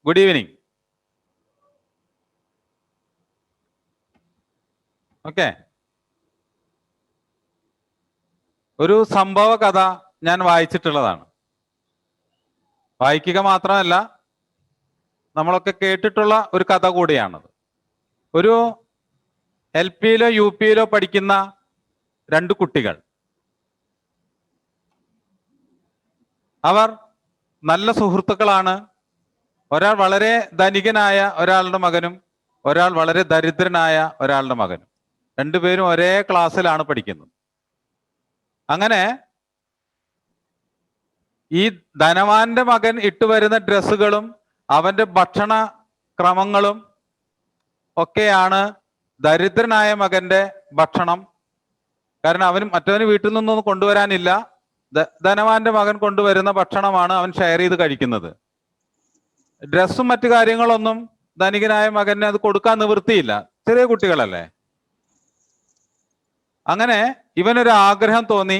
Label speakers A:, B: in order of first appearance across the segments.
A: Good evening. Okay, ഒരു സംഭവ കഥ ഞാൻ വായിച്ചിട്ടുള്ളതാണ്. വായിക്കുക മാത്രമല്ല, നമ്മളൊക്കെ കേട്ടിട്ടുള്ള ഒരു കഥ കൂടിയാണത്. ഒരു LP-യിലോ UP-യിലോ പഠിക്കുന്ന രണ്ട് കുട്ടികൾ, അവർ നല്ല സുഹൃത്തുക്കളാണ്. ഒരാൾ വളരെ ധനികനായ ഒരാളുടെ മകനും ഒരാൾ വളരെ ദരിദ്രനായ ഒരാളുടെ മകനും. രണ്ടുപേരും ഒരേ ക്ലാസ്സിലാണ് പഠിക്കുന്നത്. അങ്ങനെ ഈ ധനവാന്റെ മകൻ ഇട്ടുവരുന്ന ഡ്രസ്സുകളും അവന്റെ ഭക്ഷണ ക്രമങ്ങളും ഒക്കെയാണ് ദരിദ്രനായ മകന്റെ ഭക്ഷണം. കാരണം മറ്റവന് വീട്ടിൽ നിന്നൊന്നും കൊണ്ടുവരാനില്ല. ധനവാന്റെ മകൻ കൊണ്ടുവരുന്ന ഭക്ഷണമാണ് അവൻ ഷെയർ ചെയ്ത് കഴിക്കുന്നത്. ഡ്രസ്സും മറ്റു കാര്യങ്ങളൊന്നും ധനികനായ മകന് അത് കൊടുക്കാൻ നിവൃത്തിയില്ല, ചെറിയ കുട്ടികളല്ലേ. അങ്ങനെ ഇവനൊരു ആഗ്രഹം തോന്നി,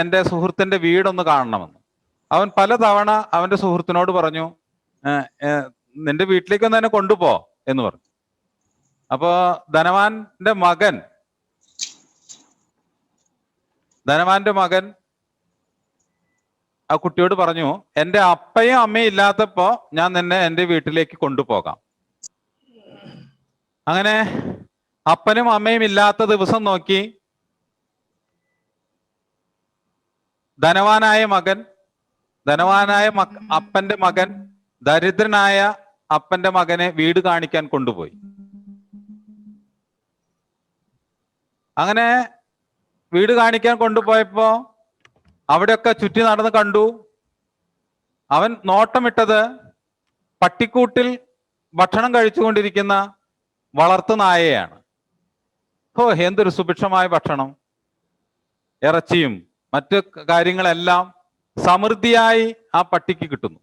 A: എൻ്റെ സുഹൃത്തിന്റെ വീടൊന്ന് കാണണമെന്ന്. അവൻ പലതവണ അവന്റെ സുഹൃത്തിനോട് പറഞ്ഞു, നിന്റെ വീട്ടിലേക്കൊന്ന് തന്നെ കൊണ്ടുപോ എന്ന് പറഞ്ഞു. അപ്പോ ധനവാന്റെ മകൻ ആ കുട്ടിയോട് പറഞ്ഞു, എൻ്റെ അപ്പയും അമ്മയും ഇല്ലാത്തപ്പോ ഞാൻ നിന്നെ എൻ്റെ വീട്ടിലേക്ക് കൊണ്ടുപോകാം. അങ്ങനെ അപ്പനും അമ്മയും ഇല്ലാത്ത ദിവസം നോക്കി ധനവാനായ അപ്പന്റെ മകൻ ദരിദ്രനായ അപ്പന്റെ മകനെ വീട് കാണിക്കാൻ കൊണ്ടുപോയി. അങ്ങനെ വീട് കാണിക്കാൻ കൊണ്ടുപോയപ്പോ അവിടെയൊക്കെ ചുറ്റി നടന്ന് കണ്ടു. അവൻ നോട്ടമിട്ടത് പട്ടിക്കൂട്ടിൽ ഭക്ഷണം കഴിച്ചുകൊണ്ടിരിക്കുന്ന വളർത്തു നായയാണ്. എന്തൊരു സുഭിക്ഷമായ ഭക്ഷണം! ഇറച്ചിയും മറ്റു കാര്യങ്ങളെല്ലാം സമൃദ്ധിയായി ആ പട്ടിക്ക് കിട്ടുന്നു.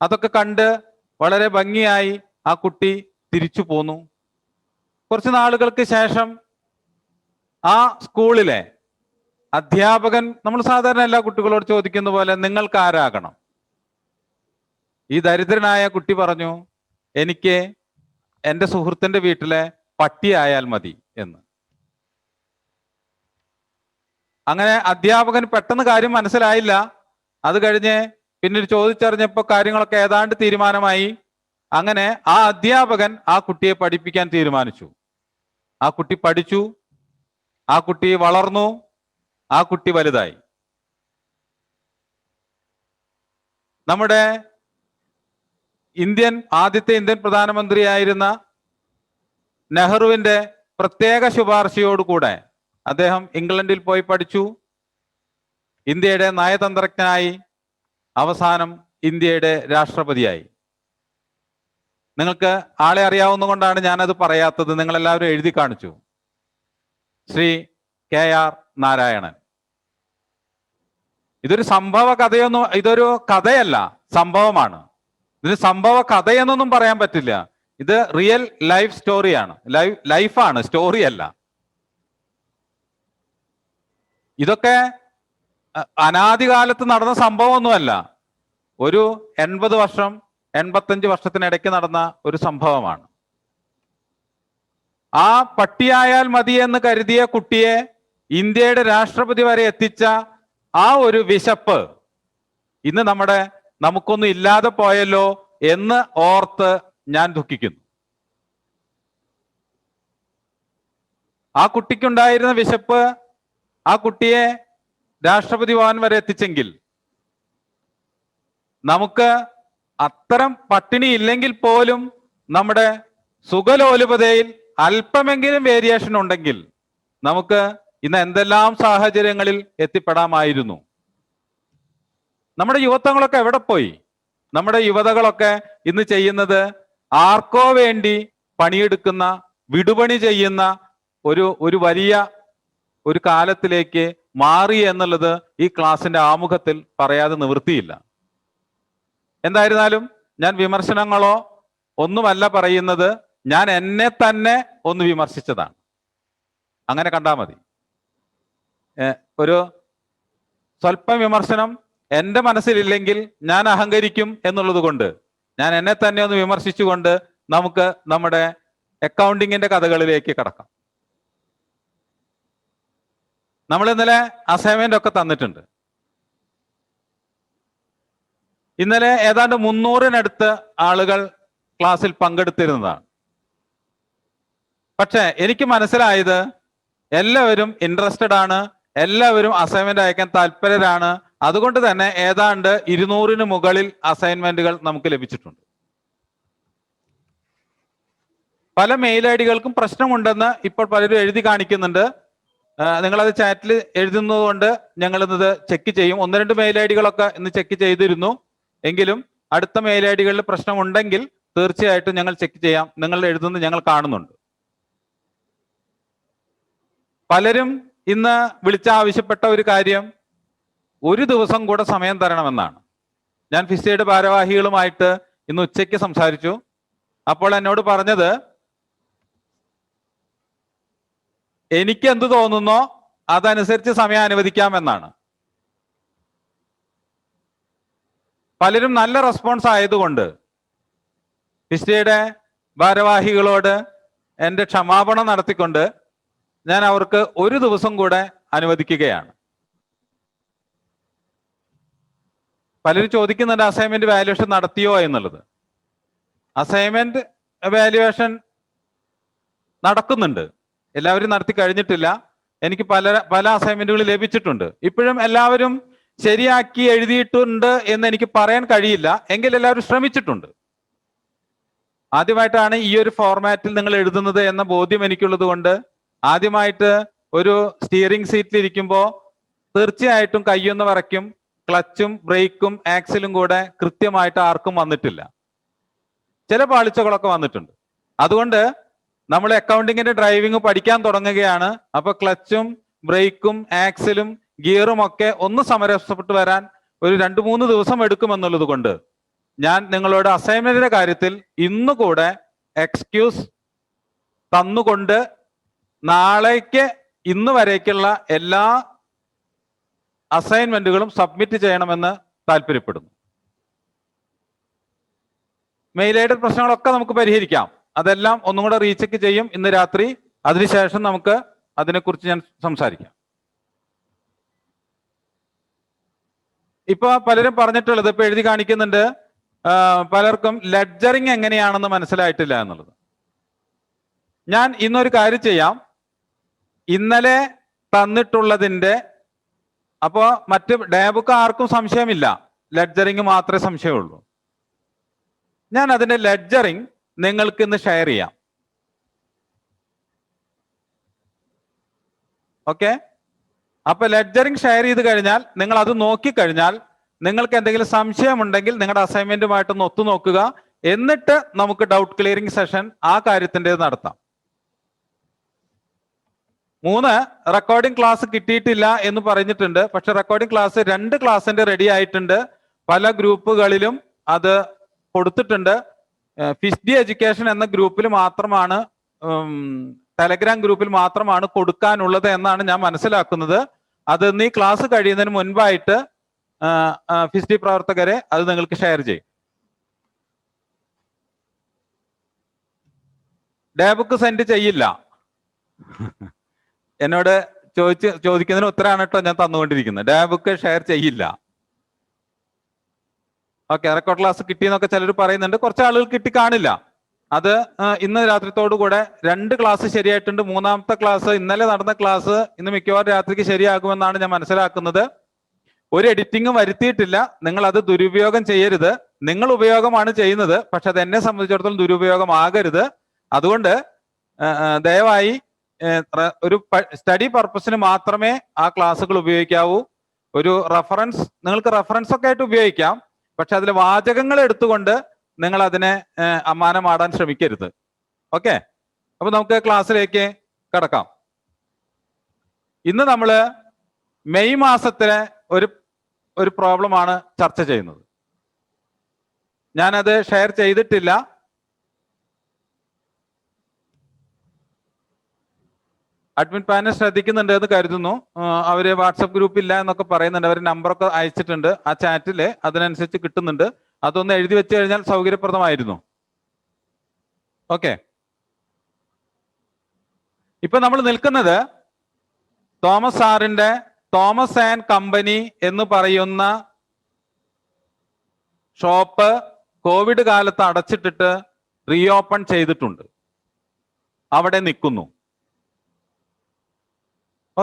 A: അതൊക്കെ കണ്ട് വളരെ ഭംഗിയായി ആ കുട്ടി തിരിച്ചു പോന്നു. കുറച്ച് നാളുകൾക്ക് ശേഷം ആ സ്കൂളിലെ അധ്യാപകൻ, നമ്മൾ സാധാരണ എല്ലാ കുട്ടികളോട് ചോദിക്കുന്ന പോലെ, നിങ്ങൾക്ക് ആരാകണം? ഈ ദരിദ്രനായ കുട്ടി പറഞ്ഞു, എനിക്ക് എൻ്റെ സുഹൃത്തിന്റെ വീട്ടിലെ പട്ടിയായാൽ മതി എന്ന്. അങ്ങനെ അധ്യാപകൻ പെട്ടെന്ന് കാര്യം മനസ്സിലായില്ല. അത് കഴിഞ്ഞ് പിന്നീട് ചോദിച്ചറിഞ്ഞപ്പോൾ കാര്യങ്ങളൊക്കെ ഏതാണ്ട് തീരുമാനമായി. അങ്ങനെ ആ അധ്യാപകൻ ആ കുട്ടിയെ പഠിപ്പിക്കാൻ തീരുമാനിച്ചു. ആ കുട്ടി പഠിച്ചു, ആ കുട്ടി വളർന്നു, ആ കുട്ടി വലുതായി. നമ്മുടെ ആദ്യത്തെ ഇന്ത്യൻ പ്രധാനമന്ത്രിയായിരുന്ന നെഹ്റുവിന്റെ പ്രത്യേക ശുപാർശയോടുകൂടെ അദ്ദേഹം ഇംഗ്ലണ്ടിൽ പോയി പഠിച്ചു. ഇന്ത്യയുടെ നയതന്ത്രജ്ഞനായി, അവസാനം ഇന്ത്യയുടെ രാഷ്ട്രപതിയായി. നിങ്ങൾക്ക് ആളെ അറിയാവുന്നതുകൊണ്ടാണ് ഞാനത് പറയാത്തത്. നിങ്ങളെല്ലാവരും എഴുതി കാണിച്ചു. ശ്രീ KR നാരായണൻ. ഇതൊരു ഇതൊരു കഥയല്ല, സംഭവമാണ്. ഇതിന് സംഭവ കഥയെന്നൊന്നും പറയാൻ പറ്റില്ല. ഇത് റിയൽ ലൈഫ് സ്റ്റോറിയാണ്. ലൈഫാണ്, സ്റ്റോറിയല്ല. ഇതൊക്കെ അനാദികാലത്ത് നടന്ന സംഭവമൊന്നുമല്ല. ഒരു 85 വർഷത്തിനിടയ്ക്ക് നടന്ന ഒരു സംഭവമാണ്. ആ പട്ടിയായാൽ മതി എന്ന് കരുതിയ കുട്ടിയെ ഇന്ത്യയുടെ രാഷ്ട്രപതി വരെ എത്തിച്ച ആ ഒരു വിശപ്പ് ഇന്ന് നമുക്കൊന്നും ഇല്ലാതെ പോയല്ലോ എന്ന് ഓർത്ത് ഞാൻ ദുഃഖിക്കുന്നു. ആ കുട്ടിക്കുണ്ടായിരുന്ന വിശപ്പ് ആ കുട്ടിയെ രാഷ്ട്രപതി ഭവൻ വരെ എത്തിച്ചെങ്കിൽ, നമുക്ക് അത്തരം പട്ടിണി ഇല്ലെങ്കിൽ പോലും നമ്മുടെ സുഖലോലുപതയിൽ അല്പമെങ്കിലും വേരിയേഷൻ ഉണ്ടെങ്കിൽ നമുക്ക് ഇന്ന് എന്തെല്ലാം സാഹചര്യങ്ങളിൽ എത്തിപ്പെടാമായിരുന്നു. നമ്മുടെ യുവത്വങ്ങളൊക്കെ എവിടെ പോയി? നമ്മുടെ യുവതകളൊക്കെ ഇന്ന് ചെയ്യുന്നത് ആർക്കോ വേണ്ടി പണിയെടുക്കുന്ന, വിടുപണി ചെയ്യുന്ന ഒരു വലിയ ഒരു കാലത്തിലേക്ക് മാറി എന്നുള്ളത് ഈ ക്ലാസിന്റെ ആമുഖത്തിൽ പറയാതെ നിവൃത്തിയില്ല. എന്തായിരുന്നാലും ഞാൻ വിമർശനങ്ങളോ ഒന്നുമല്ല പറയുന്നത്, ഞാൻ എന്നെ തന്നെ ഒന്ന് വിമർശിച്ചതാണ്. അങ്ങനെ കണ്ടാൽ മതി. ഒരു സ്വല്പം വിമർശനം എൻ്റെ മനസ്സിലില്ലെങ്കിൽ ഞാൻ അഹങ്കരിക്കും എന്നുള്ളത് കൊണ്ട് ഞാൻ എന്നെ തന്നെ ഒന്ന് വിമർശിച്ചുകൊണ്ട് നമുക്ക് നമ്മുടെ അക്കൗണ്ടിങ്ങിന്റെ കഥകളിലേക്ക് കടക്കാം. നമ്മൾ ഇന്നലെ അസൈൻമെന്റ് ഒക്കെ തന്നിട്ടുണ്ട്. ഇന്നലെ ഏതാണ്ട് 300-നടുത്ത് ആളുകൾ ക്ലാസ്സിൽ പങ്കെടുത്തിരുന്നതാണ്. പക്ഷെ എനിക്ക് മനസ്സിലായത് എല്ലാവരും ഇൻട്രസ്റ്റഡ് ആണ്, എല്ലാവരും അസൈൻമെന്റ് അയക്കാൻ താല്പര്യരാണ്. അതുകൊണ്ട് തന്നെ ഏതാണ്ട് 200-ന് മുകളിൽ അസൈൻമെന്റുകൾ നമുക്ക് ലഭിച്ചിട്ടുണ്ട്. പല മെയിൽ ഐ ഡികൾക്കും പ്രശ്നമുണ്ടെന്ന് ഇപ്പോൾ പലരും എഴുതി കാണിക്കുന്നുണ്ട്. നിങ്ങളത് ചാറ്റിൽ എഴുതുന്നത് കൊണ്ട് ഞങ്ങൾ ഇന്നത് ചെക്ക് ചെയ്യും. 1-2 മെയിൽ ഐ ഡികളൊക്കെ ഇന്ന് ചെക്ക് ചെയ്തിരുന്നു. എങ്കിലും അടുത്ത മെയിൽ ഐ ഡികളിൽ പ്രശ്നമുണ്ടെങ്കിൽ തീർച്ചയായിട്ടും ഞങ്ങൾ ചെക്ക് ചെയ്യാം. നിങ്ങൾ എഴുതുന്നത് ഞങ്ങൾ കാണുന്നുണ്ട്. പലരും ഇന്ന് വിളിച്ചാവശ്യപ്പെട്ട ഒരു കാര്യം ഒരു ദിവസം കൂടെ സമയം തരണമെന്നാണ്. ഞാൻ ഫിസിയുടെ ഭാരവാഹികളുമായിട്ട് ഇന്ന് ഉച്ചയ്ക്ക് സംസാരിച്ചു. അപ്പോൾ എന്നോട് പറഞ്ഞത്, എനിക്ക് എന്ത് തോന്നുന്നോ അതനുസരിച്ച് സമയം അനുവദിക്കാമെന്നാണ്. പലരും നല്ല റെസ്പോൺസ് ആയതുകൊണ്ട് ഫിസിയുടെ ഭാരവാഹികളോട് എൻ്റെ ക്ഷമാപണം നടത്തിക്കൊണ്ട് ഞാൻ അവർക്ക് ഒരു ദിവസം കൂടെ അനുവദിക്കുകയാണ്. പലരും ചോദിക്കുന്നുണ്ട് അസൈൻമെന്റ് വാല്യുവേഷൻ നടത്തിയോ എന്നുള്ളത്. അസൈൻമെന്റ് വാല്യുവേഷൻ നടക്കുന്നുണ്ട്. എല്ലാവരും നടത്തി കഴിഞ്ഞിട്ടില്ല. എനിക്ക് പല അസൈൻമെന്റുകൾ ലഭിച്ചിട്ടുണ്ട്. ഇപ്പോഴും എല്ലാവരും ശരിയാക്കി എഴുതിയിട്ടുണ്ട് എന്ന് എനിക്ക് പറയാൻ കഴിയില്ല. എങ്കിൽ എല്ലാവരും ശ്രമിച്ചിട്ടുണ്ട്. ആദ്യമായിട്ടാണ് ഈ ഒരു ഫോർമാറ്റിൽ നിങ്ങൾ എഴുതുന്നത് എന്ന ബോധ്യം എനിക്കുള്ളത് കൊണ്ട് ആദ്യമായിട്ട് ഒരു സ്റ്റിയറിംഗ് സീറ്റിൽ ഇരിക്കുമ്പോൾ തീർച്ചയായിട്ടും കയ്യൊന്ന് വിറയ്ക്കും. ക്ലച്ചും ബ്രേക്കും ആക്സിലും കൂടെ കൃത്യമായിട്ട് ആർക്കും വന്നിട്ടില്ല. ചില പാളിച്ചകളൊക്കെ വന്നിട്ടുണ്ട്. അതുകൊണ്ട് നമ്മൾ അക്കൗണ്ടിങ്ങിന്റെ ഡ്രൈവിംഗ് പഠിക്കാൻ തുടങ്ങുകയാണ്. അപ്പൊ ക്ലച്ചും ബ്രേക്കും ആക്സിലും ഗിയറും ഒക്കെ ഒന്ന് സമരസപ്പെട്ട് വരാൻ ഒരു 2-3 ദിവസം എടുക്കുമെന്നുള്ളത് കൊണ്ട് ഞാൻ നിങ്ങളോട് അസൈൻമെന്റിന്റെ കാര്യത്തിൽ ഇന്നുകൂടെ എക്സ്ക്യൂസ് തന്നുകൊണ്ട് നാളേക്ക് ഇന്ന് വരേക്കുള്ള എല്ലാ അസൈൻമെന്റുകളും സബ്മിറ്റ് ചെയ്യണമെന്ന് താല്പര്യപ്പെടുന്നു. മെയിൽ ഐ ഡി പ്രശ്നങ്ങളൊക്കെ നമുക്ക് പരിഹരിക്കാം. അതെല്ലാം ഒന്നും കൂടെ റീചെക്ക് ചെയ്യും ഇന്ന് രാത്രി. അതിനുശേഷം നമുക്ക് അതിനെക്കുറിച്ച് ഞാൻ സംസാരിക്കാം. ഇപ്പൊ പലരും പറഞ്ഞിട്ടുള്ളത്, ഇപ്പൊ എഴുതി കാണിക്കുന്നുണ്ട്, പലർക്കും ലെഡ്ജറിങ് എങ്ങനെയാണെന്ന് മനസ്സിലായിട്ടില്ല എന്നുള്ളത്. ഞാൻ ഇന്നൊരു കാര്യം ചെയ്യാം. ഇന്നലെ തന്നിട്ടുള്ളതിന്റെ അപ്പോ മറ്റ് ഡയബുക്ക് ആർക്കും സംശയമില്ല, ലെഡ്ജറിങ് മാത്രമേ സംശയമുള്ളൂ. ഞാൻ അതിന്റെ ലെഡ്ജറിങ് നിങ്ങൾക്ക് ഇന്ന് ഷെയർ ചെയ്യാം. ഓക്കെ, അപ്പൊ ലെഡ്ജറിങ് ഷെയർ ചെയ്ത് കഴിഞ്ഞാൽ നിങ്ങൾ അത് നോക്കിക്കഴിഞ്ഞാൽ നിങ്ങൾക്ക് എന്തെങ്കിലും സംശയമുണ്ടെങ്കിൽ നിങ്ങളുടെ അസൈൻമെന്റുമായിട്ടൊന്ന് ഒത്തുനോക്കുക. എന്നിട്ട് നമുക്ക് ഡൗട്ട് ക്ലിയറിംഗ് സെഷൻ ആ കാര്യത്തിൻ്റെത് നടത്താം. 3 റെക്കോർഡിംഗ് ക്ലാസ് കിട്ടിയിട്ടില്ല എന്ന് പറഞ്ഞിട്ടുണ്ട്. പക്ഷെ റെക്കോർഡിംഗ് ക്ലാസ് 2 ക്ലാസ്സിന്റെ റെഡി ആയിട്ടുണ്ട്. പല ഗ്രൂപ്പുകളിലും അത് കൊടുത്തിട്ടുണ്ട്. ഫിസ്ഡി എഡ്യൂക്കേഷൻ എന്ന ഗ്രൂപ്പിൽ മാത്രമാണ്, ടെലഗ്രാം ഗ്രൂപ്പിൽ മാത്രമാണ് കൊടുക്കാനുള്ളത് എന്നാണ് ഞാൻ മനസ്സിലാക്കുന്നത്. അത് ഇന്ന് ഈ ക്ലാസ് കഴിയുന്നതിന് മുൻപായിട്ട് ഫിസ്ഡി പ്രവർത്തകരെ അത് നിങ്ങൾക്ക് ഷെയർ ചെയ്യും. ഡേബുക്ക് സെൻഡ് ചെയ്യില്ല. എന്നോട് ചോദിക്കുന്നതിന് ഉത്തരമാണ് കേട്ടോ ഞാൻ തന്നുകൊണ്ടിരിക്കുന്നത്. ഡേബുക്ക് ഷെയർ ചെയ്യില്ല. ഓക്കെ, റെക്കോർഡ് ക്ലാസ് കിട്ടിയെന്നൊക്കെ ചിലർ പറയുന്നുണ്ട്. കുറച്ച് ആളുകൾ കിട്ടി കാണില്ല. അത് ഇന്ന് രാത്രിത്തോടുകൂടെ 2 ക്ലാസ് ശരിയായിട്ടുണ്ട്. 3ാമത്തെ ക്ലാസ്, ഇന്നലെ നടന്ന ക്ലാസ് ഇന്ന് മിക്കവാറും രാത്രിക്ക് ശരിയാകുമെന്നാണ് ഞാൻ മനസ്സിലാക്കുന്നത്. ഒരു എഡിറ്റിംഗും വരുത്തിയിട്ടില്ല. നിങ്ങൾ അത് ദുരുപയോഗം ചെയ്യരുത്. നിങ്ങൾ ഉപയോഗമാണ് ചെയ്യുന്നത്, പക്ഷെ അത് എന്നെ സംബന്ധിച്ചിടത്തോളം ദുരുപയോഗമാകരുത്. അതുകൊണ്ട് ദയവായി ഒരു സ്റ്റഡി പർപ്പസിന് മാത്രമേ ആ ക്ലാസ്സുകൾ ഉപയോഗിക്കാവൂ. ഒരു റെഫറൻസ്, നിങ്ങൾക്ക് റെഫറൻസ് ഒക്കെ ആയിട്ട് ഉപയോഗിക്കാം. പക്ഷെ അതിലെ വാചകങ്ങൾ എടുത്തുകൊണ്ട് നിങ്ങൾ അതിനെ അമ്മാനമാടാൻ ശ്രമിക്കരുത്. ഓക്കെ, അപ്പൊ നമുക്ക് ക്ലാസ്സിലേക്ക് കടക്കാം. ഇന്ന് നമ്മൾ മെയ് മാസത്തിലെ ഒരു പ്രോബ്ലമാണ് ചർച്ച ചെയ്യുന്നത്. ഞാനത് ഷെയർ ചെയ്തിട്ടില്ല. അഡ്മിൻ പാനൽ ശ്രദ്ധിക്കുന്നുണ്ട് എന്ന് കരുതുന്നു. അവര് വാട്സപ്പ് ഗ്രൂപ്പ് ഇല്ല എന്നൊക്കെ പറയുന്നുണ്ട്. അവർ നമ്പറൊക്കെ അയച്ചിട്ടുണ്ട്. ആ ചാറ്റിൽ അതിനനുസരിച്ച് കിട്ടുന്നുണ്ട്. അതൊന്ന് എഴുതി വെച്ച് കഴിഞ്ഞാൽ സൗകര്യപ്രദമായിരുന്നു. ഓക്കെ, ഇപ്പൊ നമ്മൾ നിൽക്കുന്നത് തോമസ് സാറിന്റെ തോമസ് ആൻഡ് കമ്പനി എന്ന് പറയുന്ന ഷോപ്പ് കോവിഡ് കാലത്ത് അടച്ചിട്ടിട്ട് റീഓപ്പൺ ചെയ്തിട്ടുണ്ട്. അവിടെ നിൽക്കുന്നു.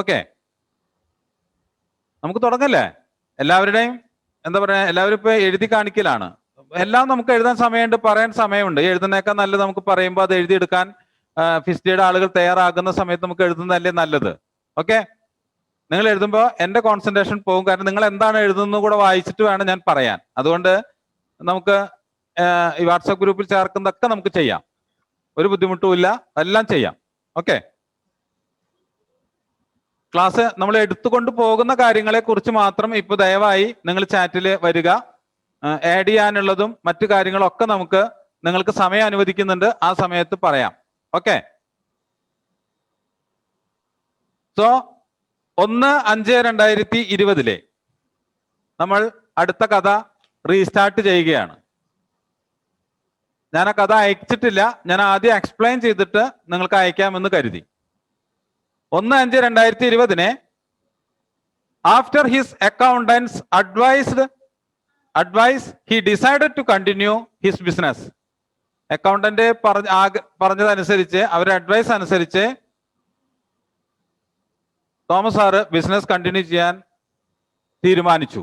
A: ഓക്കെ, നമുക്ക് തുടങ്ങല്ലേ? എല്ലാവരുടെയും എന്താ പറയാ, എല്ലാവരും ഇപ്പൊ എഴുതി കാണിക്കലാണ്. എല്ലാം നമുക്ക് എഴുതാൻ സമയമുണ്ട്, പറയാൻ സമയമുണ്ട്. എഴുതുന്നേക്കാൾ നല്ലത് നമുക്ക് പറയുമ്പോൾ അത് എഴുതിയെടുക്കാൻ ഫിസ്റ്റിയുടെ ആളുകൾ തയ്യാറാകുന്ന സമയത്ത് നമുക്ക് എഴുതുന്നതല്ലേ നല്ലത്. ഓക്കെ, നിങ്ങൾ എഴുതുമ്പോൾ എന്റെ കോൺസെൻട്രേഷൻ പോകും. കാരണം നിങ്ങൾ എന്താണ് എഴുതുന്നത് കൂടെ വായിച്ചിട്ട് വേണം ഞാൻ പറയാൻ. അതുകൊണ്ട് നമുക്ക് ഈ വാട്സാപ്പ് ഗ്രൂപ്പിൽ ചേർക്കുന്നതൊക്കെ നമുക്ക് ചെയ്യാം, ഒരു ബുദ്ധിമുട്ടുമില്ല, എല്ലാം ചെയ്യാം. ഓക്കെ, ക്ലാസ് നമ്മൾ എടുത്തുകൊണ്ട് പോകുന്ന കാര്യങ്ങളെ കുറിച്ച് മാത്രം ഇപ്പൊ ദയവായി നിങ്ങൾ ചാറ്റിൽ വരിക. ആഡ് ചെയ്യാനുള്ളതും മറ്റു കാര്യങ്ങളൊക്കെ നമുക്ക് നിങ്ങൾക്ക് സമയം അനുവദിക്കുന്നുണ്ട്, ആ സമയത്ത് പറയാം. ഓക്കെ, സോ 1/5/2020 നമ്മൾ അടുത്ത കഥ റീസ്റ്റാർട്ട് ചെയ്യുകയാണ്. ഞാൻ ആ കഥ അയച്ചിട്ടില്ല, ഞാൻ ആദ്യം എക്സ്പ്ലെയിൻ ചെയ്തിട്ട് നിങ്ങൾക്ക് അയക്കാമെന്ന് കരുതി. 1/5/2020 after his accountants advice he decided to continue his business. Accountant പറഞ്ഞതനുസരിച്ച്, അവരുടെ അഡ്വൈസ് അനുസരിച്ച് തോമസ് സാറ് ബിസിനസ് കണ്ടിന്യൂ ചെയ്യാൻ തീരുമാനിച്ചു.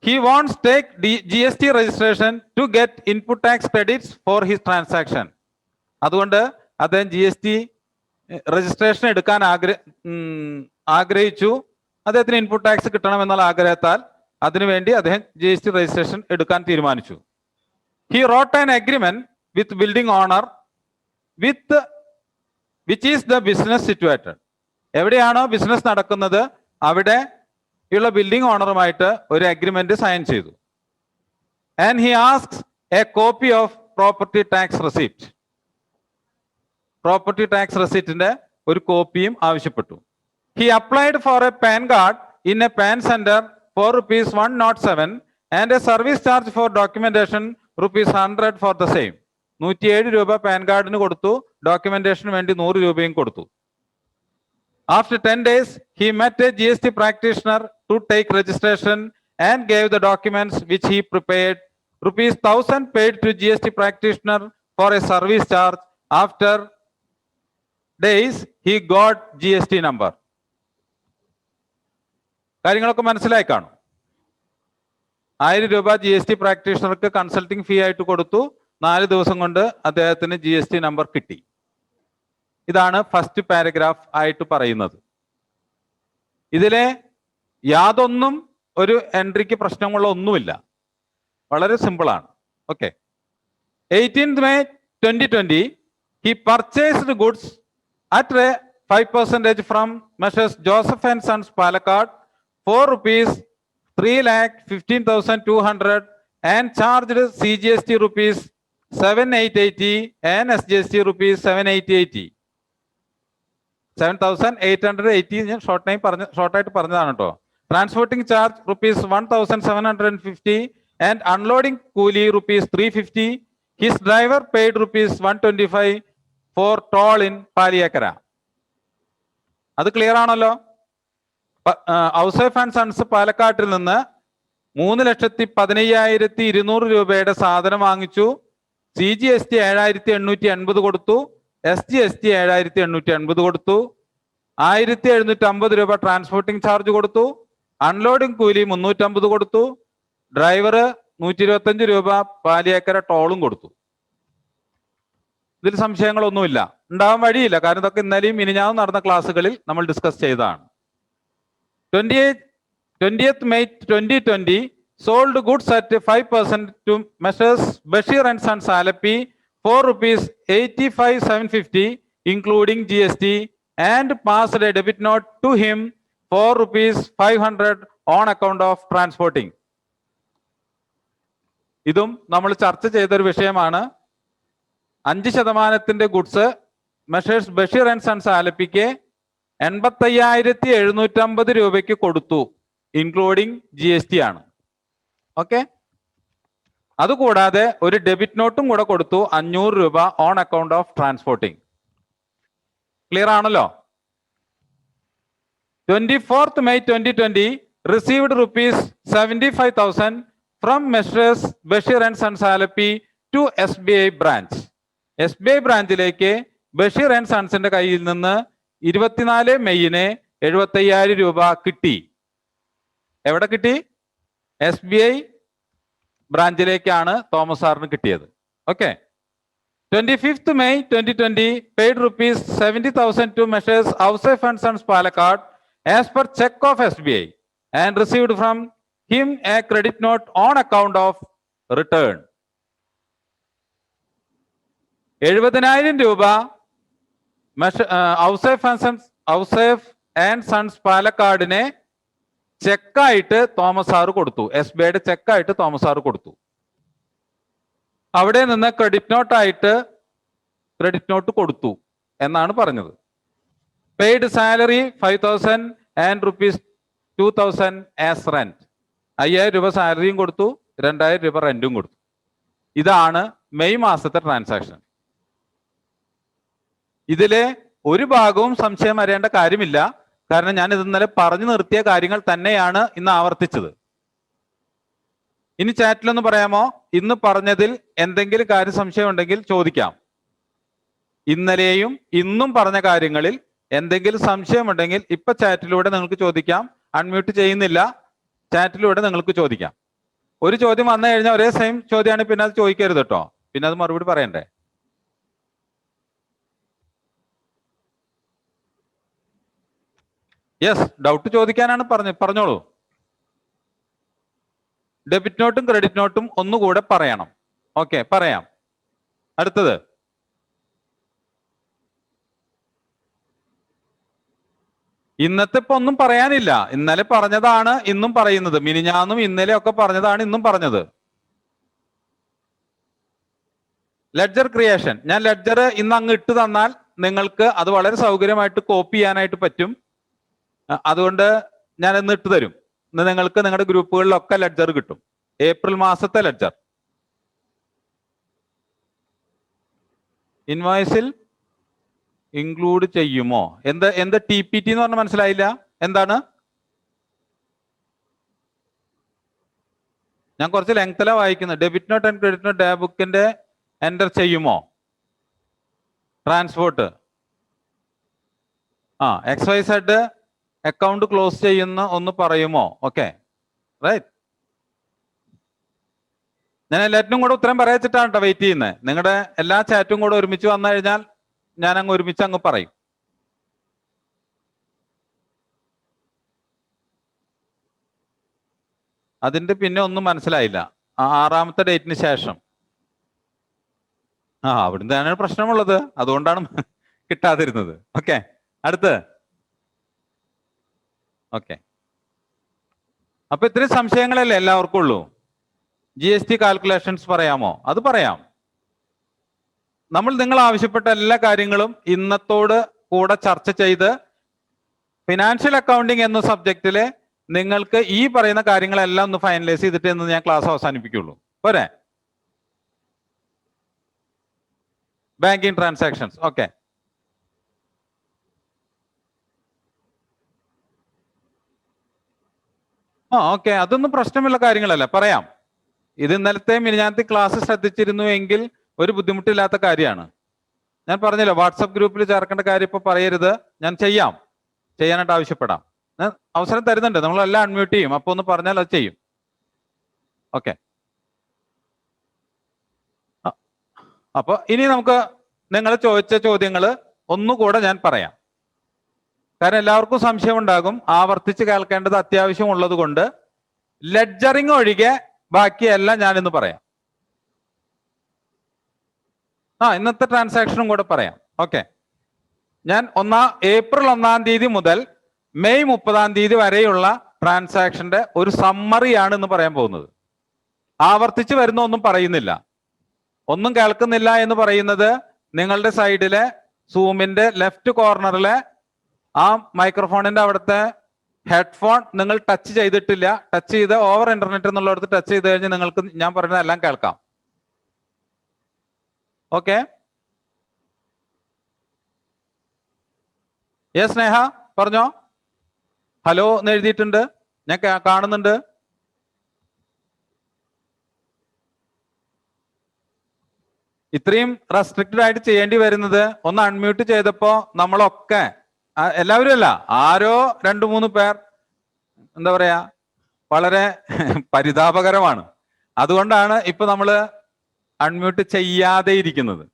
A: He wants take GST registration to get input tax credits for his transaction. അതുകൊണ്ട് അദ്ദേഹം GST രജിസ്ട്രേഷൻ എടുക്കാൻ ആഗ്രഹിച്ചു. അദ്ദേഹത്തിന് ഇൻപുട്ട് ടാക്സ് കിട്ടണം എന്നുള്ള ആഗ്രഹത്താൽ അതിനുവേണ്ടി അദ്ദേഹം GST രജിസ്ട്രേഷൻ എടുക്കാൻ തീരുമാനിച്ചു. He wrote an agreement with building owner which is the business situated. എവിടെയാണോ ബിസിനസ് നടക്കുന്നത് അവിടെ ഉള്ള ബിൽഡിംഗ് ഓണറുമായിട്ട് ഒരു അഗ്രിമെന്റ് സൈൻ ചെയ്തു. And he asks a copy of property tax receipt. Property tax റെസിപ്റ്റിന്റെ ഒരു കോപ്പിയും ആവശ്യപ്പെട്ടു. He applied for a PAN card in a PAN centre for ₹107 and a service charge for documentation ₹100 for the same. 107 രൂപ pan കാർഡിന് കൊടുത്തു, ഡോക്യുമെന്റേഷന് വേണ്ടി 100 രൂപയും കൊടുത്തു. After 10 days, he met a GST practitioner to take registration and gave the documents which he prepared. ₹1,000 paid to GST practitioner for a service charge. After days, he got GST number. കാര്യങ്ങളൊക്കെ മനസ്സിലായി കാണും. 1000 രൂപ GST പ്രാക്ടീഷണർക്ക് consulting ഫീ ആയിട്ട് കൊടുത്തു. 4 ദിവസം കൊണ്ട് അദ്ദേഹത്തിന് GST number കിട്ടി. ഇതാണ് ഫസ്റ്റ് പാരഗ്രാഫ് ആയിട്ട് പറയുന്നത്. ഇതിലെ യാതൊന്നും ഒരു എൻട്രിക്ക് പ്രശ്നമുള്ള ഒന്നുമില്ല, വളരെ സിമ്പിൾ ആണ്. Okay, 18th May 2020 he purchased goods at a 5% from Messrs. Joseph and Sons Palakkad for ₹3,15,200 and charged CGST ₹7,880 and SGST ₹7,880. 7,880 ഞാൻ ഷോർട്ടായിട്ട് പറഞ്ഞതാണ് കേട്ടോ. ട്രാൻസ്പോർട്ടിംഗ് ചാർജ് ₹1,750 and unloading കൂലി ₹350. His driver paid ₹125 for toll in Paliyekkara. അത് clear ആണല്ലോ. Ouseph and sons പാലക്കാട്ടിൽ നിന്ന് 3,15,200 രൂപയുടെ സാധനം വാങ്ങിച്ചു. CGST 7,880 കൊടുത്തു, SGST 7,880 കൊടുത്തു, 1,750 രൂപ ട്രാൻസ്പോർട്ടിംഗ് ചാർജ് കൊടുത്തു, അൺലോഡിംഗ് കൂലി 350 കൊടുത്തു, ഡ്രൈവർ 125 രൂപ പാലിയേക്കര ടോളും കൊടുത്തു. ഇതിൽ സംശയങ്ങളൊന്നുമില്ല, ഉണ്ടാവാൻ വഴിയില്ല. കാരണം ഇതൊക്കെ ഇന്നലെയും മിനിഞ്ഞാന്നും നടന്ന ക്ലാസ്സുകളിൽ നമ്മൾ ഡിസ്കസ് ചെയ്തതാണ്. 20th May 2020 sold goods at 5% to Messrs. Bashir and Sons Alapi for ₹85,750 including GST and passed a debit note to him for ₹500 on account of transporting. ഇതും നമ്മൾ ചർച്ച ചെയ്തൊരു വിഷയമാണ്. 5% goods messrs Basheer and sons ആലപ്പിക്ക് 85,750 രൂപയ്ക്ക് കൊടുത്തു, including GST ആണ്. Okay, അതുകൂടാതെ ഒരു ഡെബിറ്റ് നോട്ടും കൂടെ കൊടുത്തു 500 രൂപ on account of transporting. Clear ആണല്ലോ? 24th May 2020 received rupees 75,000 from Messrs. Bashir and Sons Alapi to SBI branch. SBI ബ്രാഞ്ചിലേക്ക് ബഷീർ ആൻഡ് സൺസിന്റെ കയ്യിൽ നിന്ന് 24 മെയ്യിന് 75,000 രൂപ കിട്ടി. എവിടെ കിട്ടി? SBI ബ്രാഞ്ചിലേക്കാണ് തോമസ് സാറിന് കിട്ടിയത്. Okay, 25th May 2020 paid rupees 70,000 to Messrs. Ausaf and Sons Palakkad as per check of SBI and received from him a credit note on account of return. 70,000 രൂപ ഔസേഫ് ആൻഡ് സൺസ് പാലക്കാടിനെ ചെക്കായിട്ട് Thomas sir കൊടുത്തു. SBIയുടെ ചെക്കായിട്ട് Thomas sir കൊടുത്തു. അവിടെ നിന്ന് credit note കൊടുത്തു എന്നാണ് പറഞ്ഞത്. Paid salary 5,000 and rupees 2,000 as rent. 5,000 രൂപ സാലറിയും കൊടുത്തു, 2,000 രൂപ റെന്റും കൊടുത്തു. ഇതാണ് മെയ് മാസത്തെ ട്രാൻസാക്ഷൻ. ഇതിലെ ഒരു ഭാഗവും സംശയം വരേണ്ട കാര്യമില്ല. കാരണം ഞാൻ ഇത് ഇന്നലെ പറഞ്ഞു നിർത്തിയ കാര്യങ്ങൾ തന്നെയാണ് ഇന്ന് ആവർത്തിച്ചത്. ഇനി ചാറ്റിലൊന്ന് പറയാമോ, ഇന്ന് പറഞ്ഞതിൽ എന്തെങ്കിലും കാര്യം സംശയം ഉണ്ടെങ്കിൽ ചോദിക്കാം. ഇന്നലെയും ഇന്നും പറഞ്ഞ കാര്യങ്ങളിൽ എന്തെങ്കിലും സംശയമുണ്ടെങ്കിൽ ഇപ്പൊ ചാറ്റിലൂടെ നിങ്ങൾക്ക് ചോദിക്കാം. അൺമ്യൂട്ട് ചെയ്യുന്നില്ല, ചാറ്റിലൂടെ നിങ്ങൾക്ക് ചോദിക്കാം. ഒരു ചോദ്യം വന്നു കഴിഞ്ഞാൽ ഒരേ സെയിം ചോദ്യമാണ്, പിന്നെ അത് ചോദിക്കരുത് കേട്ടോ, പിന്നെ അത് മറുപടി പറയണ്ടേ. യെസ്, ഡൗട്ട് ചോദിക്കാനാണ് പറഞ്ഞോളൂ. ഡെബിറ്റ് നോട്ടും ക്രെഡിറ്റ് നോട്ടും ഒന്നുകൂടെ പറയണം. ഓക്കെ, പറയാം. അടുത്തത് ഇന്നത്തെ ഇപ്പൊ ഒന്നും പറയാനില്ല. ഇന്നലെ പറഞ്ഞതാണ് ഇന്നും പറയുന്നത്, മിനിഞ്ഞാന്നും ഇന്നലെ ഒക്കെ പറഞ്ഞതാണ് ഇന്നും പറഞ്ഞത്. ലെഡ്ജർ ക്രിയേഷൻ, ഞാൻ ലെഡ്ജർ ഇന്ന് അങ്ങ് ഇട്ട് തന്നാൽ നിങ്ങൾക്ക് അത് വളരെ സൗകര്യമായിട്ട് കോപ്പി ചെയ്യാനായിട്ട് പറ്റും. അതുകൊണ്ട് ഞാൻ ഇന്ന് ഇട്ട് തരും. ഇന്ന് നിങ്ങൾക്ക് നിങ്ങളുടെ ഗ്രൂപ്പുകളിലൊക്കെ ലെഡ്ജർ കിട്ടും. ഏപ്രിൽ മാസത്തെ ലെഡ്ജർ. ഇൻവോയ്സിൽ ഇൻക്ലൂഡ് ചെയ്യുമോ? എന്ത് TPT എന്ന് പറഞ്ഞാൽ മനസ്സിലായില്ല. എന്താണ്? ഞാൻ കുറച്ച് ലെങ്തല വായിക്കുന്നത്. Debit note and credit note day ബുക്കിന്റെ എൻ്റർ ചെയ്യുമോ? ട്രാൻസ്പോർട്ട് XYZ അക്കൗണ്ട് ക്ലോസ് ചെയ്യുന്ന ഒന്ന് പറയുമോ? Okay, right. ഞാൻ എല്ലാറ്റിനും കൂടെ ഉത്തരം പറയിച്ചിട്ടാണ് കേട്ടോ വെയിറ്റ് ചെയ്യുന്നത്. നിങ്ങളുടെ എല്ലാ ചാറ്റും കൂടെ ഒരുമിച്ച് വന്നു കഴിഞ്ഞാൽ ഞാൻ അങ്ങ് ഒരുമിച്ച് അങ്ങ് പറയും. അതിന്റെ പിന്നെ ഒന്നും മനസ്സിലായില്ല. 6ാമത്തെ ഡേറ്റിന് ശേഷം അവിടുന്ന് പ്രശ്നമുള്ളത്, അതുകൊണ്ടാണ് കിട്ടാതിരുന്നത്. ഓക്കെ, അടുത്ത്. ഓക്കെ, അപ്പൊ ഇത്രയും സംശയങ്ങളല്ലേ എല്ലാവർക്കും ഉള്ളൂ. GST കാൽക്കുലേഷൻസ് പറയാമോ? അത് പറയാം. നിങ്ങൾ ആവശ്യപ്പെട്ട എല്ലാ കാര്യങ്ങളും ഇന്നത്തോട് കൂടെ ചർച്ച ചെയ്ത് ഫിനാൻഷ്യൽ അക്കൗണ്ടിങ് എന്ന സബ്ജക്റ്റില് നിങ്ങൾക്ക് ഈ പറയുന്ന കാര്യങ്ങളെല്ലാം ഒന്ന് ഫൈനലൈസ് ചെയ്തിട്ട് എന്ന് ഞാൻ ക്ലാസ് അവസാനിപ്പിക്കുള്ളൂ. പോരെ? Banking transactions. ഓക്കെ, ഓക്കെ, അതൊന്നും പ്രശ്നമുള്ള കാര്യങ്ങളല്ല, പറയാം. ഇത് ഇന്നലത്തെ മിനിഞ്ഞാന്നത്തെ ക്ലാസ് ശ്രദ്ധിച്ചിരുന്നു എങ്കിൽ ഒരു ബുദ്ധിമുട്ടില്ലാത്ത കാര്യമാണ്. ഞാൻ പറഞ്ഞല്ലോ, വാട്സപ്പ് ഗ്രൂപ്പിൽ ചേർക്കേണ്ട കാര്യം ഇപ്പൊ പറയരുത്. ഞാൻ ചെയ്യാനായിട്ട് ആവശ്യപ്പെടാം. ഞാൻ അവസരം തരുന്നുണ്ട്, നമ്മളെല്ലാം അൺമ്യൂട്ട് ചെയ്യും. അപ്പൊ ഒന്ന് പറഞ്ഞാൽ അത് ചെയ്യും. ഓക്കെ, അപ്പൊ ഇനി നമുക്ക് നിങ്ങൾ ചോദിച്ച ചോദ്യങ്ങൾ ഒന്നുകൂടെ ഞാൻ പറയാം. കാരണം എല്ലാവർക്കും സംശയം ഉണ്ടാകും, ആവർത്തിച്ച് കേൾക്കേണ്ടത് അത്യാവശ്യം ഉള്ളത് കൊണ്ട്. ലെഡ്ജറിങ് ഒഴികെ ബാക്കിയെല്ലാം ഞാനിന്ന് പറയാം. ഇന്നത്തെ ട്രാൻസാക്ഷനും കൂടെ പറയാം. ഓക്കെ, ഞാൻ ഏപ്രിൽ 1-ാം തീയതി മുതൽ മെയ് 30-ാം തീയതി വരെയുള്ള ട്രാൻസാക്ഷന്റെ ഒരു സമ്മറിയാണ് ഇന്ന് പറയാൻ പോകുന്നത്. ആവർത്തിച്ച് വരുന്ന ഒന്നും പറയുന്നില്ല. ഒന്നും കേൾക്കുന്നില്ല എന്ന് പറയുന്നത് നിങ്ങളുടെ സൈഡിലെ സൂമിന്റെ ലെഫ്റ്റ് കോർണറിലെ ആ മൈക്രോഫോണിന്റെ അവിടുത്തെ ഹെഡ്ഫോൺ നിങ്ങൾ ടച്ച് ചെയ്തിട്ടില്ല. ടച്ച് ചെയ്ത് ഓവർ ഇന്റർനെറ്റ് എന്നുള്ളടത്ത് ടച്ച് ചെയ്ത് കഴിഞ്ഞാൽ നിങ്ങൾക്ക് ഞാൻ പറയുന്നത് എല്ലാം കേൾക്കാം. ഓക്കെ, സ്നേഹ പറഞ്ഞോ. ഹലോ എന്ന് എഴുതിയിട്ടുണ്ട്, ഞാൻ കാണുന്നുണ്ട്. ഇത്രയും റെസ്ട്രിക്റ്റഡ് ആയിട്ട് ചെയ്യേണ്ടി വരുന്നത് ഒന്ന് അൺമ്യൂട്ട് ചെയ്തപ്പോ നമ്മളൊക്കെ, എല്ലാവരും അല്ല, ആരോ 2-3 പേർ എന്താ പറയാ, വളരെ പരിതാപകരമാണ്. അതുകൊണ്ടാണ് ഇപ്പൊ നമ്മള് അൺമ്യൂട്ട് ചെയ്യാതെ ഇരിക്കുന്നത്.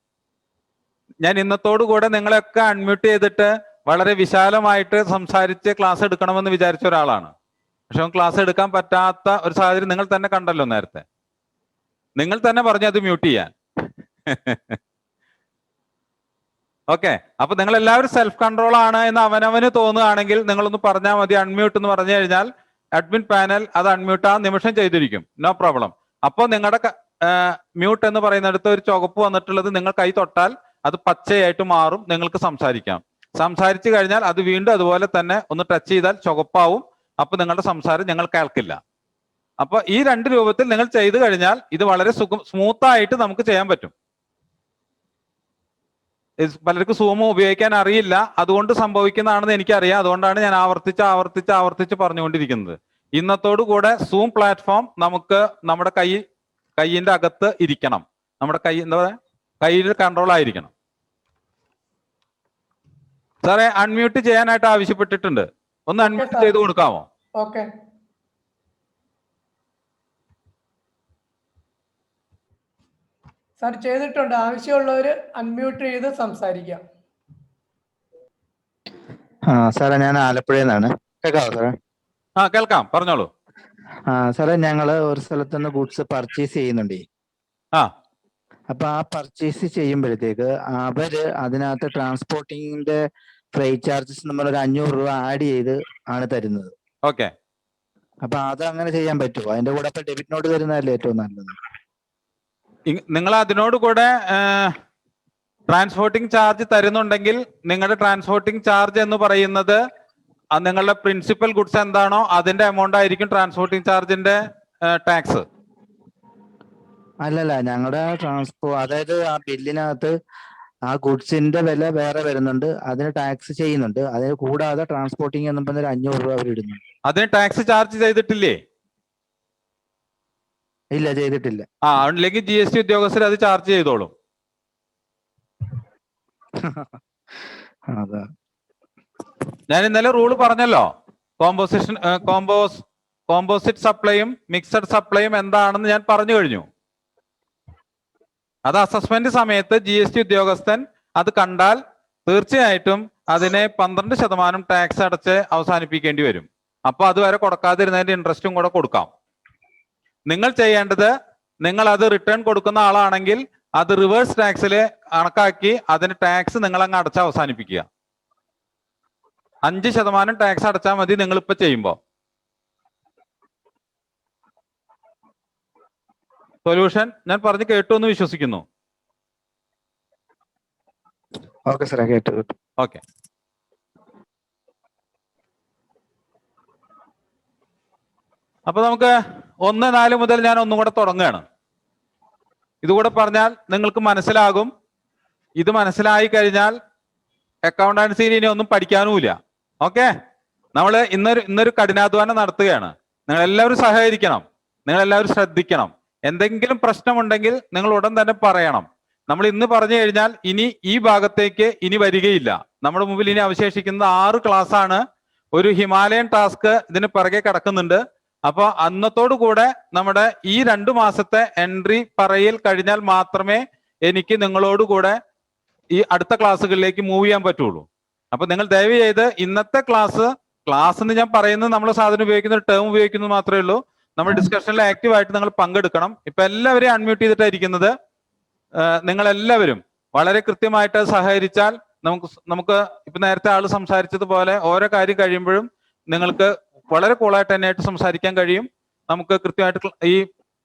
A: ഞാൻ ഇന്നത്തോടു കൂടെ നിങ്ങളെയൊക്കെ അൺമ്യൂട്ട് ചെയ്തിട്ട് വളരെ വിശാലമായിട്ട് സംസാരിച്ച് ക്ലാസ് എടുക്കണമെന്ന് വിചാരിച്ച ഒരാളാണ്. പക്ഷെ ക്ലാസ് എടുക്കാൻ പറ്റാത്ത ഒരു സാഹചര്യം നിങ്ങൾ തന്നെ കണ്ടല്ലോ നേരത്തെ. നിങ്ങൾ തന്നെ പറഞ്ഞു അത് മ്യൂട്ട് ചെയ്യാൻ. ഓക്കെ, അപ്പൊ നിങ്ങൾ എല്ലാവരും സെൽഫ് കൺട്രോൾ ആണ് എന്ന് അവനവന് തോന്നുകയാണെങ്കിൽ നിങ്ങളൊന്ന് പറഞ്ഞാൽ മതി, അൺമ്യൂട്ട് എന്ന് പറഞ്ഞു കഴിഞ്ഞാൽ അഡ്മിൻ പാനൽ അത് അൺമ്യൂട്ട് ആ നിമിഷം ചെയ്തിരിക്കും. No problem. അപ്പോൾ നിങ്ങളുടെ മ്യൂട്ട് എന്ന് പറയുന്നിടത്ത് ഒരു ചുവപ്പ് വന്നിട്ടുള്ളത് നിങ്ങൾ കൈ തൊട്ടാൽ അത് പച്ചയായിട്ട് മാറും, നിങ്ങൾക്ക് സംസാരിക്കാം. സംസാരിച്ചു കഴിഞ്ഞാൽ അത് വീണ്ടും അതുപോലെ തന്നെ ഒന്ന് ടച്ച് ചെയ്താൽ ചുവപ്പാവും. അപ്പൊ നിങ്ങളുടെ സംസാരം ഞങ്ങൾ കേൾക്കില്ല. അപ്പൊ ഈ 2 രൂപത്തിൽ നിങ്ങൾ ചെയ്തു കഴിഞ്ഞാൽ ഇത് വളരെ സ്മൂത്ത് ആയിട്ട് നമുക്ക് ചെയ്യാൻ പറ്റും. പലർക്കും സൂം ഉപയോഗിക്കാൻ അറിയില്ല, അതുകൊണ്ട് സംഭവിക്കുന്നതാണെന്ന് എനിക്കറിയാം. അതുകൊണ്ടാണ് ഞാൻ ആവർത്തിച്ച് പറഞ്ഞുകൊണ്ടിരിക്കുന്നത്. ഇന്നത്തോടു കൂടെ സൂം പ്ലാറ്റ്ഫോം നമുക്ക് നമ്മുടെ കൈയിന്റെ അകത്ത് ഇരിക്കണം. നമ്മുടെ എന്താ പറയാ, കയ്യിൽ കൺട്രോൾ ആയിരിക്കണം. സാറേ അൺമ്യൂട്ട് ചെയ്യാനായിട്ട് ആവശ്യപ്പെട്ടിട്ടുണ്ട്, ഒന്ന് അൺമ്യൂട്ട് ചെയ്ത് കൊടുക്കാമോ?
B: ഓക്കെ സാർ, ചെയ്തിട്ടുണ്ട്. ആവശ്യമുള്ളവര് അൺമ്യൂട്ട് ചെയ്ത് സംസാരിക്കാം.
C: സാറേ ഞാൻ ആലപ്പുഴയിൽ നിന്നാണ്. കേൾക്കാമോ സാറേ?
A: കേൾക്കാം, പറഞ്ഞോളൂ.
C: സാറേ ഞങ്ങള് ഒരു സ്ഥലത്തുനിന്ന് ഗുഡ്സ് പർച്ചേസ് ചെയ്യുന്നുണ്ടേ. അപ്പൊ ആ പർച്ചേസ് ചെയ്യുമ്പോഴത്തേക്ക് അവര് അതിനകത്ത് ട്രാൻസ്പോർട്ടിങ്ങിന്റെ ഫ്രൈറ്റ് ചാർജസ് നമ്മൾ ഒരു 500 രൂപ ആഡ് ചെയ്ത് ആണ് തരുന്നത്.
A: ഓക്കെ,
C: അപ്പൊ അത് അങ്ങനെ ചെയ്യാൻ പറ്റുമോ? അതിന്റെ കൂടെ ഇപ്പൊ ഡെബിറ്റ് നോട്ട് തരുന്നതല്ലേ ഏറ്റവും നല്ലത്?
A: നിങ്ങൾ അതിനോട് കൂടെ ട്രാൻസ്പോർട്ടിംഗ് ചാർജ് തരുന്നുണ്ടെങ്കിൽ നിങ്ങളുടെ ട്രാൻസ്പോർട്ടിംഗ് ചാർജ് എന്ന് പറയുന്നത് നിങ്ങളുടെ പ്രിൻസിപ്പൽ ഗുഡ്സ് എന്താണോ അതിന്റെ എമൗണ്ട് ആയിരിക്കും ട്രാൻസ്പോർട്ടിംഗ് ചാർജിന്റെ ടാക്സ്.
C: അല്ലല്ല, ഞങ്ങളുടെ അതായത് ആ ബില്ലിനകത്ത് ആ ഗുഡ്സിന്റെ വില വേറെ വരുന്നുണ്ട്, അതിന് ടാക്സ് ചെയ്യുന്നുണ്ട്. അതിന് കൂടാതെ ട്രാൻസ്പോർട്ടിംഗ് എന്ന് പറഞ്ഞ 500 രൂപ അവർ ഇടുന്നുണ്ട്.
A: അതിന് ടാക്സ് ചാർജ് ചെയ്തിട്ടില്ലേ?
C: ഇല്ല, ചെയ്തിട്ടില്ല.
A: അല്ലെങ്കിൽ GST ഉദ്യോഗസ്ഥർ അത് ചാർജ് ചെയ്തോളും.
C: അതാ
A: ഞാൻ ഇന്നലെ റൂള് പറഞ്ഞല്ലോ, കോമ്പോസിറ്റ് സപ്ലൈയും മിക്സഡ് സപ്ലൈയും എന്താണെന്ന് ഞാൻ പറഞ്ഞു കഴിഞ്ഞു. അത് അസസ്മെന്റ് സമയത്ത് GST ഉദ്യോഗസ്ഥൻ അത് കണ്ടാൽ തീർച്ചയായിട്ടും അതിനെ 12% ടാക്സ് അടച്ച് അവസാനിപ്പിക്കേണ്ടി വരും. അപ്പൊ അതുവരെ കൊടുക്കാതിരുന്നതിന്റെ ഇൻട്രസ്റ്റും കൂടെ കൊടുക്കാം. നിങ്ങൾ ചെയ്യേണ്ടത്, നിങ്ങൾ അത് റിട്ടേൺ കൊടുക്കുന്ന ആളാണെങ്കിൽ അത് റിവേഴ്സ് ടാക്സിൽ കണക്കാക്കി അതിന് ടാക്സ് നിങ്ങൾ അങ്ങ് അടച്ച് അവസാനിപ്പിക്കുക. 5% ടാക്സ് അടച്ചാൽ മതി നിങ്ങൾ ഇപ്പൊ ചെയ്യുമ്പോ. സൊല്യൂഷൻ ഞാൻ പറഞ്ഞു കേട്ടു എന്ന് വിശ്വസിക്കുന്നു.
C: ഓക്കെ സാറേ, കേട്ടു.
A: ഓക്കെ, അപ്പൊ നമുക്ക് 1-4 മുതൽ ഞാൻ ഒന്നും കൂടെ തുടങ്ങുകയാണ്. ഇതുകൂടെ പറഞ്ഞാൽ നിങ്ങൾക്ക് മനസ്സിലാകും. ഇത് മനസ്സിലായി കഴിഞ്ഞാൽ അക്കൗണ്ടൻസിയിൽ ഇനി ഒന്നും പഠിക്കാനുമില്ല. ഓക്കെ, നമ്മൾ ഇന്നൊരു കഠിനാധ്വാനം നടത്തുകയാണ്. നിങ്ങൾ എല്ലാവരും സഹകരിക്കണം, നിങ്ങൾ എല്ലാവരും ശ്രദ്ധിക്കണം. എന്തെങ്കിലും പ്രശ്നമുണ്ടെങ്കിൽ നിങ്ങൾ ഉടൻ തന്നെ പറയണം. നമ്മൾ ഇന്ന് പറഞ്ഞു കഴിഞ്ഞാൽ ഇനി ഈ ഭാഗത്തേക്ക് ഇനി വരികയില്ല. നമ്മുടെ മുമ്പിൽ ഇനി അവശേഷിക്കുന്നത് 6 ക്ലാസ് ആണ്. ഒരു ഹിമാലയൻ ടാസ്ക് ഇതിന് പിറകെ കിടക്കുന്നുണ്ട്. അപ്പൊ അന്നത്തോടു കൂടെ നമ്മുടെ ഈ 2 മാസത്തെ എൻട്രി പറയൽ കഴിഞ്ഞാൽ മാത്രമേ എനിക്ക് നിങ്ങളോടുകൂടെ ഈ അടുത്ത ക്ലാസ്സുകളിലേക്ക് മൂവ് ചെയ്യാൻ പറ്റുള്ളൂ. അപ്പൊ നിങ്ങൾ ദയവ് ചെയ്ത് ഇന്നത്തെ ക്ലാസ് എന്ന് ഞാൻ പറയുന്നത് നമ്മൾ സാധനം ഉപയോഗിക്കുന്ന ടേം ഉപയോഗിക്കുന്നത് മാത്രമേ ഉള്ളൂ. നമ്മൾ ഡിസ്കഷനിൽ ആക്റ്റീവായിട്ട് നിങ്ങൾ പങ്കെടുക്കണം. ഇപ്പൊ എല്ലാവരെയും അൺമ്യൂട്ട് ചെയ്തിട്ടായിരിക്കുന്നത്. നിങ്ങൾ എല്ലാവരും വളരെ കൃത്യമായിട്ട് സഹകരിച്ചാൽ നമുക്ക് ഇപ്പൊ നേരത്തെ ആള് സംസാരിച്ചതുപോലെ ഓരോ കാര്യം കഴിയുമ്പോഴും നിങ്ങൾക്ക് വളരെ കൂളായിട്ട് തന്നെയായിട്ട് സംസാരിക്കാൻ കഴിയും. നമുക്ക് കൃത്യമായിട്ട് ഈ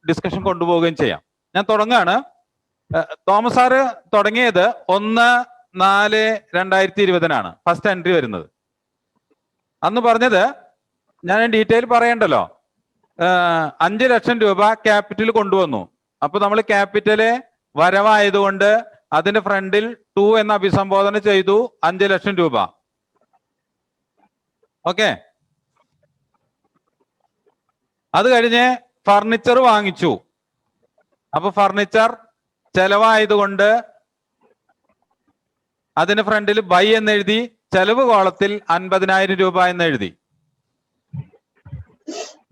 A: ഡിസ്കഷൻ കൊണ്ടുപോവുകയും ചെയ്യാം. ഞാൻ തുടങ്ങുകയാണ്. തോമസ് സാറ് തുടങ്ങിയത് 1-4-2020 ഫസ്റ്റ് എൻട്രി വരുന്നത്. അന്ന് പറഞ്ഞത് ഞാൻ ഡീറ്റെയിൽ പറയണ്ടല്ലോ. 5 ലക്ഷം രൂപ ക്യാപിറ്റൽ കൊണ്ടുവന്നു. അപ്പൊ നമ്മൾ ക്യാപിറ്റല് വരവായതുകൊണ്ട് അതിന്റെ ഫ്രണ്ടിൽ 2 എന്ന് അഭിസംബോധന ചെയ്തു 5 ലക്ഷം രൂപ. ഓക്കെ. അത് കഴിഞ്ഞ് ഫർണിച്ചർ വാങ്ങിച്ചു. അപ്പൊ ഫർണിച്ചർ ചെലവായതുകൊണ്ട് അതിന് ഫ്രണ്ടിൽ ബൈ എന്ന് എഴുതി, ചെലവ് കോളത്തിൽ 50,000 രൂപ എന്ന് എഴുതി.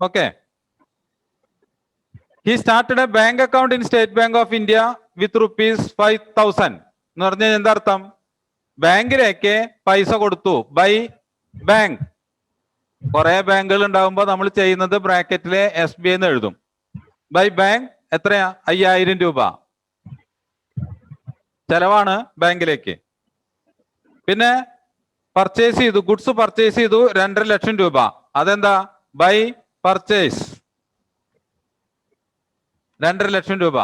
A: Okay. He started a bank account in State Bank of India with ₹5,000 എന്ന് പറഞ്ഞാൽ എന്താർത്ഥം? ബാങ്കിലേക്ക് പൈസ കൊടുത്തു. By bank. കുറെ ബാങ്കുകൾ ഉണ്ടാകുമ്പോൾ നമ്മൾ ചെയ്യുന്നത് ബ്രാക്കറ്റിലെ SBI എന്ന് എഴുതും. ബൈ ബാങ്ക് എത്രയാ? 5,000 രൂപ ചെലവാണ് ബാങ്കിലേക്ക്. പിന്നെ പർച്ചേസ് ചെയ്തു, ഗുഡ്സ് പർച്ചേസ് ചെയ്തു 2.5 ലക്ഷം രൂപ. അതെന്താ? ബൈ പർച്ചേസ് 2.5 ലക്ഷം രൂപ.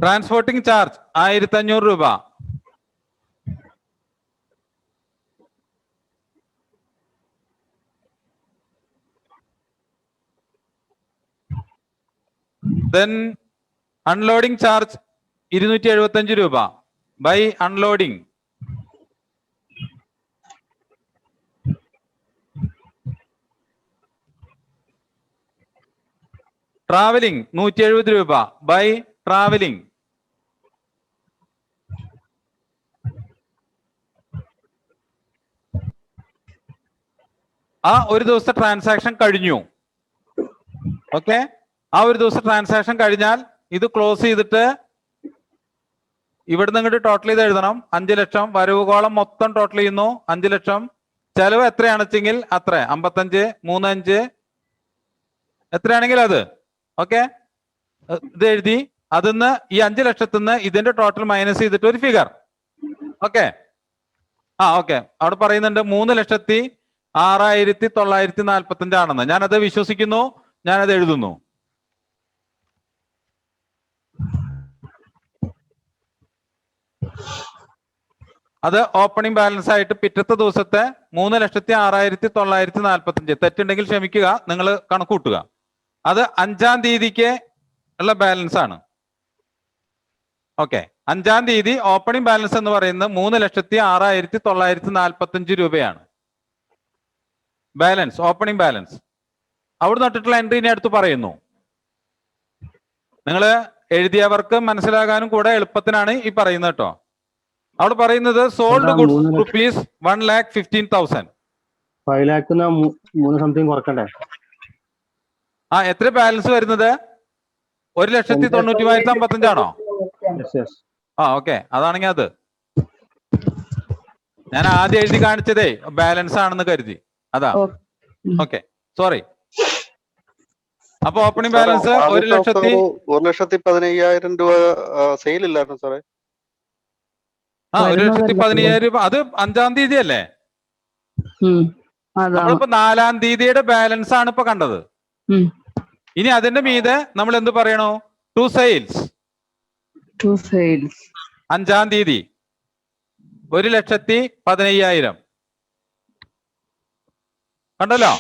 A: ട്രാൻസ്പോർട്ടിംഗ് ചാർജ് 1,500 രൂപ. Then അൺലോഡിംഗ് ചാർജ് 275 രൂപ. By unloading. ട്രാവലിംഗ് 170 രൂപ. By travelling. ആ ഒരു ദിവസത്തെ ട്രാൻസാക്ഷൻ കഴിഞ്ഞു. ഓക്കെ. ആ ഒരു ദിവസം ട്രാൻസാക്ഷൻ കഴിഞ്ഞാൽ ഇത് ക്ലോസ് ചെയ്തിട്ട് ഇവിടുന്ന് ഇങ്ങോട്ട് ടോട്ടൽ ചെയ്ത് എഴുതണം. 5 ലക്ഷം വരവ് കോളം മൊത്തം ടോട്ടൽ ചെയ്യുന്നു 5 ലക്ഷം. ചെലവ് എത്രയാണെച്ചെങ്കിൽ അത്ര 55 35 എത്രയാണെങ്കിൽ അത്. ഓക്കെ. ഇത് എഴുതി അതിന്ന് ഈ 5 ലക്ഷത്തിന്ന് ഇതിന്റെ ടോട്ടൽ മൈനസ് ചെയ്തിട്ട് ഒരു ഫിഗർ. ഓക്കെ. ഓക്കെ. അവിടെ പറയുന്നുണ്ട് 3,06,945 ആണെന്ന്. ഞാനത് വിശ്വസിക്കുന്നു, ഞാനത് എഴുതുന്നു. അത് ഓപ്പണിംഗ് ബാലൻസ് ആയിട്ട് പിറ്റത്തെ ദിവസത്തെ 3,06,945. തെറ്റുണ്ടെങ്കിൽ ക്ഷമിക്കുക, നിങ്ങൾ കണക്ക് കൂട്ടുക. അത് 5-ാം തീയതിക്ക് ഉള്ള ബാലൻസ് ആണ്. ഓക്കെ. 5-ാം തീയതി ഓപ്പണിംഗ് ബാലൻസ് എന്ന് പറയുന്നത് 3,06,945 രൂപയാണ്. Balance, opening balance. അവിടെ നട്ടിട്ടുള്ള എൻട്രി ഇനി അടുത്ത് പറയുന്നു. നിങ്ങൾ എഴുതിയവർക്ക് മനസ്സിലാകാനും കൂടെ എളുപ്പത്തിനാണ് ഈ പറയുന്നത് കേട്ടോ. അവിടെ പറയുന്നത് സോൾഡ് ഗുഡ്സ് ₹1,15,000.
D: 5 lakh 3 സംതിങ് കുറക്കണ്ടേ?
A: എത്ര ബാലൻസ് വരുന്നത്? 1,90,55 ആണോ? ഓക്കെ. അതാണെങ്കിൽ അത് ഞാൻ ആദ്യം എഴുതി കാണിച്ചതേ ബാലൻസ് ആണെന്ന് കരുതി, അതാ. Okay, sorry. അപ്പൊ ഓപ്പണിംഗ് ബാലൻസ്
E: 1,15,000 രൂപ സെയിൽ ഇല്ലായിരുന്നു സാറേ.
A: 1,15,000 രൂപ. അത് 5-ാം തീയതി അല്ലേ? നമ്മളിപ്പോ 4-ാം തീയതിയുടെ ബാലൻസ് ആണ് ഇപ്പൊ കണ്ടത്. ഇനി അതിന്റെ മീതെ നമ്മൾ എന്ത് പറയണോ? To sales. 5-ാം തീയതി 1,15,000 കണ്ടല്ലോ.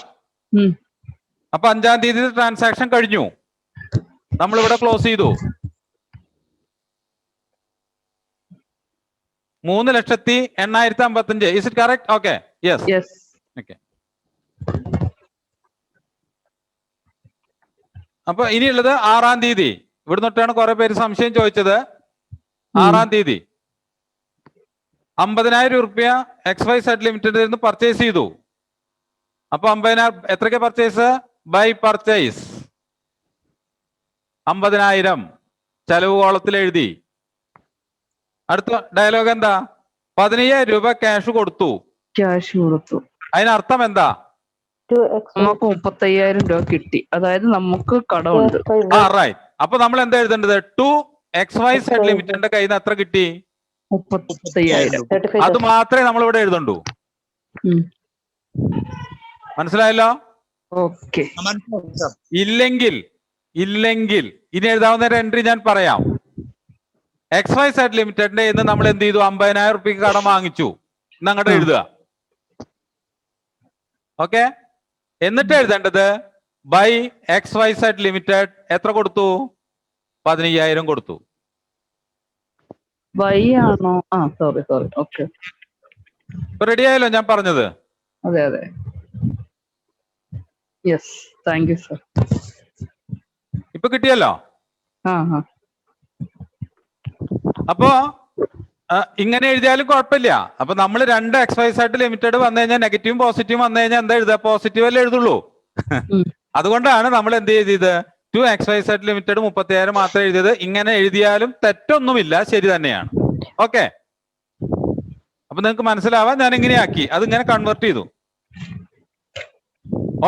A: അപ്പൊ 5-ാം തീയതി ട്രാൻസാക്ഷൻ കഴിഞ്ഞു, നമ്മളിവിടെ ക്ലോസ് ചെയ്തു. 3,08,055. Is it correct? Okay. Yes. Okay. അപ്പൊ ഇനിയുള്ളത് 6-ാം തീയതി. ഇവിടെ തൊട്ടാണ് കുറെ പേര് സംശയം ചോദിച്ചത്. 6-ാം തീയതി 50,000 രൂപ XYZ ലിമിറ്റഡിൽ നിന്ന് പർച്ചേസ് ചെയ്തു. അപ്പൊ 50,000 എത്രയ്ക്ക് പർച്ചേസ്? ബൈ പർച്ചേസ് 50,000 ചെലവ് കോളത്തിൽ എഴുതി. അടുത്ത ഡയലോഗ് എന്താ? 15,000 രൂപ ക്യാഷ് കൊടുത്തു. അതിനർത്ഥം എന്താ?
F: നമുക്ക് 35,000 രൂപ കിട്ടി, അതായത് നമുക്ക് കടമുണ്ട്.
A: റൈറ്റ്. അപ്പൊ നമ്മൾ എന്താ എഴുതേണ്ടത്? ടു XYZ ലിമിറ്റഡിന്റെ കയ്യിൽ നിന്ന് എത്ര കിട്ടി?
F: 35,000.
A: അത് മാത്രമേ നമ്മൾ ഇവിടെ എഴുതണ്ടൂ. മനസ്സിലായല്ലോ?
F: ഓക്കെ.
A: ഇല്ലെങ്കിൽ ഇനി എഴുതാവുന്ന ഒരു എൻട്രി ഞാൻ പറയാം. XYZ ലിമിറ്റഡിന്റെ ഇന്ന് നമ്മൾ എന്ത് ചെയ്തു? 50,000 റുപ്യക്ക് കടം വാങ്ങിച്ചു. ഇന്ന് അങ്ങോട്ട് എഴുതുക. ഓക്കെ, എന്നിട്ട് എഴുതേണ്ടത് ബൈ XYZ ലിമിറ്റഡ് എത്ര കൊടുത്തു? 15,000 കൊടുത്തു.
F: വൈ ആണോ? ആ സോറി ഓക്കെ.
A: ഇപ്പൊ റെഡി ആയല്ലോ ഞാൻ പറഞ്ഞത്?
F: അതെ അതെ, യെസ്, താങ്ക് യു സർ.
A: ഇപ്പൊ കിട്ടിയല്ലോ.
F: ആ
A: അപ്പോ ഇങ്ങനെ എഴുതിയാലും കുഴപ്പമില്ല. അപ്പൊ നമ്മൾ 2 XYZ ലിമിറ്റഡ് വന്നു കഴിഞ്ഞാൽ നെഗറ്റീവും പോസിറ്റീവും വന്നു കഴിഞ്ഞാൽ എന്താ എഴുതുക? പോസിറ്റീവ് അല്ലേ എഴുതുള്ളൂ. അതുകൊണ്ടാണ് നമ്മൾ എന്ത് ചെയ്തത്? 2 XYZ ലിമിറ്റഡ് 30,000 മാത്രം എഴുതിയത്. ഇങ്ങനെ എഴുതിയാലും തെറ്റൊന്നുമില്ല, ശരി തന്നെയാണ്. ഓക്കെ, അപ്പൊ നിങ്ങൾക്ക് മനസ്സിലാവാൻ ഞാൻ ഇങ്ങനെയാക്കി, അത് ഇങ്ങനെ കൺവേർട്ട് ചെയ്തു.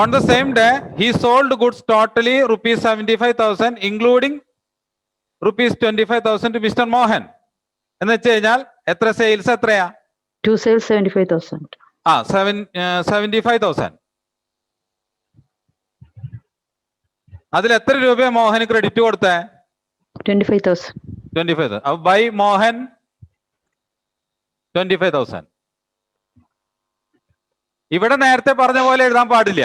A: On the same day he sold goods totally ₹75,000 including ₹25,000 to mister Mohan. എന്ന് വെച്ച് കഴിഞ്ഞാൽ എത്ര സെയിൽസ്? എത്രയാ?
G: 2 sales 75,000.
A: 75,000. അതിൽ എത്ര രൂപയാ മോഹന് ക്രെഡിറ്റ് കൊടുത്തേ?
G: 25,000.
A: 25,000. അപ്പൊ ബൈ മോഹൻ 25,000. ഇവിടെ നേരത്തെ പറഞ്ഞ പോലെ എഴുതാൻ പാടില്ല.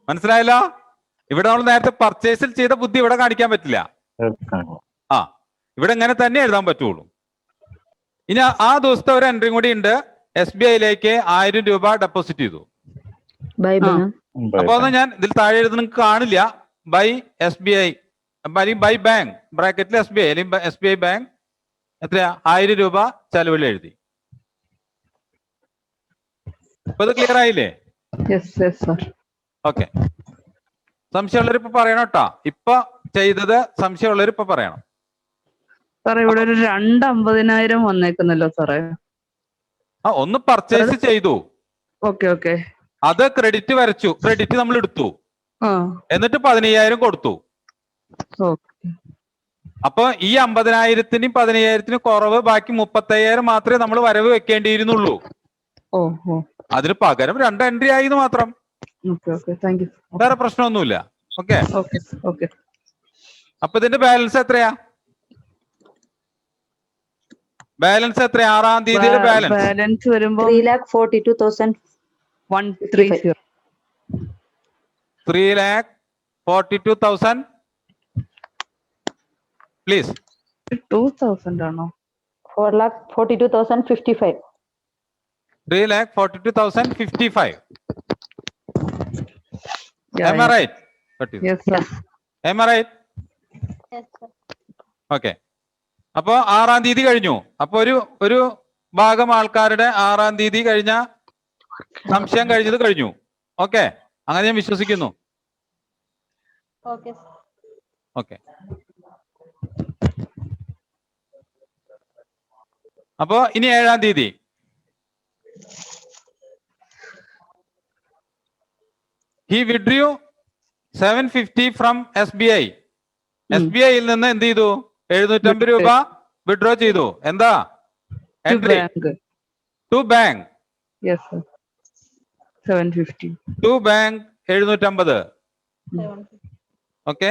A: മനസ്സിലായല്ലോ? ഇവിടെ നമ്മൾ നേരത്തെ പർച്ചേസിൽ ചെയ്ത ബുദ്ധി ഇവിടെ കാണിക്കാൻ പറ്റില്ല. ഇവിടെ ഇങ്ങനെ തന്നെ എഴുതാൻ പറ്റുള്ളൂ. ഇനി ആ ദിവസത്തെ ഒരു എൻട്രിയും കൂടി ഉണ്ട്. SBIയിലേക്ക് 1000 രൂപ ഡെപ്പോസിറ്റ് ചെയ്തു.
G: Bye bye.
A: അപ്പൊ ഒന്ന് ഞാൻ ഇതിൽ താഴെ എഴുതുന്ന നിങ്ങൾക്ക് കാണില്ല. ബൈ SBI അല്ലെങ്കിൽ ബൈ ബാങ്ക് ബ്രാക്കറ്റിൽ SBI അല്ലെങ്കിൽ SBI ബാങ്ക് എത്രയാ? 1000 രൂപ ചെലവിൽ എഴുതി. ഇപ്പൊ ഇത് ക്ലിയർ ആയില്ലേ? ഓക്കെ, സംശയമുള്ളവർ ഇപ്പൊ പറയണം കേട്ടോ. ഇപ്പൊ ചെയ്തത് സംശയമുള്ളവർ ഇപ്പൊ പറയണം.
F: സാറേ ഇവിടെ ഒരു 250,000 വന്നേക്കുന്നല്ലോ സാറേ.
A: ഒന്ന് പർച്ചേസ് ചെയ്തു.
F: ഓക്കെ.
A: അത് ക്രെഡിറ്റ് വരച്ചു, ക്രെഡിറ്റ് നമ്മൾ എടുത്തു, എന്നിട്ട് 15,000 കൊടുത്തു. അപ്പൊ ഈ 50,000-നും 15,000-നും കുറവ് ബാക്കി 35,000 മാത്രമേ നമ്മൾ വരവ് വെക്കേണ്ടിയിരുന്നുള്ളൂ. അതിന് പകരം 2 എൻട്രി ആയിന്ന് മാത്രം. വേറെ പ്രശ്നമൊന്നുമില്ല. ഓക്കെ. അപ്പൊ ഇതിന്റെ ബാലൻസ് എത്രയാ? ബാലൻസ് എത്രയാ? 6-ാം തീയതിയിലെ ബാലൻസ്
F: വരുമ്പോ
G: 3,42,130.
A: 3,42,000. പ്ലീസ്
F: 2,000 ആണോ?
G: 4,42,055.
A: 3,42,055. Am I right?
F: Yes, sir.
A: Am I right? Okay. അപ്പോ 6-ാം തീയതി കഴിഞ്ഞു. അപ്പൊ ഒരു ഭാഗം ആൾക്കാരുടെ 6-ാം തീയതി കഴിഞ്ഞ സംശയം കഴിഞ്ഞത് കഴിഞ്ഞു. ഓക്കെ, അങ്ങനെ ഞാൻ വിശ്വസിക്കുന്നു. ഓക്കെ, അപ്പോ ഇനി 7-ാം തീയതി he withdrew 750 from SBI. SBIയിൽ നിന്ന് എന്ത് ചെയ്തു? 750 രൂപ വിഡ്രോ ചെയ്തു. എന്താ entry? To bank.
F: Yes, sir. 750.
A: To bank 750. Okay.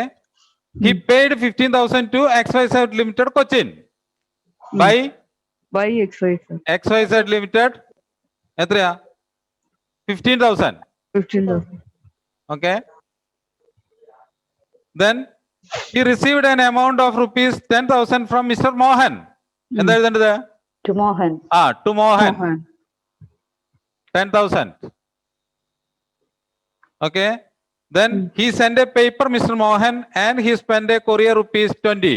A: He paid 15,000 to XYZ Limited Cochin. By XYZ Limited എത്രയാ? 15,000. Okay. Then he received an amount of ₹10,000 from Mr. Mohan. എന്താ എഴുതേണ്ടത്?
G: To Mohan.
A: To Mohan. 10,000. Okay. Then he sent a paper, Mr. Mohan, and he spent a courier ₹20.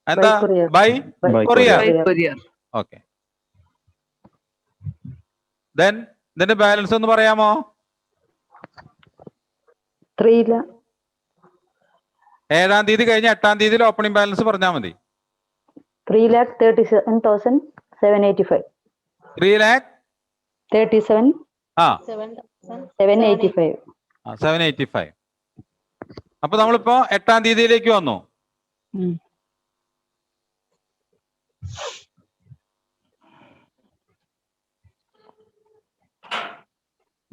A: And by courier. Okay. Then the balance ഒന്ന് പറയാമോ? 7-ാം തീയതി കഴിഞ്ഞ് 8-ാം തീയതിയിൽ opening balance പറഞ്ഞാൽ മതി.
G: 3,37,785.
A: 785. അപ്പൊ നമ്മളിപ്പോ 8-ാം തീയതിയിലേക്ക് വന്നു.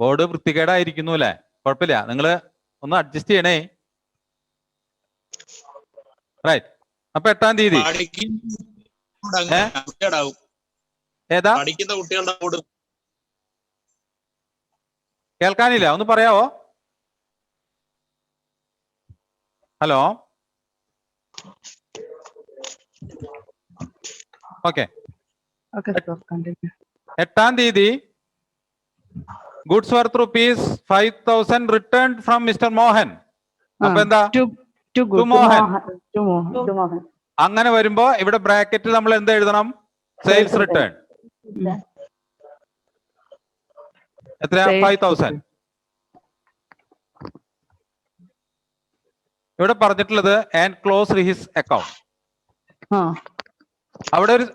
A: ബോർഡ് വൃത്തികേടായിരിക്കുന്നു അല്ലെ? കുഴപ്പമില്ല, നിങ്ങള് ഒന്ന് അഡ്ജസ്റ്റ് ചെയ്യണേ. റൈറ്റ്. അപ്പൊ 8-ാം തീയതി ഏതാ
H: പഠിക്കുന്ന കുട്ടികളുടെ കൂടെ
A: കേൾക്കാനില്ല, ഒന്ന് പറയാവോ? Hello, okay. 8-ാം തീയതി goods worth ₹5,000 return from mister Mohan. അപ്പൊ എന്താ? ടു മോഹൻ.
G: മോഹൻ.
A: അങ്ങനെ വരുമ്പോ ഇവിടെ ബ്രാക്കറ്റിൽ നമ്മൾ എന്ത് എഴുതണം? Sales return. എത്രയാ? 5,000. ഇവിടെ പറഞ്ഞിട്ടുള്ളത് ആൻഡ് ക്ലോസ് ഹിസ് അക്കൗണ്ട്.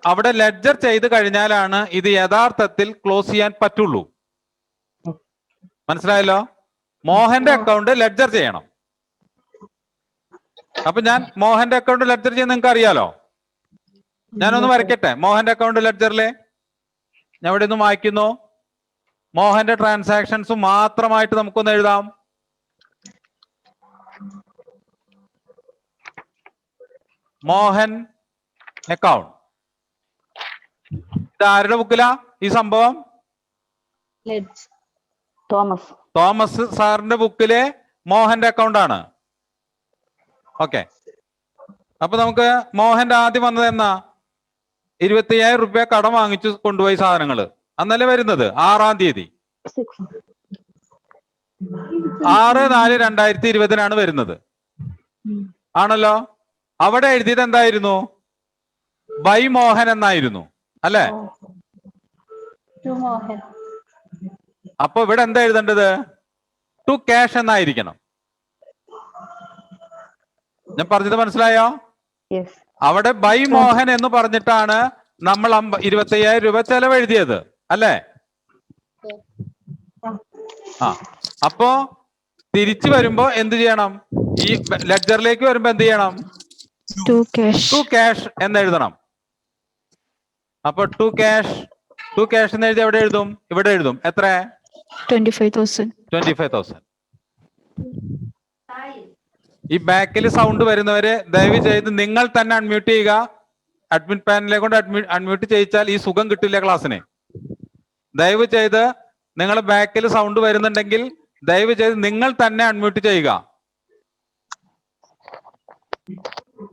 A: അവിടെ ലെഡ്ജർ ചെയ്ത് കഴിഞ്ഞാലാണ് ഇത് യഥാർത്ഥത്തിൽ ക്ലോസ് ചെയ്യാൻ പറ്റുള്ളൂ. മനസ്സിലായല്ലോ? മോഹന്റെ അക്കൗണ്ട് ലെഡ്ജർ ചെയ്യണം. അപ്പൊ ഞാൻ മോഹന്റെ അക്കൗണ്ട് ലെഡ്ജർ ചെയ്യാൻ നിങ്ങൾക്ക് അറിയാലോ. ഞാനൊന്ന് വരയ്ക്കട്ടെ. മോഹന്റെ അക്കൗണ്ട് ലെഡ്ജറിലെ ഞാൻ ഇവിടെ ഒന്ന് വായിക്കുന്നു. മോഹന്റെ ട്രാൻസാക്ഷൻസ് മാത്രമായിട്ട് നമുക്കൊന്ന് എഴുതാം. മോഹൻ അക്കൗണ്ട്. ഇത് ആരുടെ ബുക്കിലാ ഈ സംഭവം? തോമസ് സാറിന്റെ ബുക്കിലെ മോഹന്റെ അക്കൗണ്ട് ആണ്. ഓക്കെ. അപ്പൊ നമുക്ക് മോഹന്റെ ആദ്യം വന്നത് എന്നാ? 25,000 രൂപ കടം വാങ്ങിച്ചു കൊണ്ടുപോയി സാധനങ്ങള്. അന്നല്ലേ വരുന്നത്? 6-ാം തീയതി. 6/4/2020 വരുന്നത്. ആണല്ലോ. അവിടെ എഴുതിയത് എന്തായിരുന്നു? ബൈ മോഹൻ എന്നായിരുന്നു അല്ലെ? അപ്പൊ ഇവിടെ എന്താ എഴുതേണ്ടത്? ടു ക്യാഷ് എന്നായിരിക്കണം. ഞാൻ പറഞ്ഞത് മനസ്സിലായോ? അവിടെ ബൈ മോഹൻ എന്ന് പറഞ്ഞിട്ടാണ് നമ്മൾ 25,000 രൂപ ചെലവെഴുതിയത് അല്ലേ? അപ്പോ തിരിച്ചു വരുമ്പോ എന്ത് ചെയ്യണം? ഈ ലെഡ്ജറിലേക്ക് വരുമ്പോ എന്ത് ചെയ്യണം? ടു ക്യാഷ് എന്ന് എഴുതണം. അപ്പൊ ടു ക്യാഷ് എന്ന് എഴുതി എവിടെ എഴുതും? ഇവിടെ എഴുതും. എത്ര? 25,000. ഈ ബാക്കിൽ സൗണ്ട് വരുന്നവരെ ദയവ് ചെയ്ത് നിങ്ങൾ തന്നെ അൺമ്യൂട്ട് ചെയ്യുക. അഡ്മിറ്റ് പാനലിനെ കൊണ്ട് അൺമ്യൂട്ട് ചെയ്യിച്ചാൽ ഈ സുഖം കിട്ടില്ല ക്ലാസ്സിന്. ദയവ് ചെയ്ത് നിങ്ങൾ ബാക്കിൽ സൗണ്ട് വരുന്നുണ്ടെങ്കിൽ ദയവ് ചെയ്ത് നിങ്ങൾ തന്നെ അൺമ്യൂട്ട് ചെയ്യുക.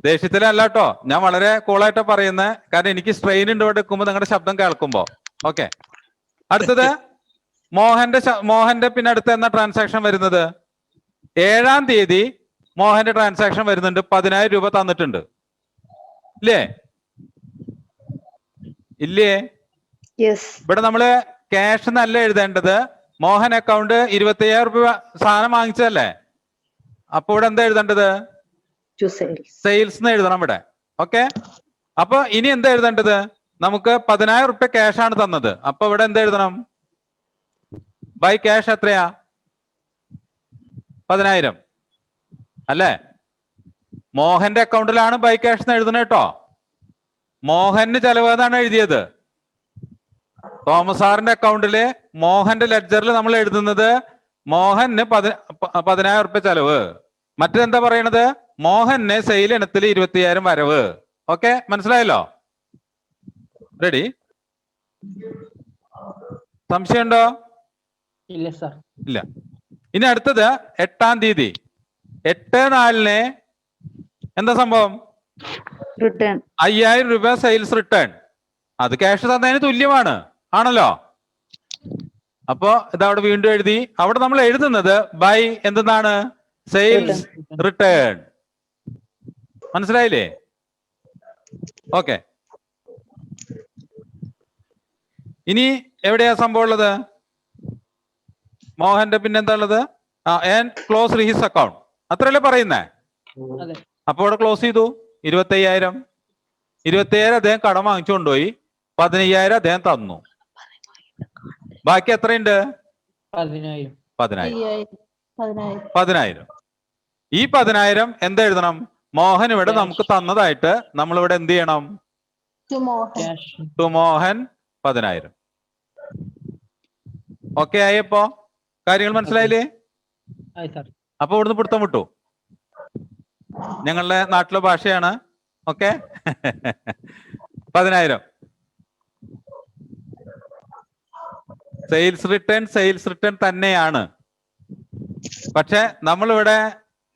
A: ദേഷ്യത്തിലല്ല കേട്ടോ, ഞാൻ വളരെ കൂളായിട്ടാ പറയുന്നത്. കാരണം എനിക്ക് സ്ട്രെയിൻ ഉണ്ട് ഇവിടെ നിൽക്കുമ്പോ നിങ്ങളുടെ ശബ്ദം കേൾക്കുമ്പോ. ഓക്കെ. അടുത്തത് മോഹന്റെ പിന്നെ അടുത്ത എന്നാ ട്രാൻസാക്ഷൻ വരുന്നത്? 7-ാം തീയതി മോഹന്റെ ട്രാൻസാക്ഷൻ വരുന്നുണ്ട്. 10,000 രൂപ തന്നിട്ടുണ്ട്. ഇല്ലേ? ഇവിടെ നമ്മള് ക്യാഷ് എന്നല്ല എഴുതേണ്ടത്. മോഹൻ അക്കൗണ്ട് 25,000 രൂപ സാധനം വാങ്ങിച്ചതല്ലേ? അപ്പൊ ഇവിടെ എന്താ എഴുതേണ്ടത്? സെയിൽസ് എന്ന് എഴുതണം ഇവിടെ. ഓക്കെ. അപ്പൊ ഇനി എന്താ എഴുതേണ്ടത്? നമുക്ക് 10,000 രൂപ ക്യാഷ് ആണ് തന്നത്. അപ്പൊ ഇവിടെ എന്താ എഴുതണം? ബൈ ക്യാഷ് എത്രയാ? 10,000 അല്ലേ? മോഹന്റെ അക്കൗണ്ടിലാണ് ബൈ ക്യാഷ് എന്ന് എഴുതുന്നത് കേട്ടോ. മോഹന് ചെലവ് എന്നാണ് എഴുതിയത്. തോമസ് സാറിന്റെ അക്കൗണ്ടില് മോഹന്റെ ലെഡ്ജറിൽ നമ്മൾ എഴുതുന്നത് മോഹന് 10,000 രൂപ ചെലവ്. മറ്റെന്താ പറയണത്? മോഹന് സെയിൽ ഇനത്തിൽ 25,000 വരവ്. ഓക്കെ, മനസ്സിലായല്ലോ? റെഡി? സംശയമുണ്ടോ?
I: ഇല്ല സാർ.
A: ഇല്ല. ഇനി അടുത്തത് 8-ാം തീയതി 8/4 എന്താ സംഭവം? 5,000 രൂപ സെയിൽസ് റിട്ടേൺ. അത് ക്യാഷ് തന്നതിന് തുല്യമാണ്. ആണല്ലോ? അപ്പോ ഇതവിടെ വീണ്ടും എഴുതി. അവിടെ നമ്മൾ എഴുതുന്നത് ബൈ എന്താണ്? Sales return. മനസ്സിലായില്ലേ? ഓക്കെ. ഇനി എവിടെയാ സംഭവം ഉള്ളത്? മോഹന്റെ പിന്നെ എന്താ ഉള്ളത്? And close his account. അത്രയല്ലേ പറയുന്നേ? അപ്പൊ ഇവിടെ ക്ലോസ് ചെയ്തു. 25,000 അദ്ദേഹം കടം വാങ്ങിച്ചു കൊണ്ടുപോയി. 15,000 അദ്ദേഹം തന്നു. ബാക്കി എത്രയുണ്ട്? 10,000. ഈ 10,000 എന്താ എഴുതണം? മോഹൻ ഇവിടെ നമുക്ക് തന്നതായിട്ട് നമ്മൾ ഇവിടെ എന്ത് ചെയ്യണം? ടു മോഹൻ 10,000. ഓക്കെ ആയപ്പോ കാര്യങ്ങൾ മനസ്സിലായില്ലേ? അപ്പൊ ഇവിടുന്ന് പിടുത്തം വിട്ടു. ഞങ്ങളുടെ നാട്ടിലെ ഭാഷയാണ്. ഓക്കെ 10,000. സെയിൽസ് റിട്ടേൺ തന്നെയാണ്. പക്ഷെ നമ്മളിവിടെ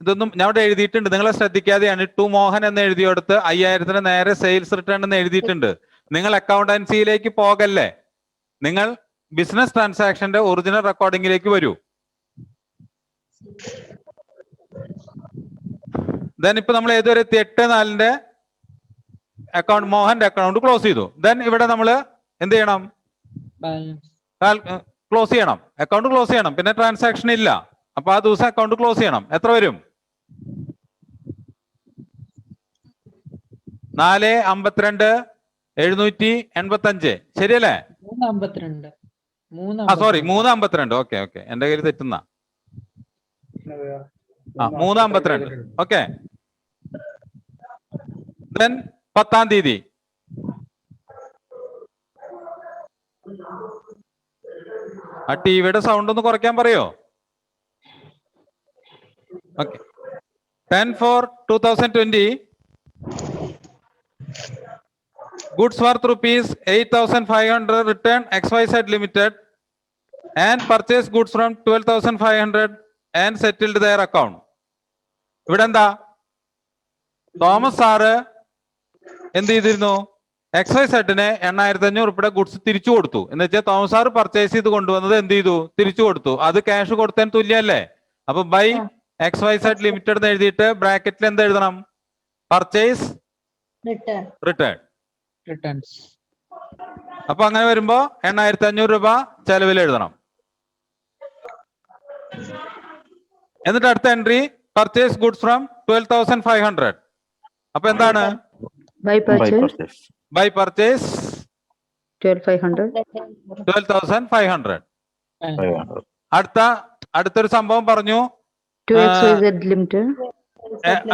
A: ഇതൊന്നും ഞാൻ ഇവിടെ എഴുതിയിട്ടുണ്ട്, നിങ്ങളെ ശ്രദ്ധിക്കാതെയാണ്. ടു മോഹൻ എന്ന് എഴുതിയെടുത്ത് 5,000 നേരെ സെയിൽസ് റിട്ടേൺ എന്ന് എഴുതിയിട്ടുണ്ട്. നിങ്ങൾ അക്കൗണ്ടൻസിയിലേക്ക് പോകല്ലേ, നിങ്ങൾ ബിസിനസ് ട്രാൻസാക്ഷന്റെ ഒറിജിനൽ റെക്കോർഡിംഗിലേക്ക് വരൂ. ദെൻ ഇപ്പൊ നമ്മൾ ഏതുവരെ എത്തി? 8/4 അക്കൗണ്ട്, മോഹന്റെ അക്കൗണ്ട് ക്ലോസ് ചെയ്തു. ദെൻ ഇവിടെ നമ്മൾ എന്ത് ചെയ്യണം? ക്ലോസ് ചെയ്യണം, അക്കൗണ്ട് ക്ലോസ് ചെയ്യണം. പിന്നെ ട്രാൻസാക്ഷൻ ഇല്ല, അപ്പൊ ആ ദിവസം അക്കൗണ്ട് ക്ലോസ് ചെയ്യണം. എത്ര വരും? 4,52,785. ശരിയല്ലേ? 3,52. ഓക്കെ എന്റെ കയ്യിൽ തെറ്റുന്ന 3,52. ഓക്കെ. ദെൻ 10-ാം തീയതി ആ ടിവിയുടെ സൗണ്ട് ഒന്ന് കുറയ്ക്കാൻ പറയോ? Okay. 10/4/2020 goods worth rupees 8,500 return XYZ Limited and purchase goods from 12,500 and settled their account. ഇവിടെ എന്താ? തോമസ് സാറ് എന്ത് ചെയ്തിരുന്നു? XYZ-ന് 8,500 രൂപയുടെ ഗുഡ്സ് തിരിച്ചു കൊടുത്തു. എന്ന് വെച്ചാൽ തോമസ് സാറ് പർച്ചേസ് ചെയ്ത് കൊണ്ടുവന്നത് എന്ത് ചെയ്തു? തിരിച്ചു കൊടുത്തു. അത് ക്യാഷ് കൊടുത്തതിന് തുല്യല്ലേ? അപ്പൊ ബൈ XYZ ലിമിറ്റഡ് എന്ന് എഴുതിയിട്ട് ബ്രാക്കറ്റിൽ എന്ത് എഴുതണം? Purchase return. അപ്പൊ അങ്ങനെ വരുമ്പോ 8,500 രൂപ ചെലവിൽ എഴുതണം. എന്നിട്ട് അടുത്ത എൻട്രി പർച്ചേസ് ഗുഡ്സ് ഫ്രം 12,500. അപ്പൊ എന്താണ്? By purchase 12,500. അടുത്തൊരു സംഭവം പറഞ്ഞു.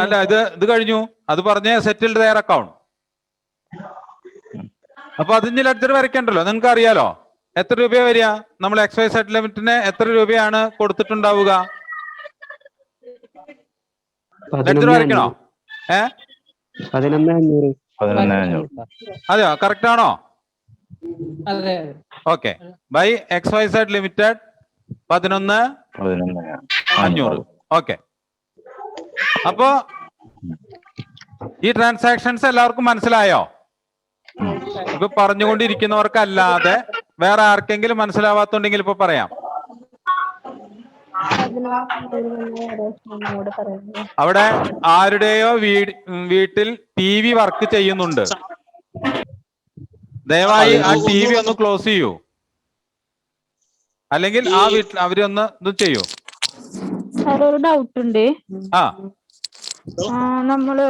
A: അല്ല, ഇത് കഴിഞ്ഞു. അത് പറഞ്ഞ് സെറ്റിൽഡ് ദെയർ അക്കൗണ്ട്. അപ്പൊ അതിന് ലെഡ്ജർ വരയ്ക്കണ്ടല്ലോ, നിങ്ങൾക്ക് അറിയാലോ. എത്ര രൂപയാ വരിക? നമ്മൾ XYZ ലിമിറ്റിന് എത്ര രൂപയാണ് കൊടുത്തിട്ടുണ്ടാവുക? ലെഡ്ജർ വരയ്ക്കണോ?
D: 11,500.
A: അതെയോ? കറക്റ്റ് ആണോ? Okay. By XYZ limited 11,500. Okay. അപ്പോ ഈ ട്രാൻസാക്ഷൻസ് എല്ലാവർക്കും മനസ്സിലായോ? ഇപ്പൊ പറഞ്ഞുകൊണ്ടിരിക്കുന്നവർക്കല്ലാതെ വേറെ ആർക്കെങ്കിലും മനസ്സിലാവാത്തുണ്ടെങ്കിൽ ഇപ്പൊ പറയാം. അവിടെ ആരുടെയോ വീട്ടിൽ TV വർക്ക് ചെയ്യുന്നുണ്ട്. ദയവായി ആ TV ഒന്ന് ക്ലോസ് ചെയ്യൂ, അല്ലെങ്കിൽ ആ വീട്ടിൽ അവരൊന്ന് ഇത് ചെയ്യൂ.
H: ഒരു ഡൗട്ട് ഉണ്ട്.
A: ആ,
H: നമ്മള്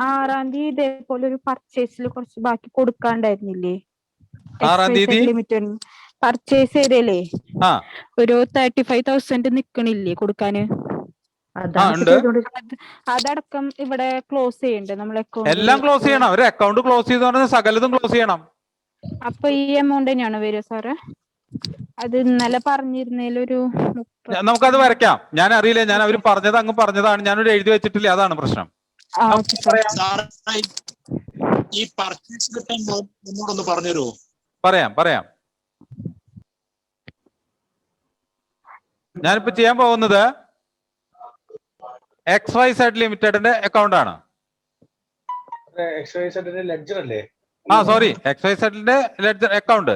H: 6-ാം തീയതി ഇതേപോലെ ഒരു പർച്ചേസിൽ കുറച്ച് ബാക്കി കൊടുക്കാണ്ടായിരുന്നില്ലേ?
A: 6-ാം തീയതി
H: ലിമിറ്റഡ് പർച്ചേസ് ചെയ്തല്ലേ,
A: ആ
H: ഒരു 35,000 നിക്കണില്ലേ കൊടുക്കാന്? അതടക്കം ഇവിടെ ക്ലോസ് ചെയ്യണ്ടേ നമ്മളെ?
A: എല്ലാം ക്ലോസ് ചെയ്യണം. ഒരു അക്കൗണ്ട് ക്ലോസ് ചെയ്ത് പറഞ്ഞാൽ സകലതും ക്ലോസ് ചെയ്യണം.
H: അപ്പൊ ഈ എമൗണ്ട് തന്നെയാണോ വരിക സാറ്? അത് ഇന്നലെ പറഞ്ഞിരുന്നതിലൊരു
A: നമുക്കത് വരയ്ക്കാം. ഞാൻ അറിയില്ല, ഞാൻ അവര് പറഞ്ഞത് അങ്ങ് പറഞ്ഞതാണ്, ഞാനൊരു എഴുതി വെച്ചിട്ടില്ല, അതാണ് പ്രശ്നം.
J: ഈ പർച്ചേസ് കിട്ടുമ്പോൾ എന്നോടൊന്ന് പറഞ്ഞുതരുമോ?
A: പറയാം. ഞാനിപ്പോ ചെയ്യാൻ പോകുന്നത് XYZ ലിമിറ്റഡിന്റെ അക്കൗണ്ട് ആണ്.
J: ലെഡ്ജർ അല്ലേ?
A: സോറി, XYZ-ന്റെ ലെഡ്ജർ അക്കൗണ്ട്.